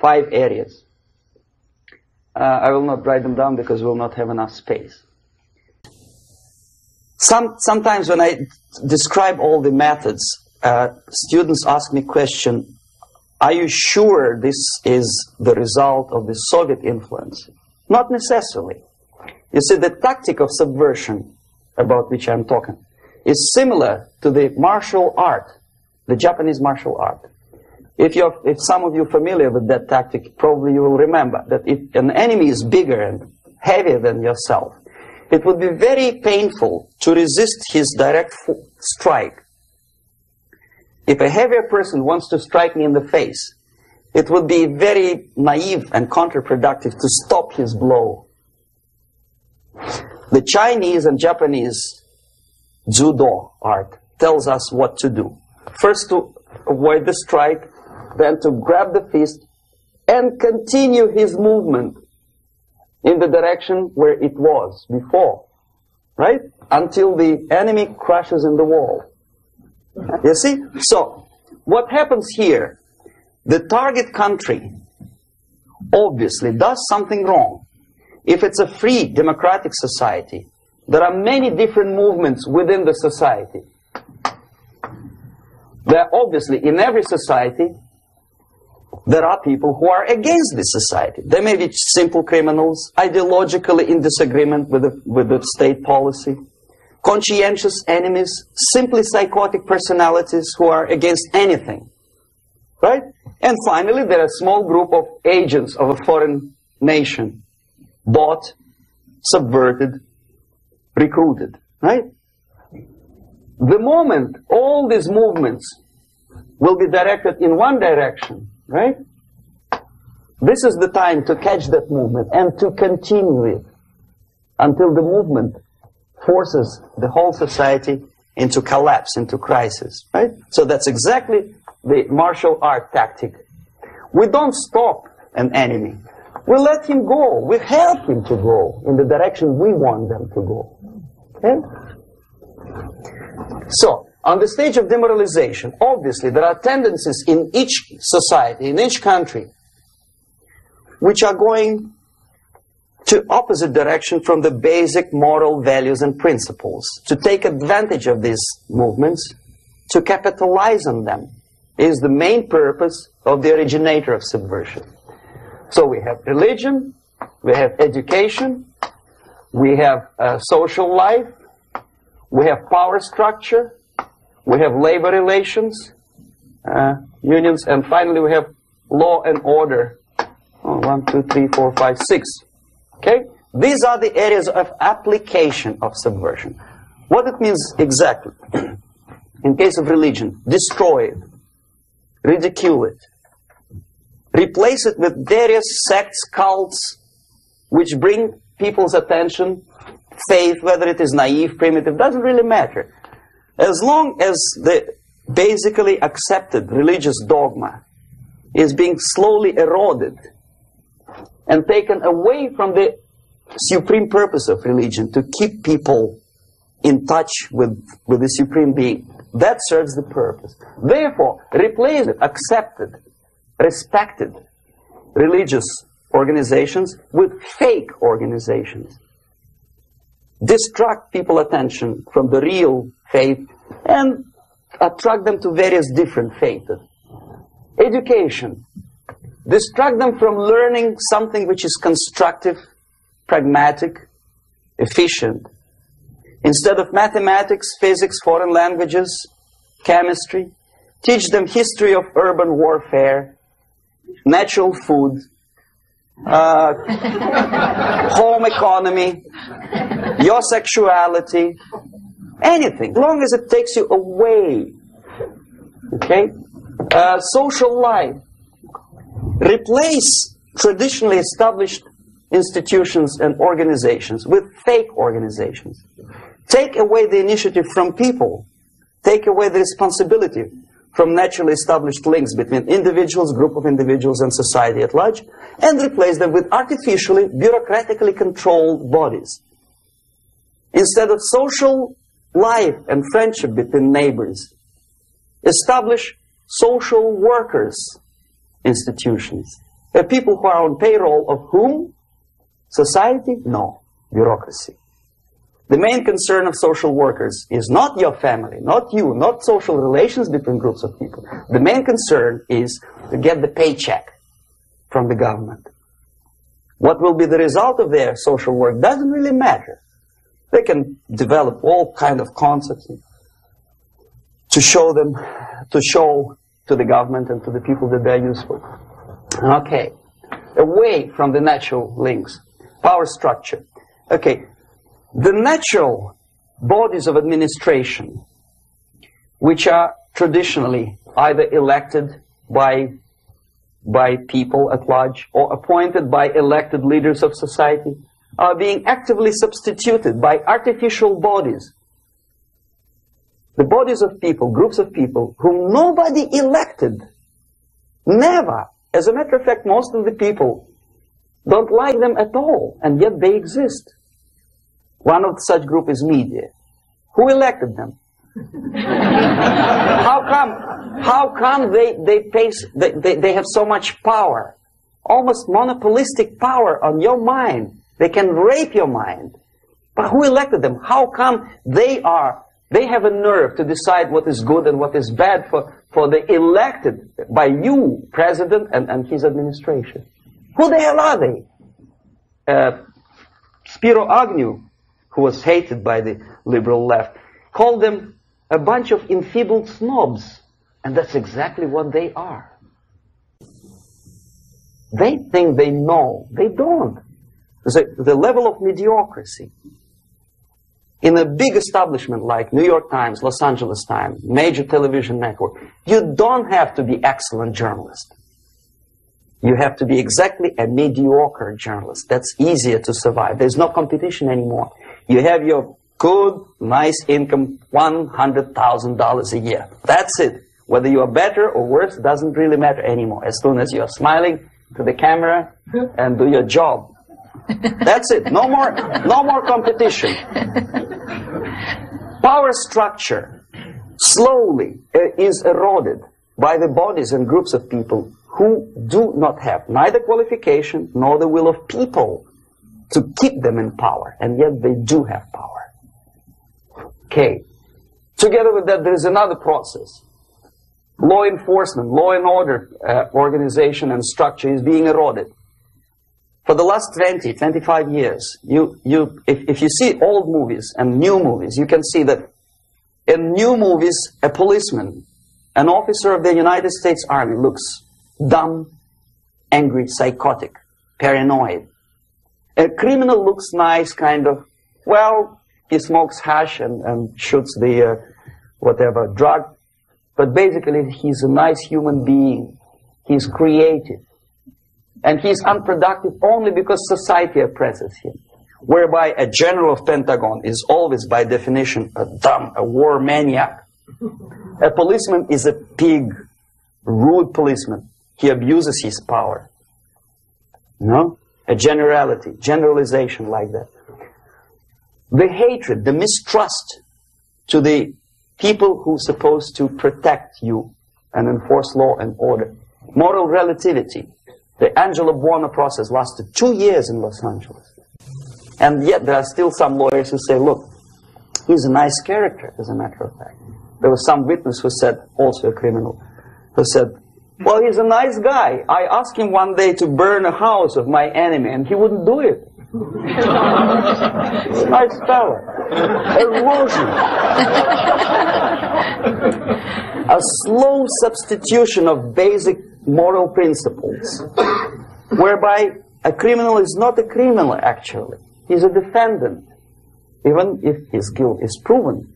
5 areas. I will not write them down because we will not have enough space. Sometimes when I describe all the methods, students ask me question, are you sure this is the result of the Soviet influence? Not necessarily. You see, the tactic of subversion, about which I'm talking, is similar to the martial art, the Japanese martial art. If some of you are familiar with that tactic, probably you will remember that if an enemy is bigger and heavier than yourself, it would be very painful to resist his direct strike. If a heavier person wants to strike me in the face, it would be very naive and counterproductive to stop his blow. The Chinese and Japanese judo art tells us what to do. First to avoid the strike, then to grab the fist and continue his movement in the direction where it was before, right? Until the enemy crashes in the wall. You see? So, what happens here? The target country obviously does something wrong. If it's a free democratic society, there are many different movements within the society. There are obviously, in every society, there are people who are against this society. They may be simple criminals, ideologically in disagreement with the state policy, conscientious enemies, simply psychotic personalities who are against anything. Right? And finally, there are a small group of agents of a foreign nation, bought, subverted, recruited. Right? The moment all these movements will be directed in one direction, right? This is the time to catch that movement and to continue it until the movement forces the whole society into collapse, into crisis, right? So that's exactly the martial art tactic. We don't stop an enemy. We let him go. We help him to go in the direction we want them to go. Okay? So, on the stage of demoralization, obviously there are tendencies in each society, in each country, which are going to opposite direction from the basic moral values and principles. To take advantage of these movements, to capitalize on them, is the main purpose of the originator of subversion. So we have religion, we have education, we have social life, we have power structure, we have labor relations, unions, and finally we have law and order. 1, 2, 3, 4, 5, 6. Okay? These are the areas of application of subversion. What it means exactly? In case of religion, destroy it, ridicule it, replace it with various sects, cults, which bring people's attention, faith, whether it is naive, primitive, doesn't really matter. As long as the basically accepted religious dogma is being slowly eroded and taken away from the supreme purpose of religion, to keep people in touch with the supreme being, that serves the purpose. Therefore, replace it, accepted, respected religious organizations with fake organizations. Distract people's attention from the real faith and attract them to various different faiths. Education. Distract them from learning something which is constructive, pragmatic, efficient. Instead of mathematics, physics, foreign languages, chemistry, teach them history of urban warfare, natural food, home economy, your sexuality, anything, as long as it takes you away. Okay? Social life. Replace traditionally established institutions and organizations with fake organizations. Take away the initiative from people. Take away the responsibility from naturally established links between individuals, group of individuals, and society at large, and replace them with artificially, bureaucratically controlled bodies. Instead of social life and friendship between neighbors, establish social workers institutions. People who are on payroll of whom? Society? No. Bureaucracy. The main concern of social workers is not your family, not you, not social relations between groups of people. The main concern is to get the paycheck from the government. What will be the result of their social work doesn't really matter. They can develop all kind of concepts to show to the government and to the people that they're useful. Okay. Away from the natural links. Power structure. Okay. The natural bodies of administration, which are traditionally either elected by people at large or appointed by elected leaders of society, are being actively substituted by artificial bodies. The bodies of people, groups of people, whom nobody elected. Never. As a matter of fact, most of the people don't like them at all, and yet they exist. One of such group is media. Who elected them? How come they have so much power? Almost monopolistic power on your mind. They can rape your mind. But who elected them? How come they have a nerve to decide what is good and what is bad for the elected by you, president, and his administration? Who the hell are they? Spiro Agnew, who was hated by the liberal left, called them a bunch of enfeebled snobs. And that's exactly what they are. They think they know. They don't. The level of mediocrity in a big establishment like New York Times, Los Angeles Times, major television network, you don't have to be excellent journalist. You have to be exactly a mediocre journalist. That's easier to survive. There's no competition anymore. You have your good, nice income, $100,000 a year. That's it. Whether you are better or worse doesn't really matter anymore. As soon as you are smiling to the camera and do your job. That's it. No more competition. Power structure slowly is eroded by the bodies and groups of people who do not have neither qualification nor the will of people to keep them in power, and yet they do have power. Okay. Together with that, there is another process. Law enforcement, law and order organization and structure is being eroded. For the last 20, 25 years, if you see old movies and new movies, you can see that in new movies, a policeman, an officer of the United States Army looks dumb, angry, psychotic, paranoid. A criminal looks nice, kind of, well, he smokes hash and shoots the whatever drug, but basically he's a nice human being. He's creative. And he's unproductive only because society oppresses him. Whereby a general of Pentagon is always, by definition, a war maniac. A policeman is a pig, rude policeman. He abuses his power. No? A generalization like that. The hatred, the mistrust to the people who are supposed to protect you and enforce law and order. Moral relativity. The Angelo Buono process lasted 2 years in Los Angeles. And yet there are still some lawyers who say, look, he's a nice character, as a matter of fact. There was some witness who said, also a criminal, who said, well, he's a nice guy. I asked him one day to burn a house of my enemy, and he wouldn't do it. He's a nice fella. Erosion. A slow substitution of basic moral principles, whereby a criminal is not a criminal, actually. He's a defendant. Even if his guilt is proven,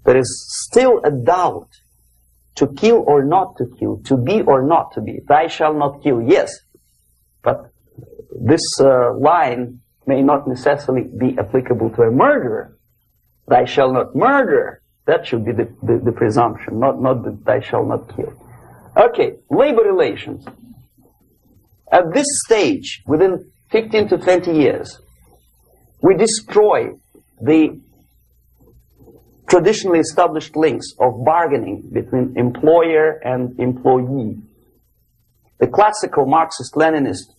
there is still a doubt to kill or not to kill, to be or not to be. Thou shalt not kill, yes. But this line may not necessarily be applicable to a murderer. Thou shalt not murder. That should be the presumption, not that thou shalt not kill. Okay, labor relations. At this stage, within 15 to 20 years, we destroy the traditionally established links of bargaining between employer and employee. The classical Marxist-Leninist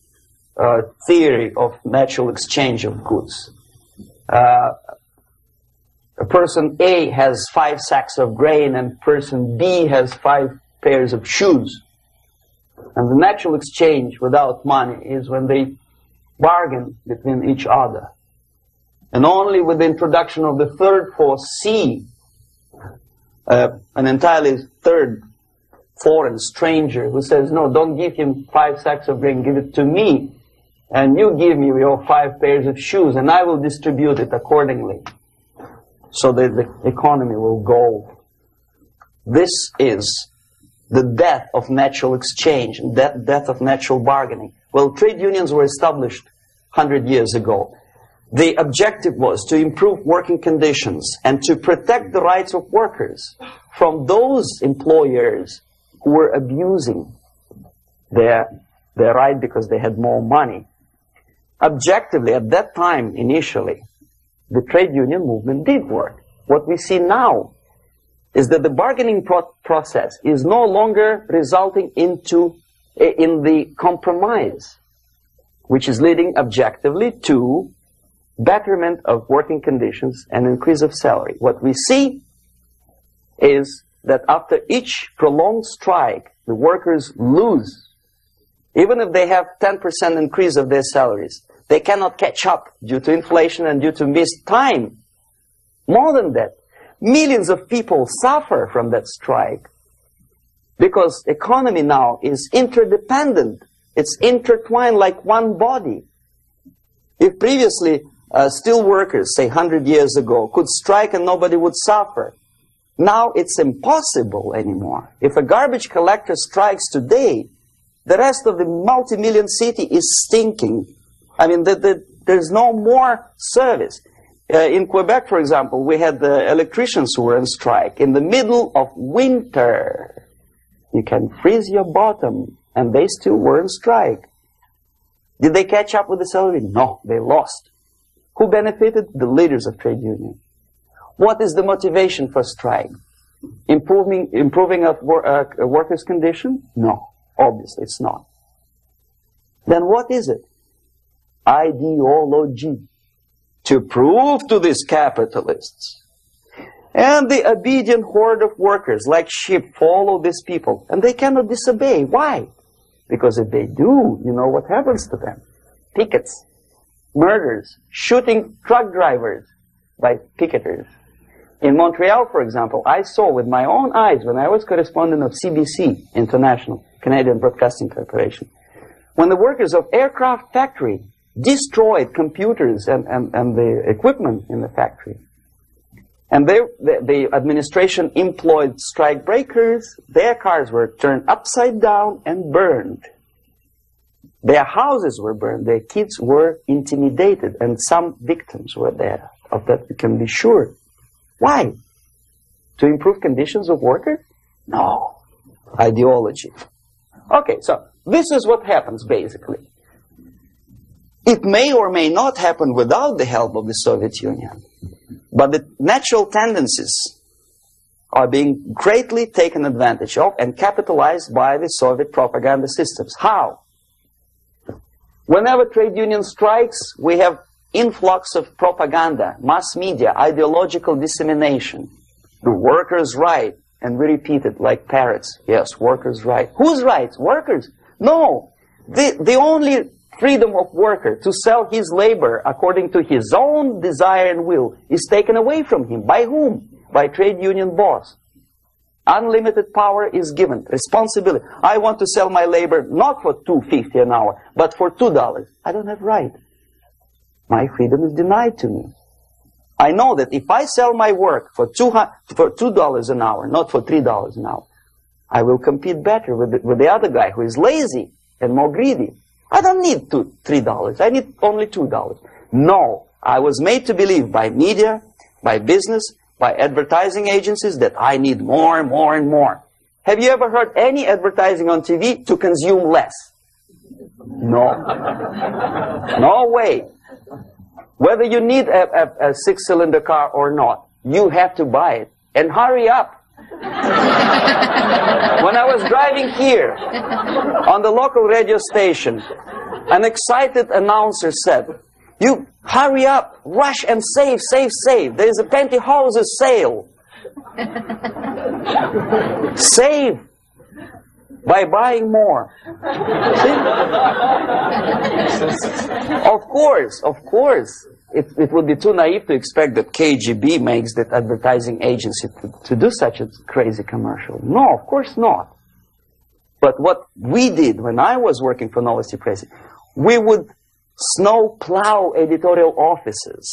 theory of natural exchange of goods. A person A has 5 sacks of grain and person B has 5 pairs of shoes. And the natural exchange without money is when they bargain between each other. And only with the introduction of the third force, C, an entirely third foreign stranger who says, no, don't give him 5 sacks of grain, give it to me. And you give me your 5 pairs of shoes, and I will distribute it accordingly. So that the economy will go. This is the death of natural exchange, death of natural bargaining. Well, trade unions were established 100 years ago. The objective was to improve working conditions and to protect the rights of workers from those employers who were abusing their right because they had more money. Objectively, at that time, initially, the trade union movement did work. What we see now is that the bargaining process is no longer resulting in the compromise, which is leading objectively to betterment of working conditions and increase of salary. What we see is that after each prolonged strike, the workers lose. Even if they have 10% increase of their salaries, they cannot catch up due to inflation and due to missed time. More than that, millions of people suffer from that strike because economy now is interdependent. It's intertwined like one body. If previously steel workers, say 100 years ago, could strike and nobody would suffer, now it's impossible anymore. If a garbage collector strikes today, the rest of the multi-million city is stinking. I mean, there's no more service. In Quebec, for example, we had the electricians who were on strike in the middle of winter. You can freeze your bottom, and they still were on strike. Did they catch up with the salary? No, they lost. Who benefited? The leaders of trade union. What is the motivation for strike? Improving of workers' condition? No, obviously it's not. Then what is it? Ideology. To prove to these capitalists. And the obedient horde of workers, like sheep, follow these people. And they cannot disobey. Why? Because if they do, you know what happens to them. Pickets, murders, shooting truck drivers by picketers. In Montreal, for example, I saw with my own eyes when I was correspondent of CBC International, Canadian Broadcasting Corporation, when the workers of aircraft factory destroyed computers and the equipment in the factory. And the administration employed strike breakers. Their cars were turned upside down and burned. Their houses were burned. Their kids were intimidated. And some victims were there. Of that we can be sure. Why? To improve conditions of workers? No. Ideology. Okay, so this is what happens basically. It may or may not happen without the help of the Soviet Union. But the natural tendencies are being greatly taken advantage of and capitalized by the Soviet propaganda systems. How? Whenever trade union strikes, we have influx of propaganda, mass media, ideological dissemination. The workers' right, and we repeat it like parrots. Yes, workers' right. Whose rights? Workers? No. The only freedom of worker to sell his labor according to his own desire and will is taken away from him. By whom? By trade union boss. Unlimited power is given. Responsibility. I want to sell my labor not for $2.50 an hour, but for $2. I don't have right. My freedom is denied to me. I know that if I sell my work for $2 an hour, not for $3 an hour, I will compete better with the other guy who is lazy and more greedy. I don't need $3. I need only $2. No, I was made to believe by media, by business, by advertising agencies that I need more and more and more. Have you ever heard any advertising on TV to consume less? No. No way. Whether you need a six-cylinder car or not, you have to buy it. And hurry up. When I was driving here, on the local radio station, an excited announcer said, "You hurry up, rush and save, save, save. There is a pantyhose sale." Save by buying more. See? Of course. It would be too naive to expect that KGB makes that advertising agency to do such a crazy commercial. No, of course not. But what we did when I was working for Novosti Press, we would snow plow editorial offices,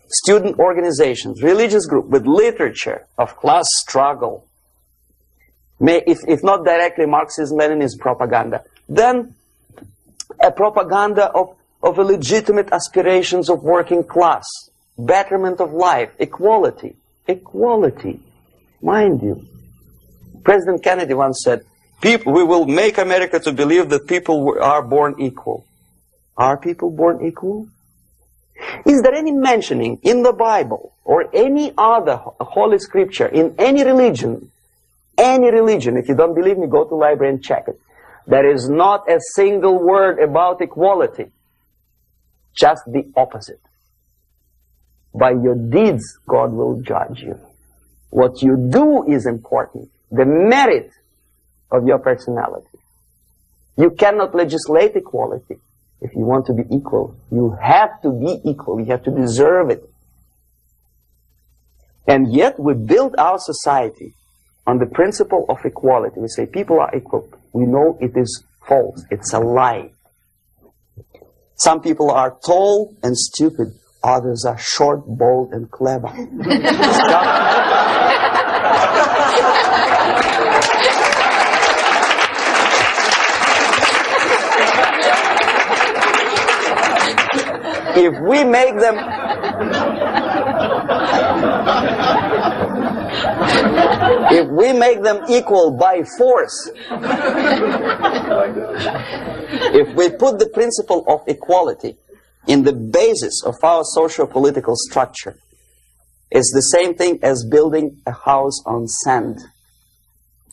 student organizations, religious groups with literature of class struggle. If not directly Marxism, Leninism propaganda, then a propaganda of of the legitimate aspirations of working class, betterment of life, equality. Equality, mind you. President Kennedy once said, we will make America to believe that people are born equal. Are people born equal? Is there any mentioning in the Bible or any other holy scripture in any religion, if you don't believe me, go to the library and check it. There is not a single word about equality. Just the opposite. By your deeds, God will judge you. What you do is important. The merit of your personality. You cannot legislate equality. If you want to be equal, you have to be equal. You have to deserve it. And yet we build our society on the principle of equality. We say people are equal. We know it is false. It's a lie. Some people are tall and stupid. Others are short, bold, and clever. If we make them equal by force, if we put the principle of equality in the basis of our socio-political structure, it's the same thing as building a house on sand.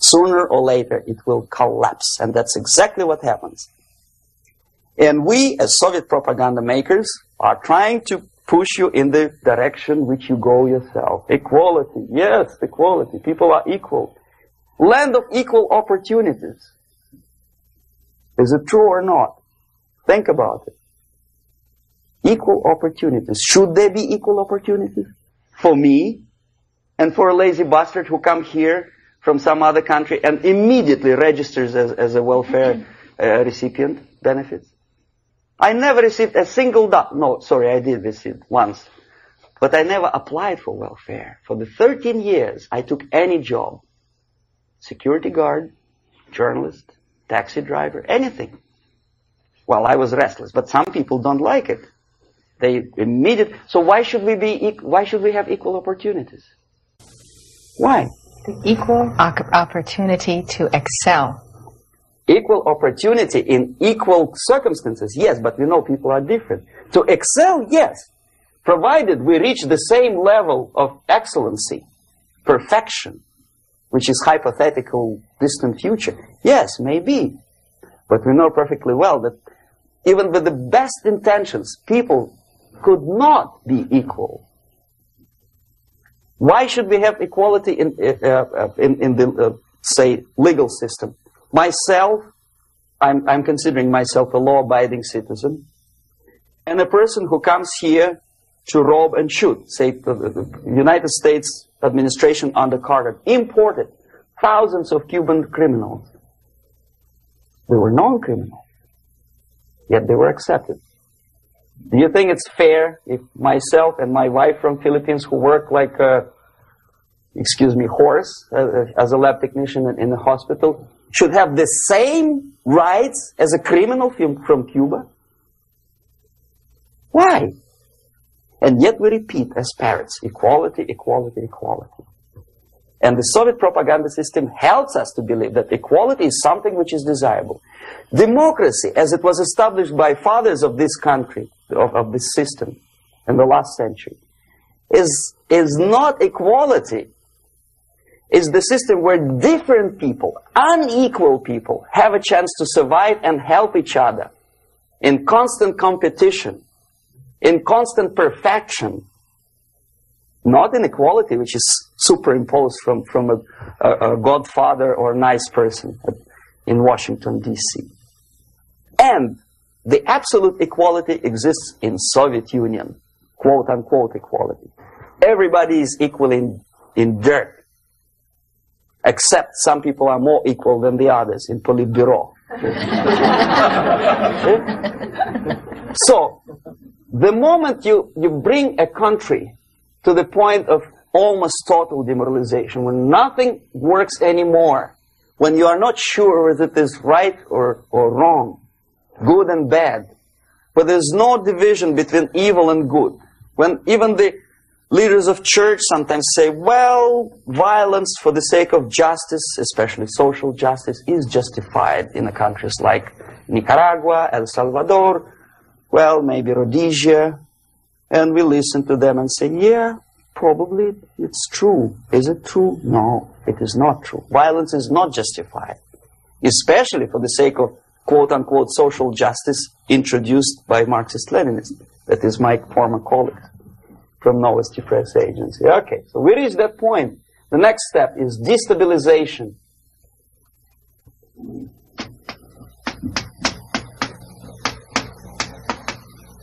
Sooner or later it will collapse, and that's exactly what happens. And we, as Soviet propaganda makers, are trying to push you in the direction which you go yourself. Equality, yes, equality. People are equal. Land of equal opportunities. Is it true or not? Think about it. Equal opportunities. Should there be equal opportunities? For me and for a lazy bastard who comes here from some other country and immediately registers as a welfare recipient benefits? I never received a single dollar. No, sorry, I did receive once. But I never applied for welfare. For the 13 years, I took any job. Security guard, journalist, taxi driver, anything. Well, I was restless, but some people don't like it. They immediately. So why should we have equal opportunities? Why? The equal opportunity to excel. Equal opportunity in equal circumstances, yes, but we know people are different. To excel, yes, provided we reach the same level of excellency, perfection, which is hypothetical, distant future. Yes, maybe. But we know perfectly well that even with the best intentions, people could not be equal. Why should we have equality in the, say, legal system? Myself, I'm considering myself a law-abiding citizen, and a person who comes here to rob and shoot, say, the United States administration under Carter imported thousands of Cuban criminals. They were non-criminals, yet they were accepted. Do you think it's fair if myself and my wife from Philippines, who work like a, horse as a lab technician in the hospital, should have the same rights as a criminal from Cuba? Why? And yet we repeat as parrots, equality, equality, equality. And the Soviet propaganda system helps us to believe that equality is something which is desirable. Democracy, as it was established by fathers of this country, of this system in the last century, is not equality. Is the system where different people, unequal people, have a chance to survive and help each other in constant competition, in constant perfection, not in equality, which is superimposed from a godfather or nice person in Washington, D.C. And the absolute equality exists in Soviet Union, quote-unquote equality. Everybody is equal in dirt. Except some people are more equal than the others in Politburo. So, the moment you bring a country to the point of almost total demoralization, when nothing works anymore, when you are not sure whether it is right or wrong, good and bad, where there's no division between evil and good, when even the leaders of church sometimes say, well, violence for the sake of justice, especially social justice, is justified in countries like Nicaragua, El Salvador, well, maybe Rhodesia, and we listen to them and say, yeah, probably it's true. Is it true? No, it is not true. Violence is not justified, especially for the sake of quote-unquote social justice introduced by Marxist-Leninists. That is my former colleague from Novosti press agency. Okay, so we reach that point. The next step is destabilization.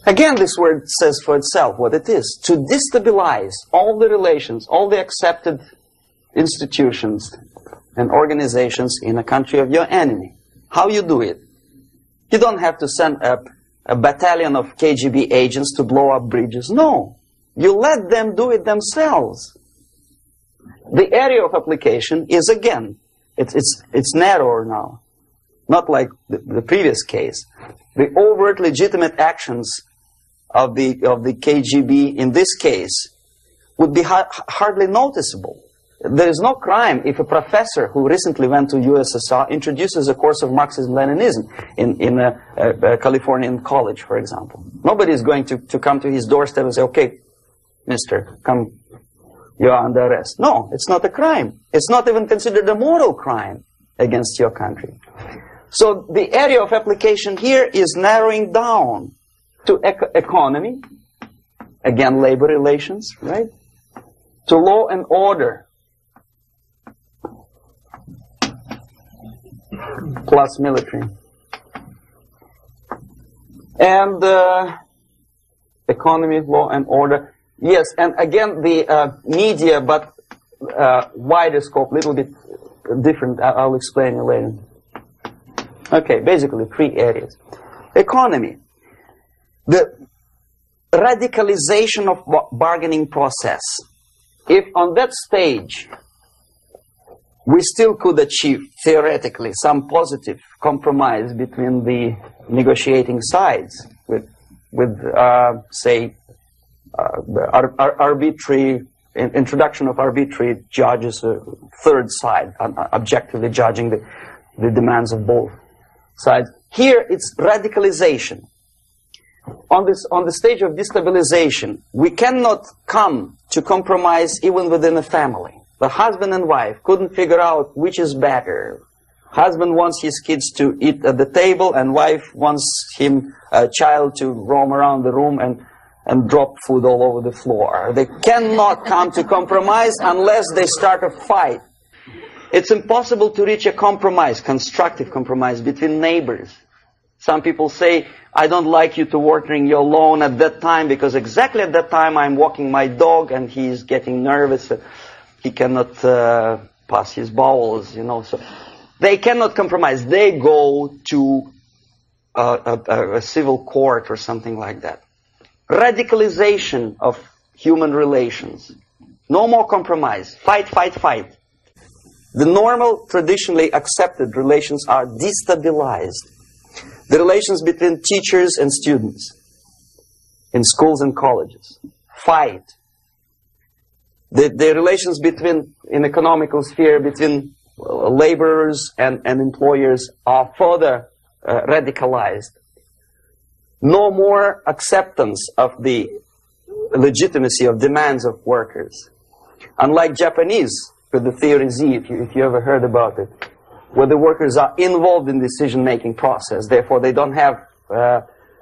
Again, this word says for itself what it is. To destabilize all the relations, all the accepted institutions and organizations in a country of your enemy. How you do it? You don't have to send a battalion of KGB agents to blow up bridges. No. You let them do it themselves. The area of application is, again, it's narrower now. Not like the previous case. The overt legitimate actions of the KGB in this case would be hardly noticeable. There is no crime if a professor who recently went to USSR introduces a course of Marxism-Leninism in a Californian college, for example. Nobody is going to come to his doorstep and say, okay, mister, come, you are under arrest. No, it's not a crime. It's not even considered a moral crime against your country. So the area of application here is narrowing down to economy, again, labor relations, right? To law and order, plus military. And economy, law and order. Yes, and again, the media, but wider scope, little bit different. I'll explain it later. Okay, basically 3 areas. Economy. The radicalization of bargaining process. If on that stage we still could achieve, theoretically, some positive compromise between the negotiating sides with say, arbitrary introduction of arbitrary judges, a third side, objectively judging the demands of both sides. Here it's radicalization. On the stage of destabilization, we cannot come to compromise even within a family. The husband and wife couldn't figure out which is better. Husband wants his kids to eat at the table, and wife wants a child to roam around the room and drop food all over the floor. They cannot come to compromise unless they start a fight. It's impossible to reach a compromise, constructive compromise, between neighbors. Some people say, I don't like you to watering your lawn at that time because exactly at that time I'm walking my dog and he's getting nervous. He cannot pass his bowels, you know. So they cannot compromise. They go to a civil court or something like that. Radicalization of human relations. No more compromise. Fight, fight, fight. The normal, traditionally accepted relations are destabilized. The relations between teachers and students in schools and colleges. Fight. The relations in economical sphere between laborers and employers are further radicalized. No more acceptance of the legitimacy of demands of workers. Unlike Japanese, with the theory Z, if you ever heard about it, where the workers are involved in decision-making process, therefore they don't have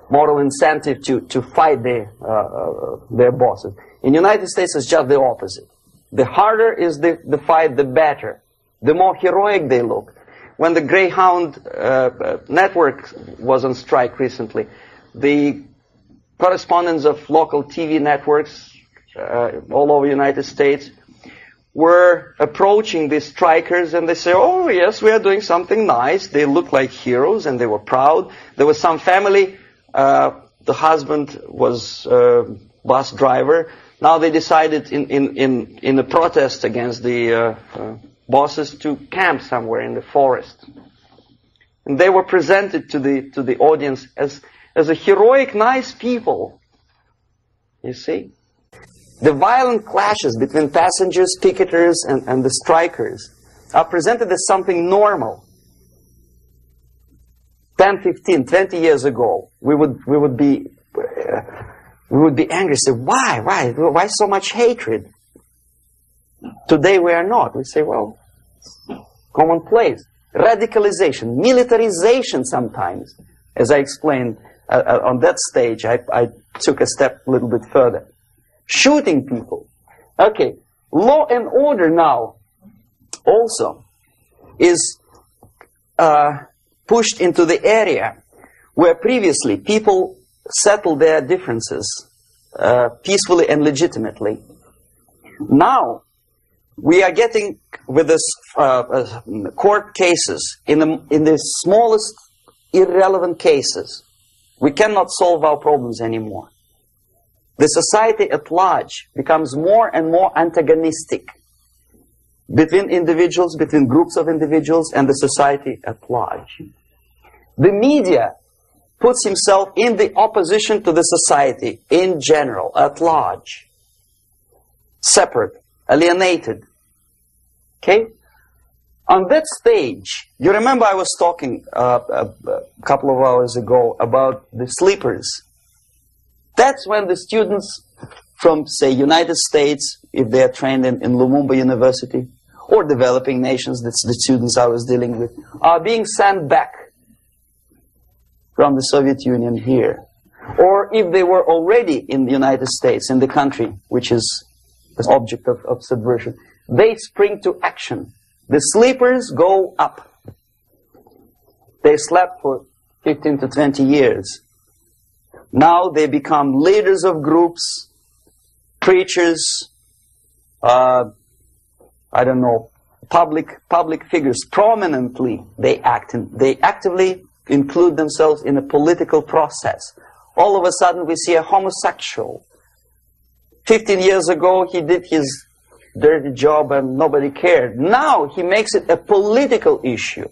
moral incentive to fight their bosses. In the United States, it's just the opposite. The harder is the fight, the better. The more heroic they look. When the Greyhound network was on strike recently, the correspondents of local TV networks all over the United States were approaching the strikers, and they say, oh yes, we are doing something nice. They looked like heroes and they were proud. There was some family, the husband was a bus driver. Now they decided in a protest against the bosses to camp somewhere in the forest. And they were presented to the audience as as a heroic, nice people. You see? The violent clashes between passengers, picketers, and the strikers are presented as something normal. 10, 15, 20 years ago, we would be angry, say, why so much hatred? Today we are not. We say, well, commonplace. Radicalization, militarization sometimes. As I explained on that stage, I took a step a little bit further. Shooting people. Okay, law and order now also is pushed into the area where previously people settled their differences peacefully and legitimately. Now we are getting with this court cases in the smallest irrelevant cases. We cannot solve our problems anymore. The society at large becomes more and more antagonistic between individuals, between groups of individuals, and the society at large. The media puts himself in the opposition to the society in general, at large. Separate, alienated. Okay? On that stage, you remember I was talking a couple of hours ago about the sleepers. That's when the students from, say, United States, if they are trained in Lumumba University, or developing nations, that's the students I was dealing with, are being sent back from the Soviet Union here. Or if they were already in the United States, in the country, which is the object of subversion, they spring to action. The sleepers go up. They slept for 15 to 20 years. Now they become leaders of groups, preachers, I don't know, public figures. Prominently they actively include themselves in a political process. All of a sudden we see a homosexual. 15 years ago he did his dirty job and nobody cared. Now he makes it a political issue.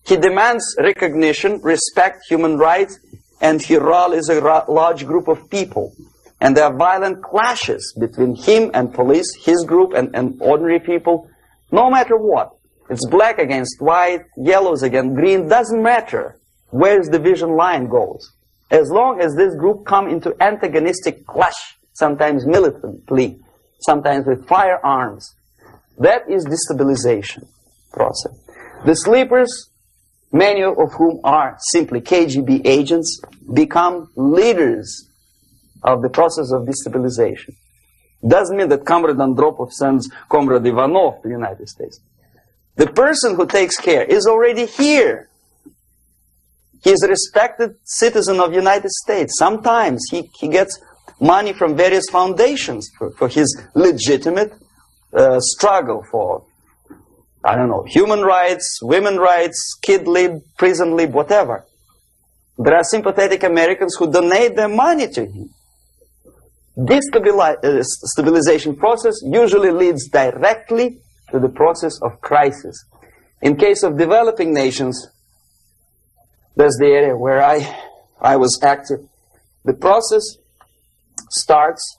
He demands recognition, respect, human rights, and he rallies a large group of people. And there are violent clashes between him and police, his group and ordinary people, no matter what. It's black against white, yellows against green, doesn't matter where the division line goes. As long as this group come into antagonistic clash, sometimes militantly, sometimes with firearms, that is destabilization process. The sleepers, many of whom are simply KGB agents, become leaders of the process of destabilization. Doesn't mean that Comrade Andropov sends Comrade Ivanov to the United States. The person who takes care is already here. He is a respected citizen of the United States. Sometimes he gets money from various foundations for his legitimate struggle for, I don't know, human rights, women's rights, kid lib, prison lib, whatever. There are sympathetic Americans who donate their money to him. This stabilization process usually leads directly to the process of crisis. In case of developing nations, that's the area where I was active. The process starts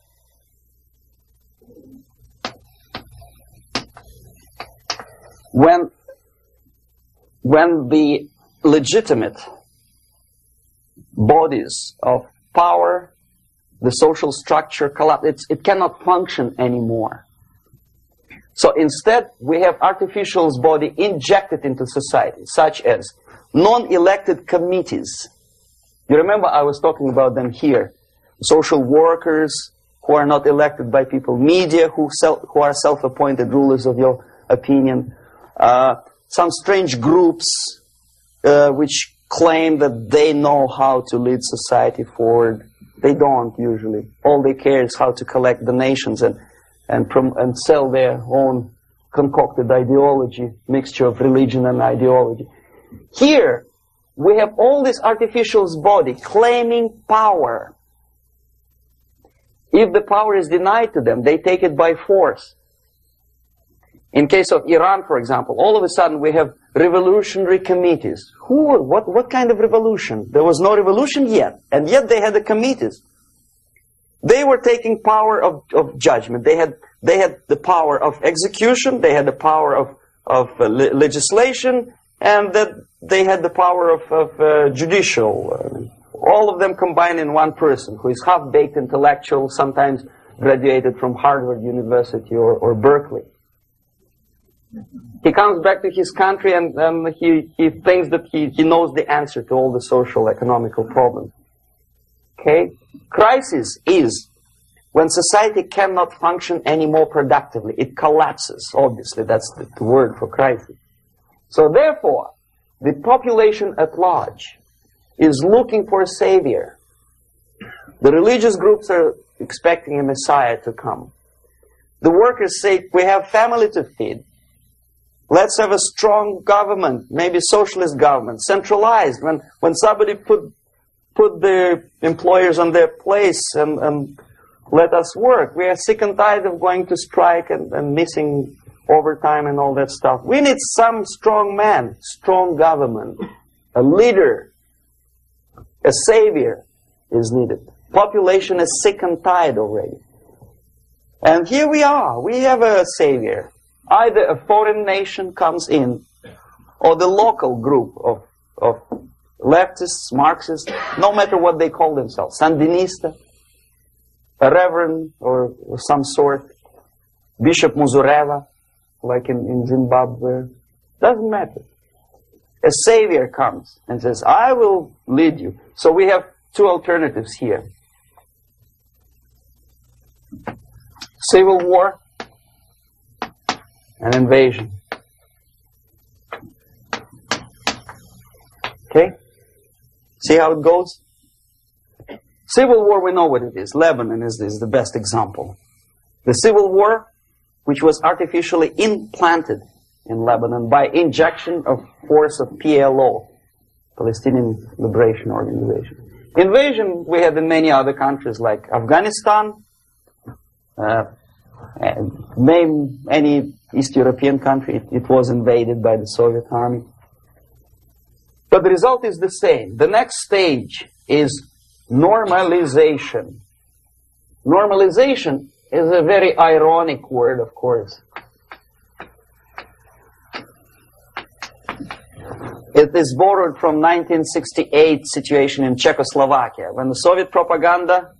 when the legitimate bodies of power, the social structure collapse. It cannot function anymore. So instead, we have artificial's body injected into society, such as non-elected committees. You remember I was talking about them here. Social workers who are not elected by people, media who are self-appointed rulers of your opinion, some strange groups which claim that they know how to lead society forward. They don't usually. All they care is how to collect donations and sell their own concocted ideology, mixture of religion and ideology. Here, we have all this artificial's body claiming power. If the power is denied to them, they take it by force. In case of Iran, for example, all of a sudden we have revolutionary committees. What kind of revolution? There was no revolution yet, and yet they had the committees. They were taking power of judgment. They had the power of execution, they had the power of legislation, and that they had the power of judicial. All of them combined in one person, who is half-baked intellectual, sometimes graduated from Harvard University or Berkeley. He comes back to his country and he thinks that he knows the answer to all the social, economical problems. Okay? Crisis is when society cannot function any more productively. It collapses, obviously. That's the word for crisis. So therefore, the population at large is looking for a savior. The religious groups are expecting a messiah to come. The workers say, we have family to feed. Let's have a strong government, maybe socialist government, centralized. When somebody put the employers on their place and let us work. We are sick and tired of going to strike and missing overtime and all that stuff. We need some strong man, strong government, a leader, a savior is needed. Population is sick and tired already. And here we are. We have a savior. Either a foreign nation comes in, or the local group of leftists, Marxists, no matter what they call themselves, Sandinista, a reverend or some sort, Bishop Muzureva, like in Zimbabwe, doesn't matter. A savior comes and says, I will lead you. So we have two alternatives here. Civil war and invasion. Okay? See how it goes? Civil war, we know what it is. Lebanon is the best example. The civil war, which was artificially implanted in Lebanon by injection of force of PLO, Palestinian Liberation Organization. Invasion we had in many other countries like Afghanistan, name any East European country, it was invaded by the Soviet army. But the result is the same. The next stage is normalization. Normalization is a very ironic word, of course. It is borrowed from 1968 situation in Czechoslovakia, when the Soviet propaganda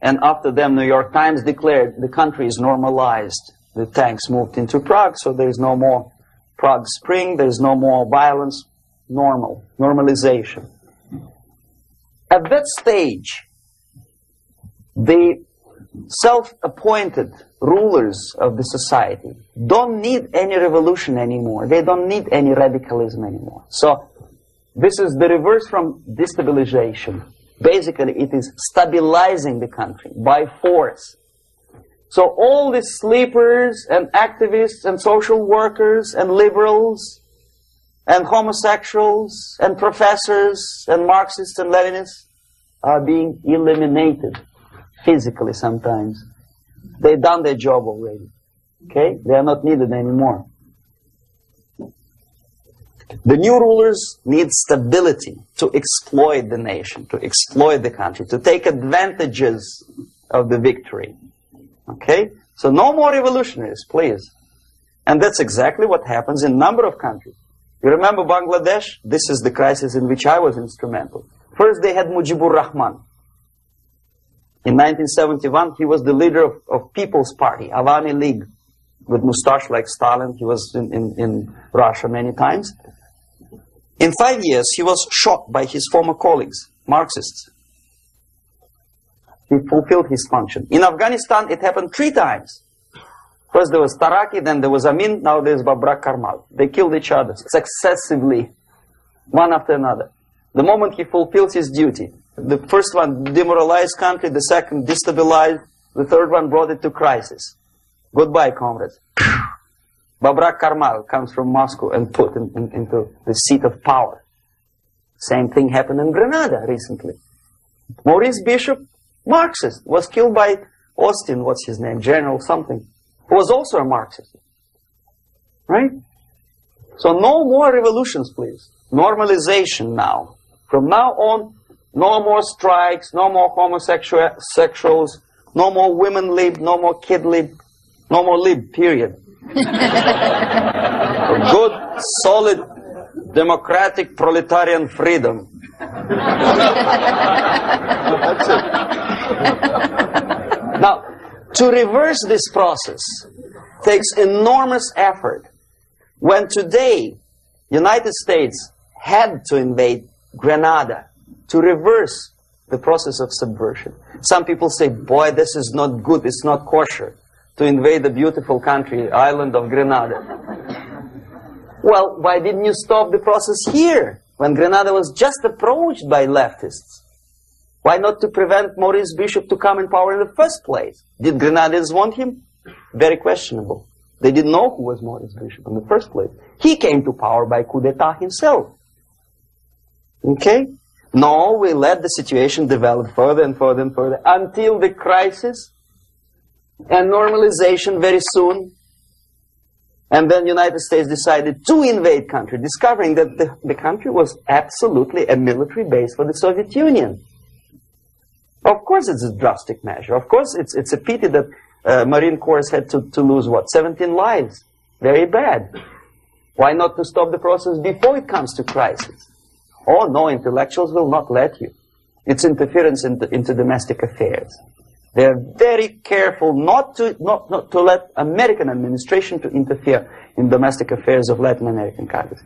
and after them New York Times declared the country is normalized. The tanks moved into Prague, so there is no more Prague Spring, there is no more violence. Normalization. At that stage, the self-appointed rulers of the society don't need any revolution anymore. They don't need any radicalism anymore. So this is the reverse from destabilization. Basically, it is stabilizing the country by force. So all the sleepers and activists and social workers and liberals and homosexuals and professors and Marxists and Leninists are being eliminated physically sometimes. They've done their job already. Okay? They are not needed anymore. The new rulers need stability to exploit the nation, to exploit the country, to take advantages of the victory. Okay? So no more revolutionaries, please. And that's exactly what happens in a number of countries. You remember Bangladesh? This is the crisis in which I was instrumental. First they had Mujibur Rahman. In 1971, he was the leader of People's Party, Awami League, with mustache like Stalin. He was in Russia many times. In 5 years, he was shot by his former colleagues, Marxists. He fulfilled his function. In Afghanistan, it happened 3 times. First there was Taraki, then there was Amin, now there's Babrak Karmal. They killed each other successively, one after another. The moment he fulfills his duty, the first one demoralized country, the second destabilized, the third one brought it to crisis. Goodbye, comrades. Babrak Karmal comes from Moscow and put into the seat of power. Same thing happened in Grenada recently. Maurice Bishop, Marxist, was killed by Austin, what's his name, General something, who was also a Marxist. Right? So no more revolutions, please. Normalization now. From now on, no more strikes, no more homosexuals, no more women lib, no more kid lib, no more lib, period. Good, solid, democratic, proletarian freedom. That's it. Now, to reverse this process takes enormous effort. When today, United States had to invade Grenada to reverse the process of subversion. Some people say, boy, this is not good, it's not kosher to invade the beautiful country, island of Grenada. Well, why didn't you stop the process here, when Grenada was just approached by leftists? Why not to prevent Maurice Bishop to come in power in the first place? Did Grenadians want him? Very questionable. They didn't know who was Maurice Bishop in the first place. He came to power by coup d'etat himself. Okay? No, we let the situation develop further and further and further until the crisis and normalization very soon. And then the United States decided to invade country, discovering that the country was absolutely a military base for the Soviet Union. Of course it's a drastic measure. Of course it's a pity that Marine Corps had to lose, what, 17 lives. Very bad. Why not to stop the process before it comes to crisis? Oh, no, intellectuals will not let you. It's interference into domestic affairs. They're very careful not to let American administration to interfere in domestic affairs of Latin American countries.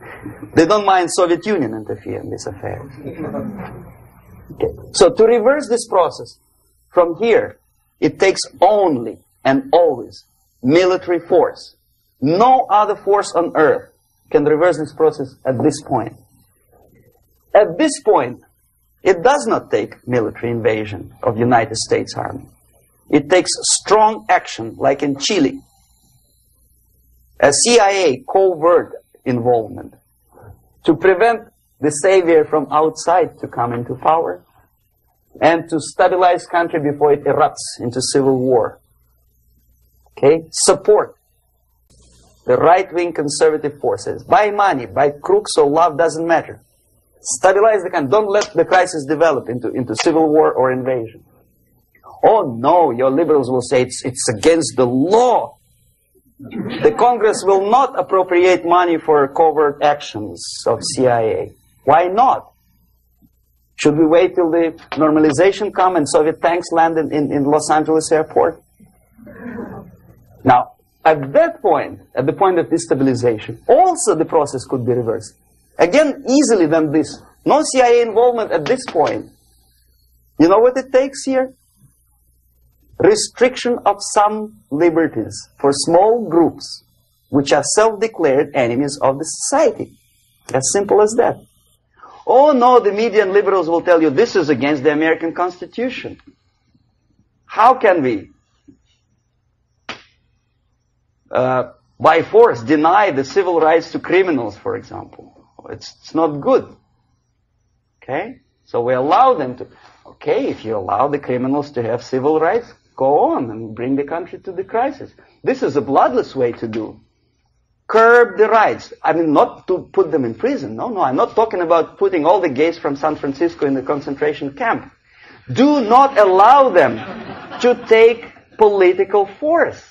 They don't mind Soviet Union interfere in these affairs. Okay. So to reverse this process, from here, it takes only and always military force. No other force on earth can reverse this process at this point. At this point, it does not take military invasion of the United States Army. It takes strong action, like in Chile. A CIA covert involvement to prevent the savior from outside to come into power and to stabilize country before it erupts into civil war. Okay? Support the right-wing conservative forces. By money, by crooks or love, doesn't matter. Stabilize the country. Don't let the crisis develop into civil war or invasion. Oh no, your liberals will say it's against the law. The Congress will not appropriate money for covert actions of CIA. Why not? Should we wait till the normalization come and Soviet tanks land in Los Angeles airport? Now, at that point, at the point of destabilization, also the process could be reversed. Again, easily than this. No CIA involvement at this point. You know what it takes here? Restriction of some liberties for small groups which are self-declared enemies of the society. As simple as that. Oh no, the media and liberals will tell you this is against the American Constitution. How can we, by force, deny the civil rights to criminals, for example? It's not good. Okay? So we allow them to. Okay, if you allow the criminals to have civil rights, go on and bring the country to the crisis. This is a bloodless way to do. Curb the rights. I mean, not to put them in prison. No, I'm not talking about putting all the gays from San Francisco in the concentration camp. Do not allow them to take political force.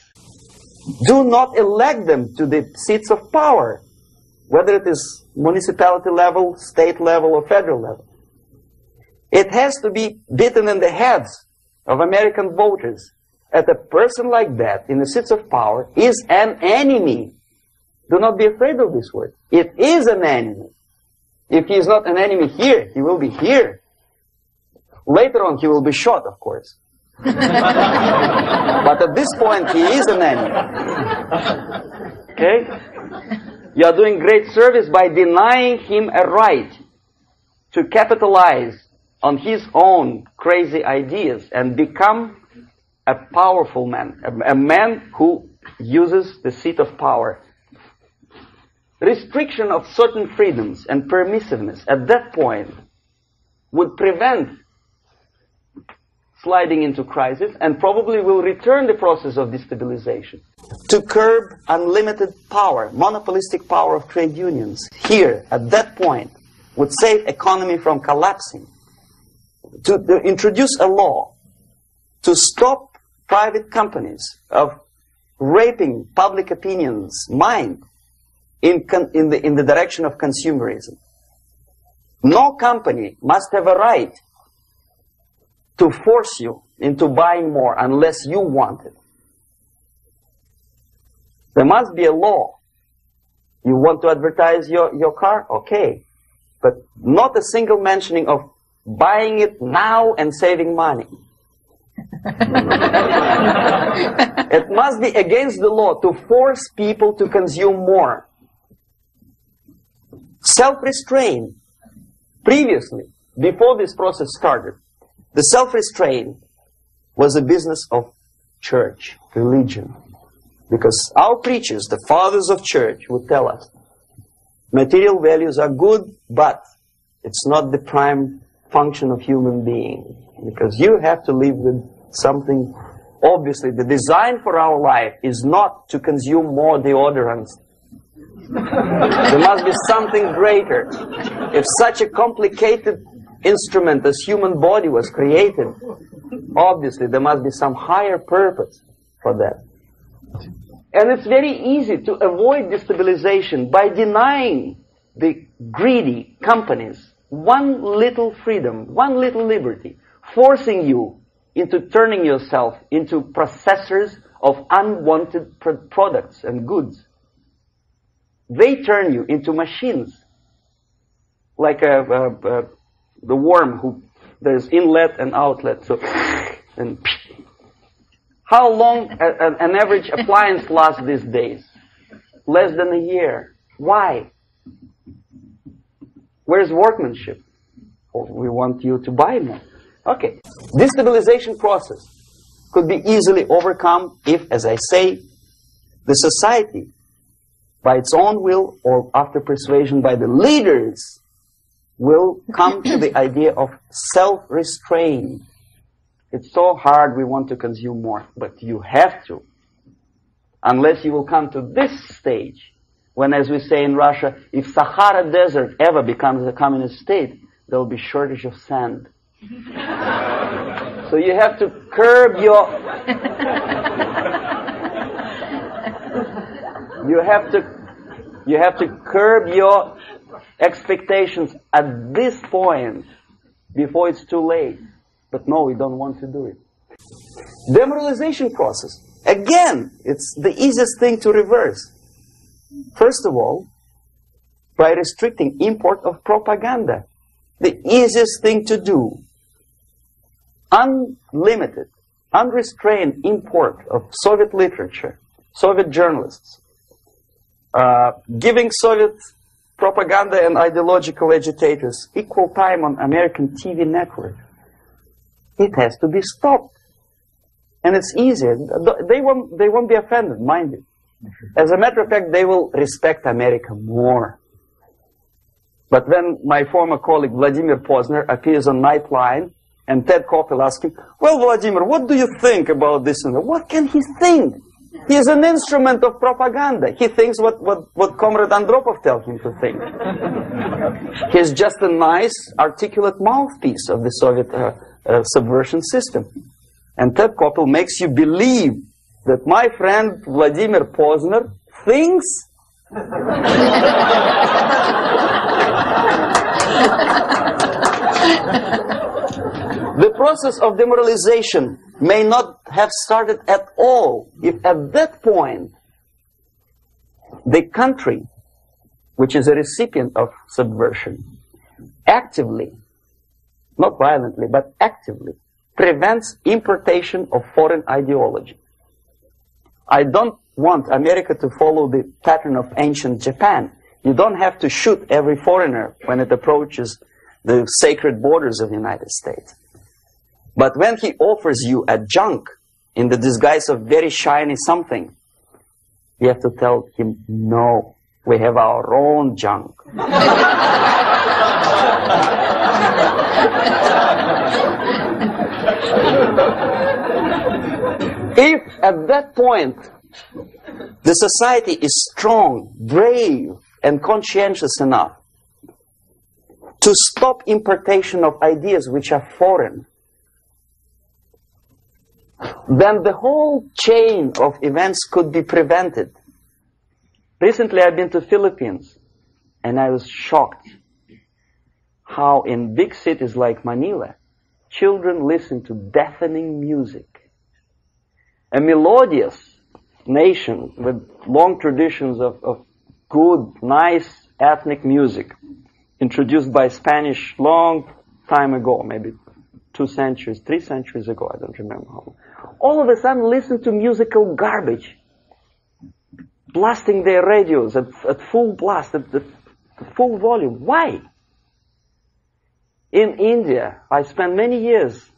Do not elect them to the seats of power, whether it is municipality level, state level, or federal level. It has to be beaten in the heads of American voters that a person like that in the seats of power is an enemy. Do not be afraid of this word. It is an enemy. If he is not an enemy here, he will be here. Later on, he will be shot, of course. But at this point, he is an enemy. Okay? You are doing great service by denying him a right to capitalize on his own crazy ideas and become a powerful man, a man who uses the seat of power. Restriction of certain freedoms and permissiveness at that point would prevent sliding into crisis, and probably will return the process of destabilization. To curb unlimited power, monopolistic power of trade unions, here, at that point, would save economy from collapsing. To introduce a law to stop private companies of raping public opinion's mind in the direction of consumerism. No company must have a right to force you into buying more unless you want it. There must be a law. You want to advertise your car? Okay. But not a single mentioning of buying it now and saving money. It must be against the law to force people to consume more. Self-restraint. Previously, before this process started, the self-restraint was a business of church, religion. Because our preachers, the fathers of church, would tell us, material values are good, but it's not the prime function of human being. Because you have to live with something. Obviously, the design for our life is not to consume more deodorants. There must be something greater. If such a complicated instrument as human body was created, obviously there must be some higher purpose for that. And it's very easy to avoid destabilization by denying the greedy companies one little freedom, one little liberty, forcing you into turning yourself into processors of unwanted products and goods. They turn you into machines, like the worm who there's inlet and outlet. So, and how long an average appliance lasts these days? Less than a year. Why? Where's workmanship? Oh, we want you to buy more. Okay. Destabilization process could be easily overcome if, as I say, the society, by its own will or after persuasion by the leaders, will come to the idea of self-restraint. It's so hard, we want to consume more, but you have to. Unless you will come to this stage, when, as we say in Russia, if Sahara Desert ever becomes a communist state, there will be shortage of sand. So you have to curb your... You have to curb your expectations at this point before it's too late. But no, we don't want to do it. Demoralization process. Again, it's the easiest thing to reverse. First of all, by restricting import of propaganda. The easiest thing to do. Unlimited, unrestrained import of Soviet literature, Soviet journalists. Giving Soviet propaganda and ideological agitators equal time on American TV network. It has to be stopped. And it's easier. They won't be offended, mind you. As a matter of fact, they will respect America more. But when my former colleague Vladimir Posner appears on Nightline and Ted Koppel asks him, well, Vladimir, what do you think about this and that? What can he think? He is an instrument of propaganda. He thinks what Comrade Andropov tells him to think. He's just a nice, articulate mouthpiece of the Soviet subversion system. And Ted Koppel makes you believe that my friend Vladimir Posner thinks the process of demoralization may not have started at all if at that point the country, which is a recipient of subversion, actively, not violently, but actively, prevents importation of foreign ideology. I don't want America to follow the pattern of ancient Japan. You don't have to shoot every foreigner when it approaches the sacred borders of the United States. But when he offers you a junk in the disguise of very shiny something, you have to tell him, no, we have our own junk. At that point, the society is strong, brave, and conscientious enough to stop importation of ideas which are foreign. Then the whole chain of events could be prevented. Recently I've been to Philippines, and I was shocked how in big cities like Manila, children listen to deafening music. A melodious nation with long traditions of good, nice ethnic music, introduced by Spanish long time ago, maybe 2 centuries, 3 centuries ago, I don't remember how long. All of a sudden listen to musical garbage, blasting their radios at full blast, at full volume. Why? In India, I spent many years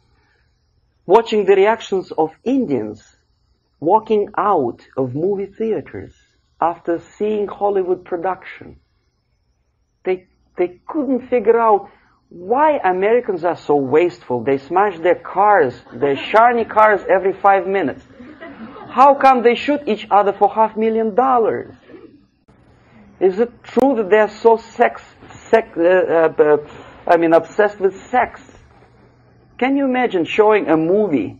watching the reactions of Indians walking out of movie theaters after seeing Hollywood production. They couldn't figure out why Americans are so wasteful. They smash their cars, their shiny cars every 5 minutes. How come they shoot each other for $500,000? Is it true that they are so obsessed with sex? Can you imagine showing a movie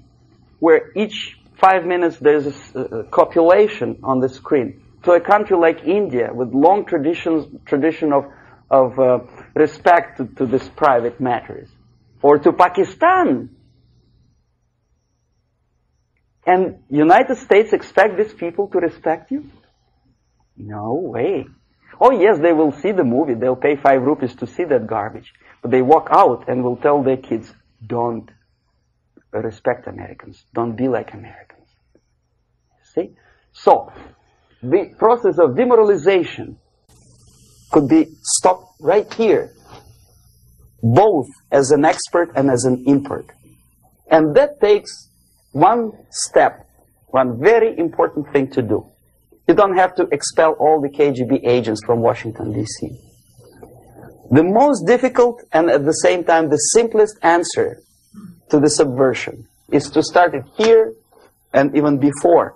where each 5 minutes there's a copulation on the screen to a country like India with long tradition of respect to these private matters, or to Pakistan? And United States expect these people to respect you? No way. Oh yes, they will see the movie. They'll pay 5 rupees to see that garbage. But they walk out and will tell their kids, don't respect Americans. Don't be like Americans. See? So, the process of demoralization could be stopped right here, both as an expert and as an import. And that takes one step, one very important thing to do. You don't have to expel all the KGB agents from Washington, D.C. The most difficult and at the same time the simplest answer to the subversion is to start it here and even before,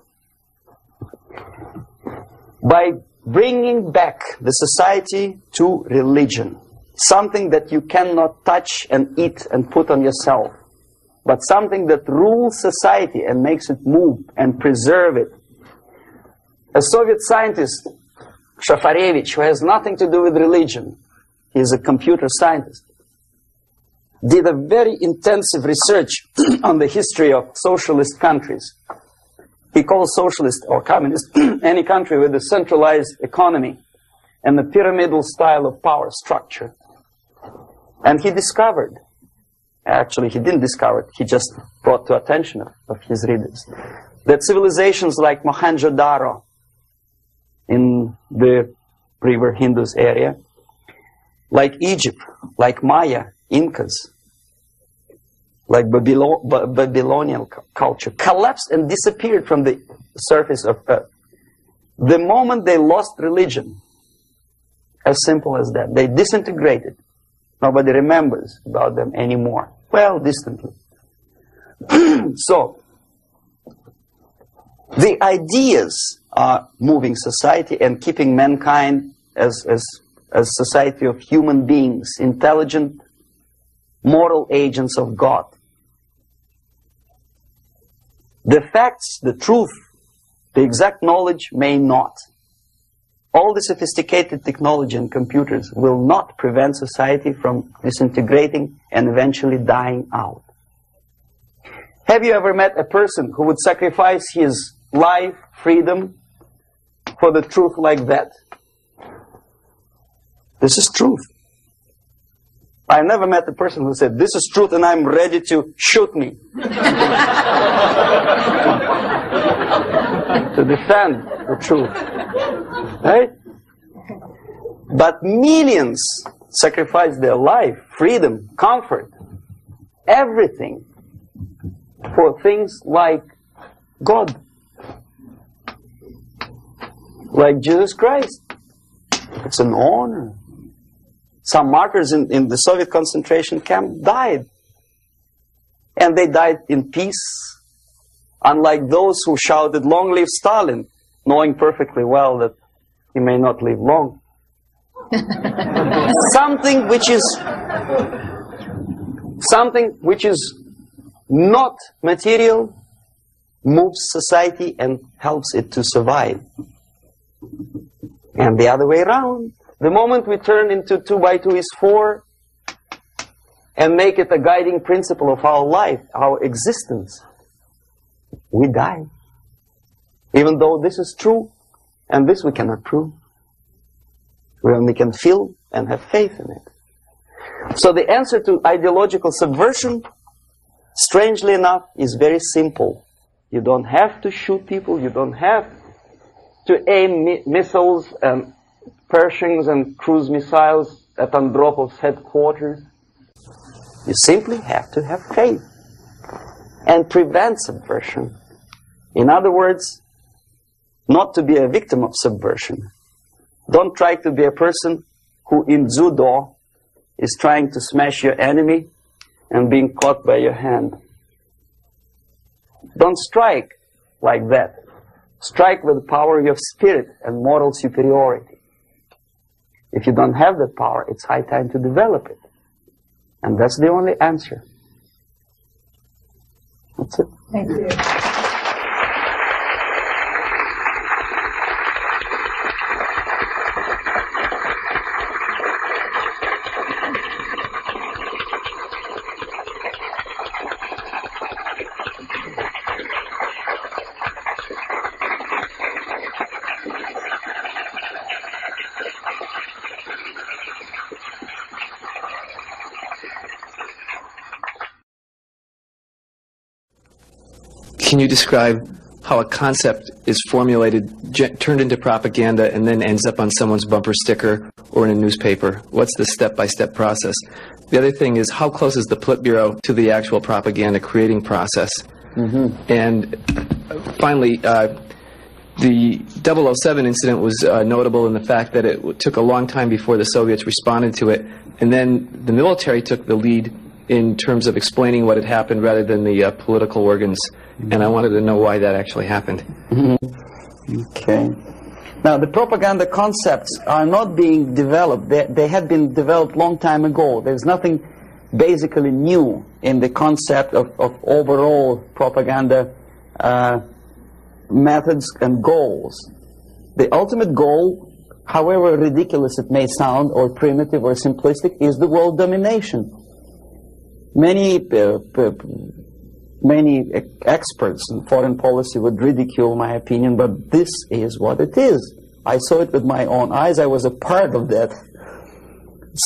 by bringing back the society to religion, something that you cannot touch and eat and put on yourself, but something that rules society and makes it move and preserve it. A Soviet scientist, Shafarevich, who has nothing to do with religion, he is a computer scientist, did a very intensive research on the history of socialist countries. He calls socialist or communist any country with a centralized economy and a pyramidal style of power structure. And he discovered, actually he didn't discover it, he just brought to attention of his readers, that civilizations like Mohenjo-Daro in the river Indus area, like Egypt, like Maya, Incas, like Babylonian culture, collapsed and disappeared from the surface of Earth. The moment they lost religion, as simple as that, they disintegrated. Nobody remembers about them anymore. Well, distantly. So, the ideas are moving society and keeping mankind as society of human beings, intelligent, moral agents of God. The facts, the truth, the exact knowledge may not. All the sophisticated technology and computers will not prevent society from disintegrating and eventually dying out. Have you ever met a person who would sacrifice his life, freedom, for the truth like that? This is truth. I never met a person who said, this is truth and I'm ready to shoot me. To defend the truth. Right? But millions sacrifice their life, freedom, comfort, everything for things like God. Like Jesus Christ. It's an honor. Some martyrs in the Soviet concentration camp died. And they died in peace, Unlike those who shouted, "Long live Stalin," knowing perfectly well that he may not live long. Something which is not material moves society and helps it to survive. And the other way around, the moment we turn into 2 by 2 is 4 and make it a guiding principle of our life, our existence, we die. Even though this is true, and this we cannot prove. We only can feel and have faith in it. So the answer to ideological subversion, strangely enough, is very simple. You don't have to shoot people, you don't have to aim missiles and Pershings and cruise missiles at Andropov's headquarters. You simply have to have faith and prevent subversion. In other words, not to be a victim of subversion. Don't try to be a person who in judo is trying to smash your enemy and being caught by your hand. Don't strike like that. Strike with the power of your spirit and moral superiority. If you don't have that power, it's high time to develop it. And that's the only answer. That's it. Thank you. Can you describe how a concept is formulated, turned into propaganda, and then ends up on someone's bumper sticker or in a newspaper? What's the step-by-step process? The other thing is, how close is the Politburo to the actual propaganda creating process? And finally, the 007 incident was notable in the fact that it took a long time before the Soviets responded to it, and then the military took the lead in terms of explaining what had happened rather than the political organs. And I wanted to know why that actually happened. Okay. Now, the propaganda concepts are not being developed. They had been developed long time ago. There's nothing basically new in the concept of overall propaganda methods and goals. The ultimate goal, however ridiculous it may sound, or primitive or simplistic, is the world domination. Many experts in foreign policy would ridicule my opinion, but this is what it is. I saw it with my own eyes. I was a part of that.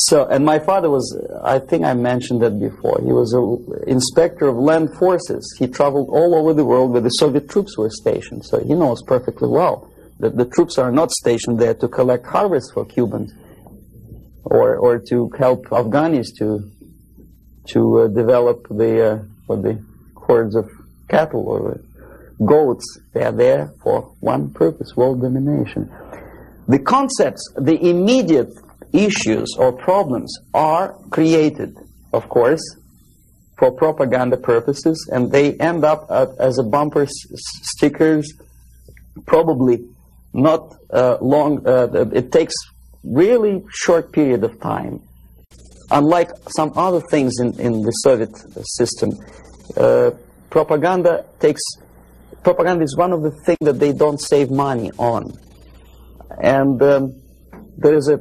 So, and my father was, I think I mentioned that before, he was an inspector of land forces. He traveled all over the world where the Soviet troops were stationed. So he knows perfectly well that the troops are not stationed there to collect harvests for Cubans or to help Afghanis to develop the hordes of cattle or goats. They are there for one purpose: world domination. The concepts, the immediate issues or problems are created, of course, for propaganda purposes, and they end up as a bumper stickers, probably not long. It takes really short period of time. Unlike some other things in the Soviet system, propaganda is one of the things that they don't save money on. And there is a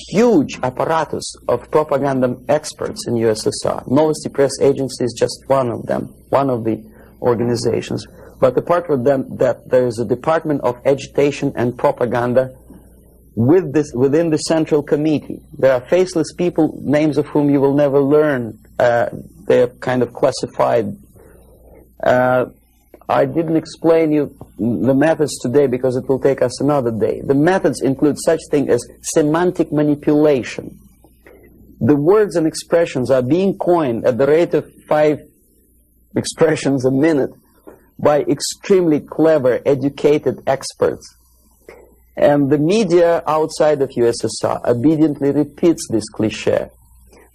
huge apparatus of propaganda experts in USSR. Novosti press agency is just one of them, one of the organizations. But apart from that, there is a department of agitation and propaganda within the Central Committee. There are faceless people, names of whom you will never learn. They're kind of classified. I didn't explain you the methods today because it will take us another day. The methods include such things as semantic manipulation. The words and expressions are being coined at the rate of 5 expressions a minute by extremely clever, educated experts. And the media outside of USSR obediently repeats this cliché.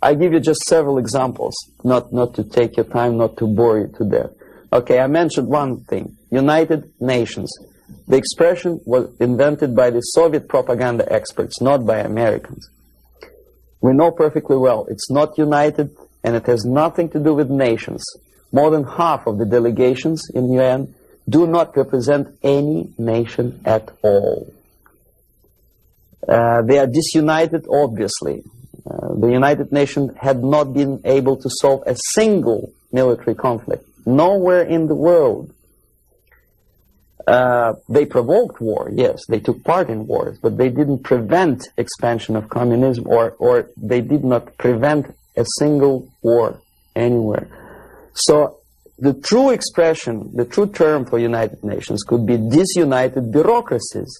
I give you just several examples, not to take your time, not to bore you to death. Okay, I mentioned one thing, United Nations. The expression was invented by the Soviet propaganda experts, not by Americans. We know perfectly well it's not united, and it has nothing to do with nations. More than half of the delegations in UN do not represent any nation at all. They are disunited, obviously. The United Nations had not been able to solve a single military conflict. Nowhere in the world. They provoked war, yes, they took part in wars, but they didn't prevent expansion of communism, or they did not prevent a single war anywhere. So the true expression, the true term for United Nations could be disunited bureaucracies.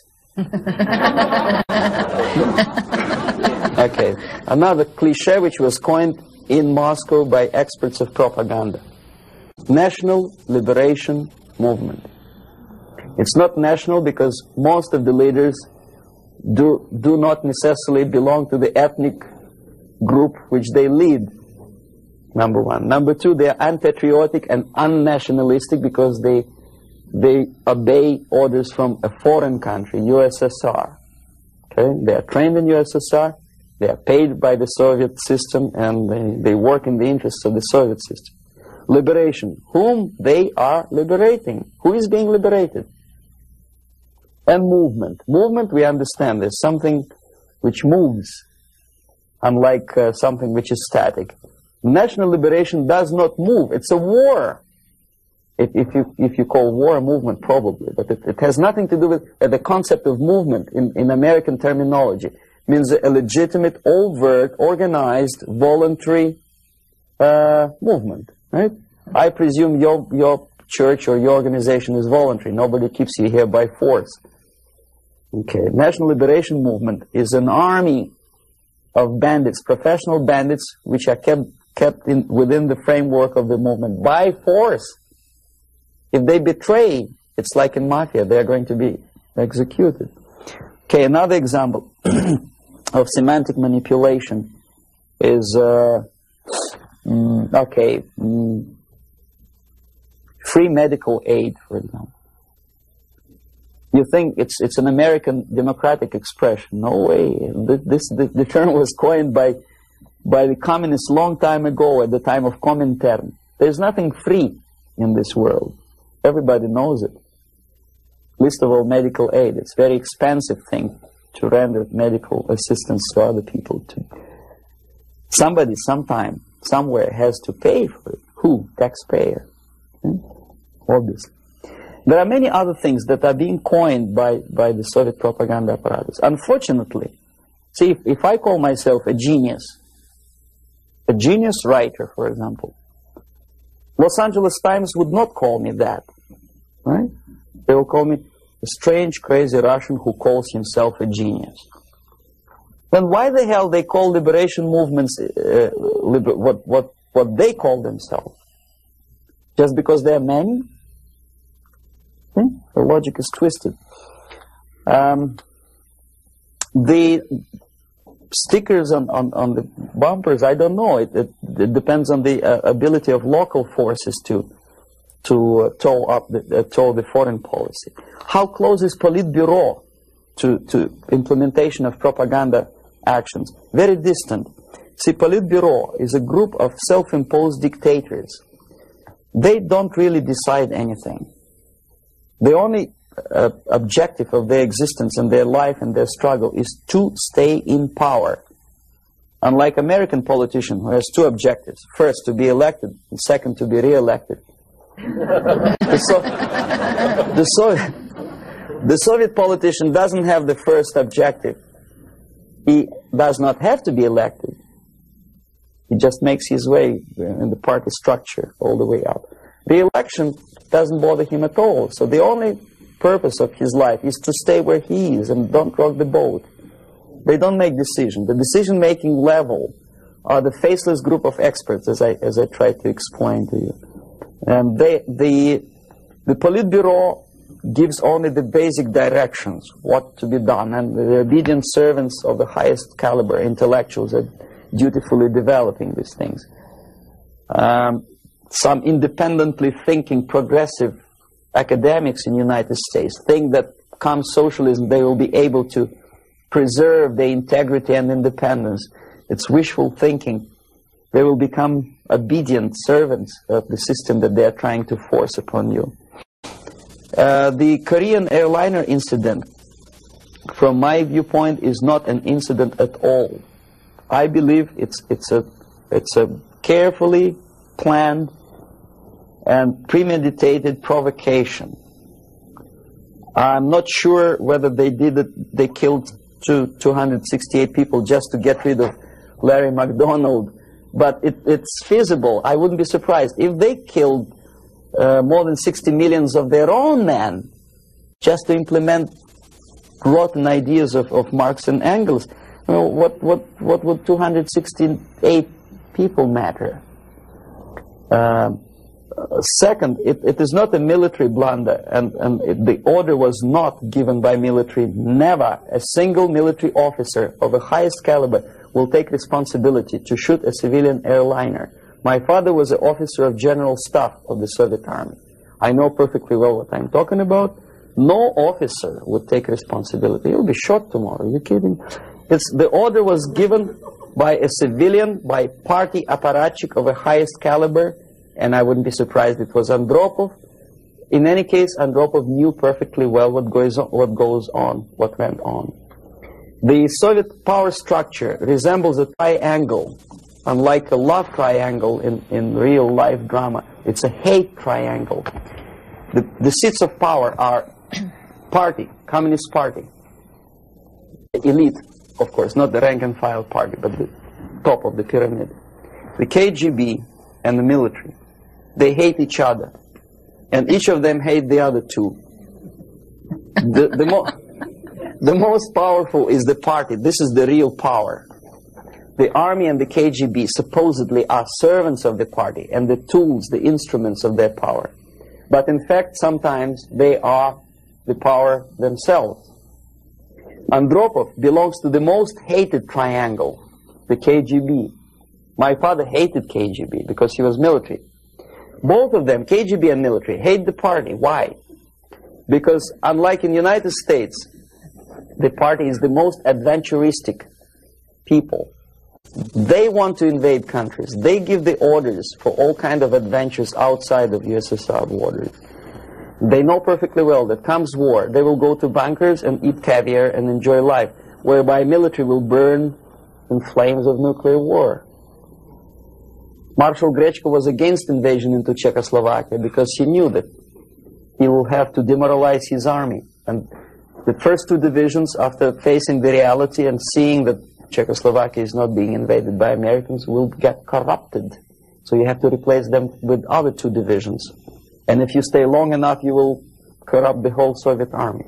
Okay, another cliche which was coined in Moscow by experts of propaganda. National Liberation Movement. It's not national because most of the leaders do not necessarily belong to the ethnic group which they lead, number one. Number two, they are unpatriotic and unnationalistic because they obey orders from a foreign country, USSR. Okay? They are trained in USSR, they are paid by the Soviet system, and they work in the interests of the Soviet system. Liberation. Whom they are liberating? Who is being liberated? And movement. Movement, we understand, is something which moves, unlike something which is static. National liberation does not move. It's a war. If you call war a movement, probably. But it has nothing to do with the concept of movement in American terminology. It means a legitimate, overt, organized, voluntary movement. Right? I presume your church or your organization is voluntary. Nobody keeps you here by force. Okay. National Liberation Movement is an army of bandits, professional bandits, which are kept within the framework of the movement by force. If they betray, it's like in mafia, they're going to be executed. Okay, another example of semantic manipulation is free medical aid, for example. You think it's an American democratic expression? No way. The term was coined by the communists long time ago, at the time of Comintern. There's nothing free in this world. Everybody knows it. Least of all medical aid. It's a very expensive thing to render medical assistance to other people. Somebody, sometime, somewhere has to pay for it. Who? Taxpayer. Obviously. There are many other things that are being coined by the Soviet propaganda apparatus. Unfortunately, see, if I call myself a genius writer, for example, Los Angeles Times would not call me that, right? They will call me a strange, crazy Russian who calls himself a genius. Then why the hell they call liberation movements what they call themselves? Just because they are many? The logic is twisted. The stickers on the bumpers, I don't know. It depends on the ability of local forces to toe the foreign policy. How close is Politburo to implementation of propaganda actions? Very distant. See, Politburo is a group of self-imposed dictators. They don't really decide anything. The only objective of their existence and their life and their struggle is to stay in power. Unlike American politician who has two objectives. First, to be elected, and second, to be re-elected. The Soviet politician doesn't have the first objective. He does not have to be elected. He just makes his way in the party structure all the way up. The election doesn't bother him at all. So the only purpose of his life is to stay where he is and don't rock the boat. They don't make decisions. The decision-making level are the faceless group of experts, as I tried to explain to you. And the Politburo gives only the basic directions, what to be done, and the obedient servants of the highest caliber, intellectuals, are dutifully developing these things. some independently thinking progressive academics in the United States think that come socialism they will be able to preserve their integrity and independence. It's wishful thinking. They will become obedient servants of the system that they are trying to force upon you. The Korean airliner incident, from my viewpoint, is not an incident at all. I believe it's a carefully planned and premeditated provocation. I'm not sure whether they did it. They killed 268 people just to get rid of Larry McDonald, but it's feasible. I wouldn't be surprised if they killed more than 60 millions of their own men just to implement rotten ideas of Marx and Engels. You know, what would 268 people matter? Second, it is not a military blunder, and the order was not given by military. Never a single military officer of the highest caliber will take responsibility to shoot a civilian airliner. My father was an officer of general staff of the Soviet Army. I know perfectly well what I'm talking about. No officer would take responsibility. He'll be shot tomorrow. Are you kidding? The order was given by a civilian, by party apparatchik of the highest caliber, and I wouldn't be surprised it was Andropov. In any case, Andropov knew perfectly well what went on. The Soviet power structure resembles a triangle. Unlike a love triangle in real life drama, it's a hate triangle. The seats of power are party, Communist Party, elite, of course, not the rank and file party, but the top of the pyramid. The KGB and the military, they hate each other, and each of them hate the other two. The most powerful is the party. This is the real power. The army and the KGB supposedly are servants of the party and the tools, the instruments of their power. But in fact, sometimes they are the power themselves. Andropov belongs to the most hated triangle, the KGB. My father hated KGB because he was military. Both of them, KGB and military, hate the party. Why? Because unlike in the United States, the party is the most adventuristic people. They want to invade countries. They give the orders for all kinds of adventures outside of USSR borders. They know perfectly well that comes war, they will go to bunkers and eat caviar and enjoy life, whereby military will burn in flames of nuclear war. Marshal Grechko was against invasion into Czechoslovakia because he knew that he will have to demoralize his army. And the first two divisions, after facing the reality and seeing that Czechoslovakia is not being invaded by Americans, will get corrupted. So you have to replace them with other two divisions. And if you stay long enough, you will corrupt the whole Soviet army.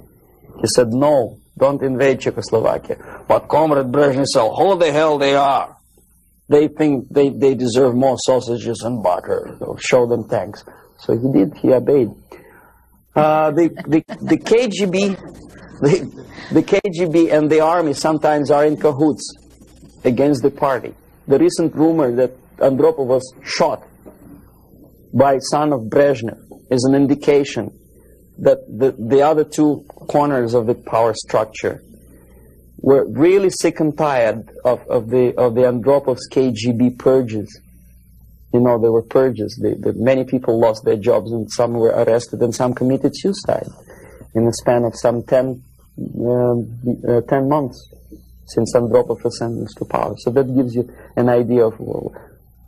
He said, no, don't invade Czechoslovakia. But Comrade Brezhnev said, who the hell they are? They think they deserve more sausages and butter. So show them thanks. So he did, he obeyed. The KGB and the army sometimes are in cahoots against the party. The recent rumor that Andropov was shot by son of Brezhnev is an indication that the other two corners of the power structure were really sick and tired of the Andropov's KGB purges. You know, there were purges. Many people lost their jobs, and some were arrested, and some committed suicide in the span of some 10 months since Andropov was sentenced to power. So that gives you an idea of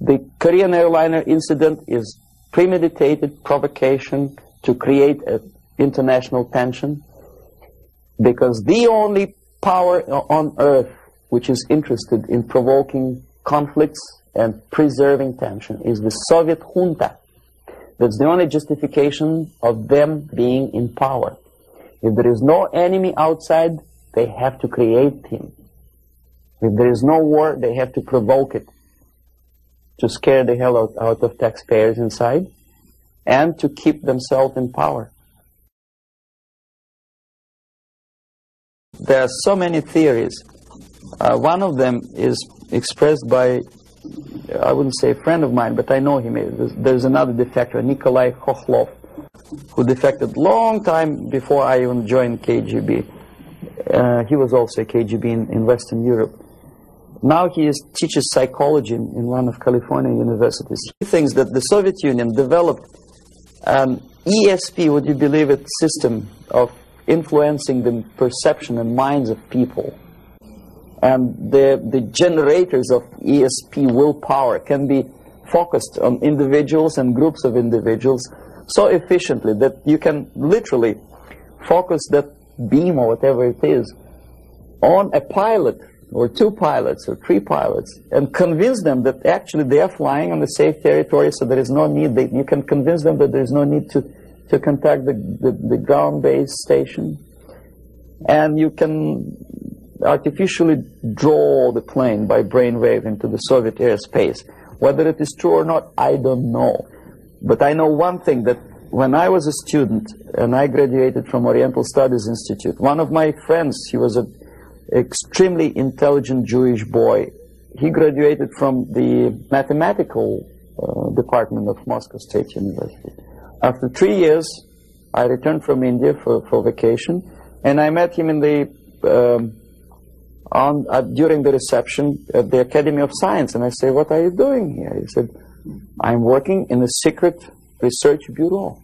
the Korean airliner incident is premeditated provocation to create an international tension, because the only power on earth which is interested in provoking conflicts and preserving tension is the Soviet junta. That's the only justification of them being in power. If there is no enemy outside, they have to create him. If there is no war, they have to provoke it, to scare the hell out of taxpayers inside, and to keep themselves in power. There are so many theories. One of them is expressed by I wouldn't say a friend of mine, but I know him. There's another defector, Nikolai Khokhlov, who defected long time before I even joined KGB. He was also a KGB in Western Europe. Now he teaches psychology in one of California universities. He thinks that the Soviet Union developed an ESP, would you believe it, system of influencing the perception and minds of people. And the generators of ESP willpower can be focused on individuals and groups of individuals so efficiently that you can literally focus that beam or whatever it is on a pilot or two pilots or three pilots and convince them that actually they are flying on the safe territory, so there is no need, you can convince them that there is no need to contact the ground-based station, and you can artificially draw the plane by brainwave into the Soviet airspace. Whether it is true or not, I don't know. But I know one thing, that when I was a student and I graduated from Oriental Studies Institute, one of my friends, he was an extremely intelligent Jewish boy. He graduated from the mathematical department of Moscow State University. After 3 years, I returned from India for vacation, and I met him in the during the reception at the Academy of Science, and I said, "What are you doing here?" He said, "I'm working in a secret research bureau."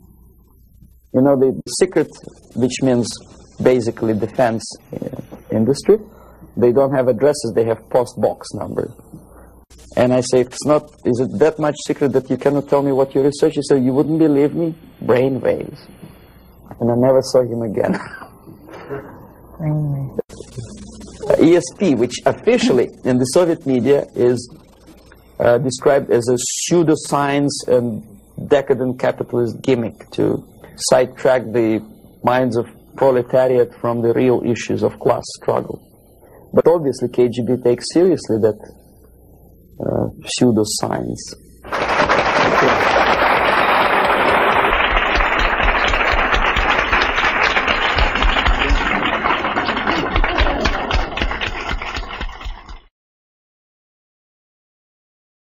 You know, the secret, which means basically defense industry, they don't have addresses, they have post box numbers. And I say, is it that much secret that you cannot tell me what you research? He said, "You wouldn't believe me, brain waves." And I never saw him again. ESP, which officially in the Soviet media is described as a pseudoscience and decadent capitalist gimmick to sidetrack the minds of proletariat from the real issues of class struggle. But obviously KGB takes seriously that pseudoscience.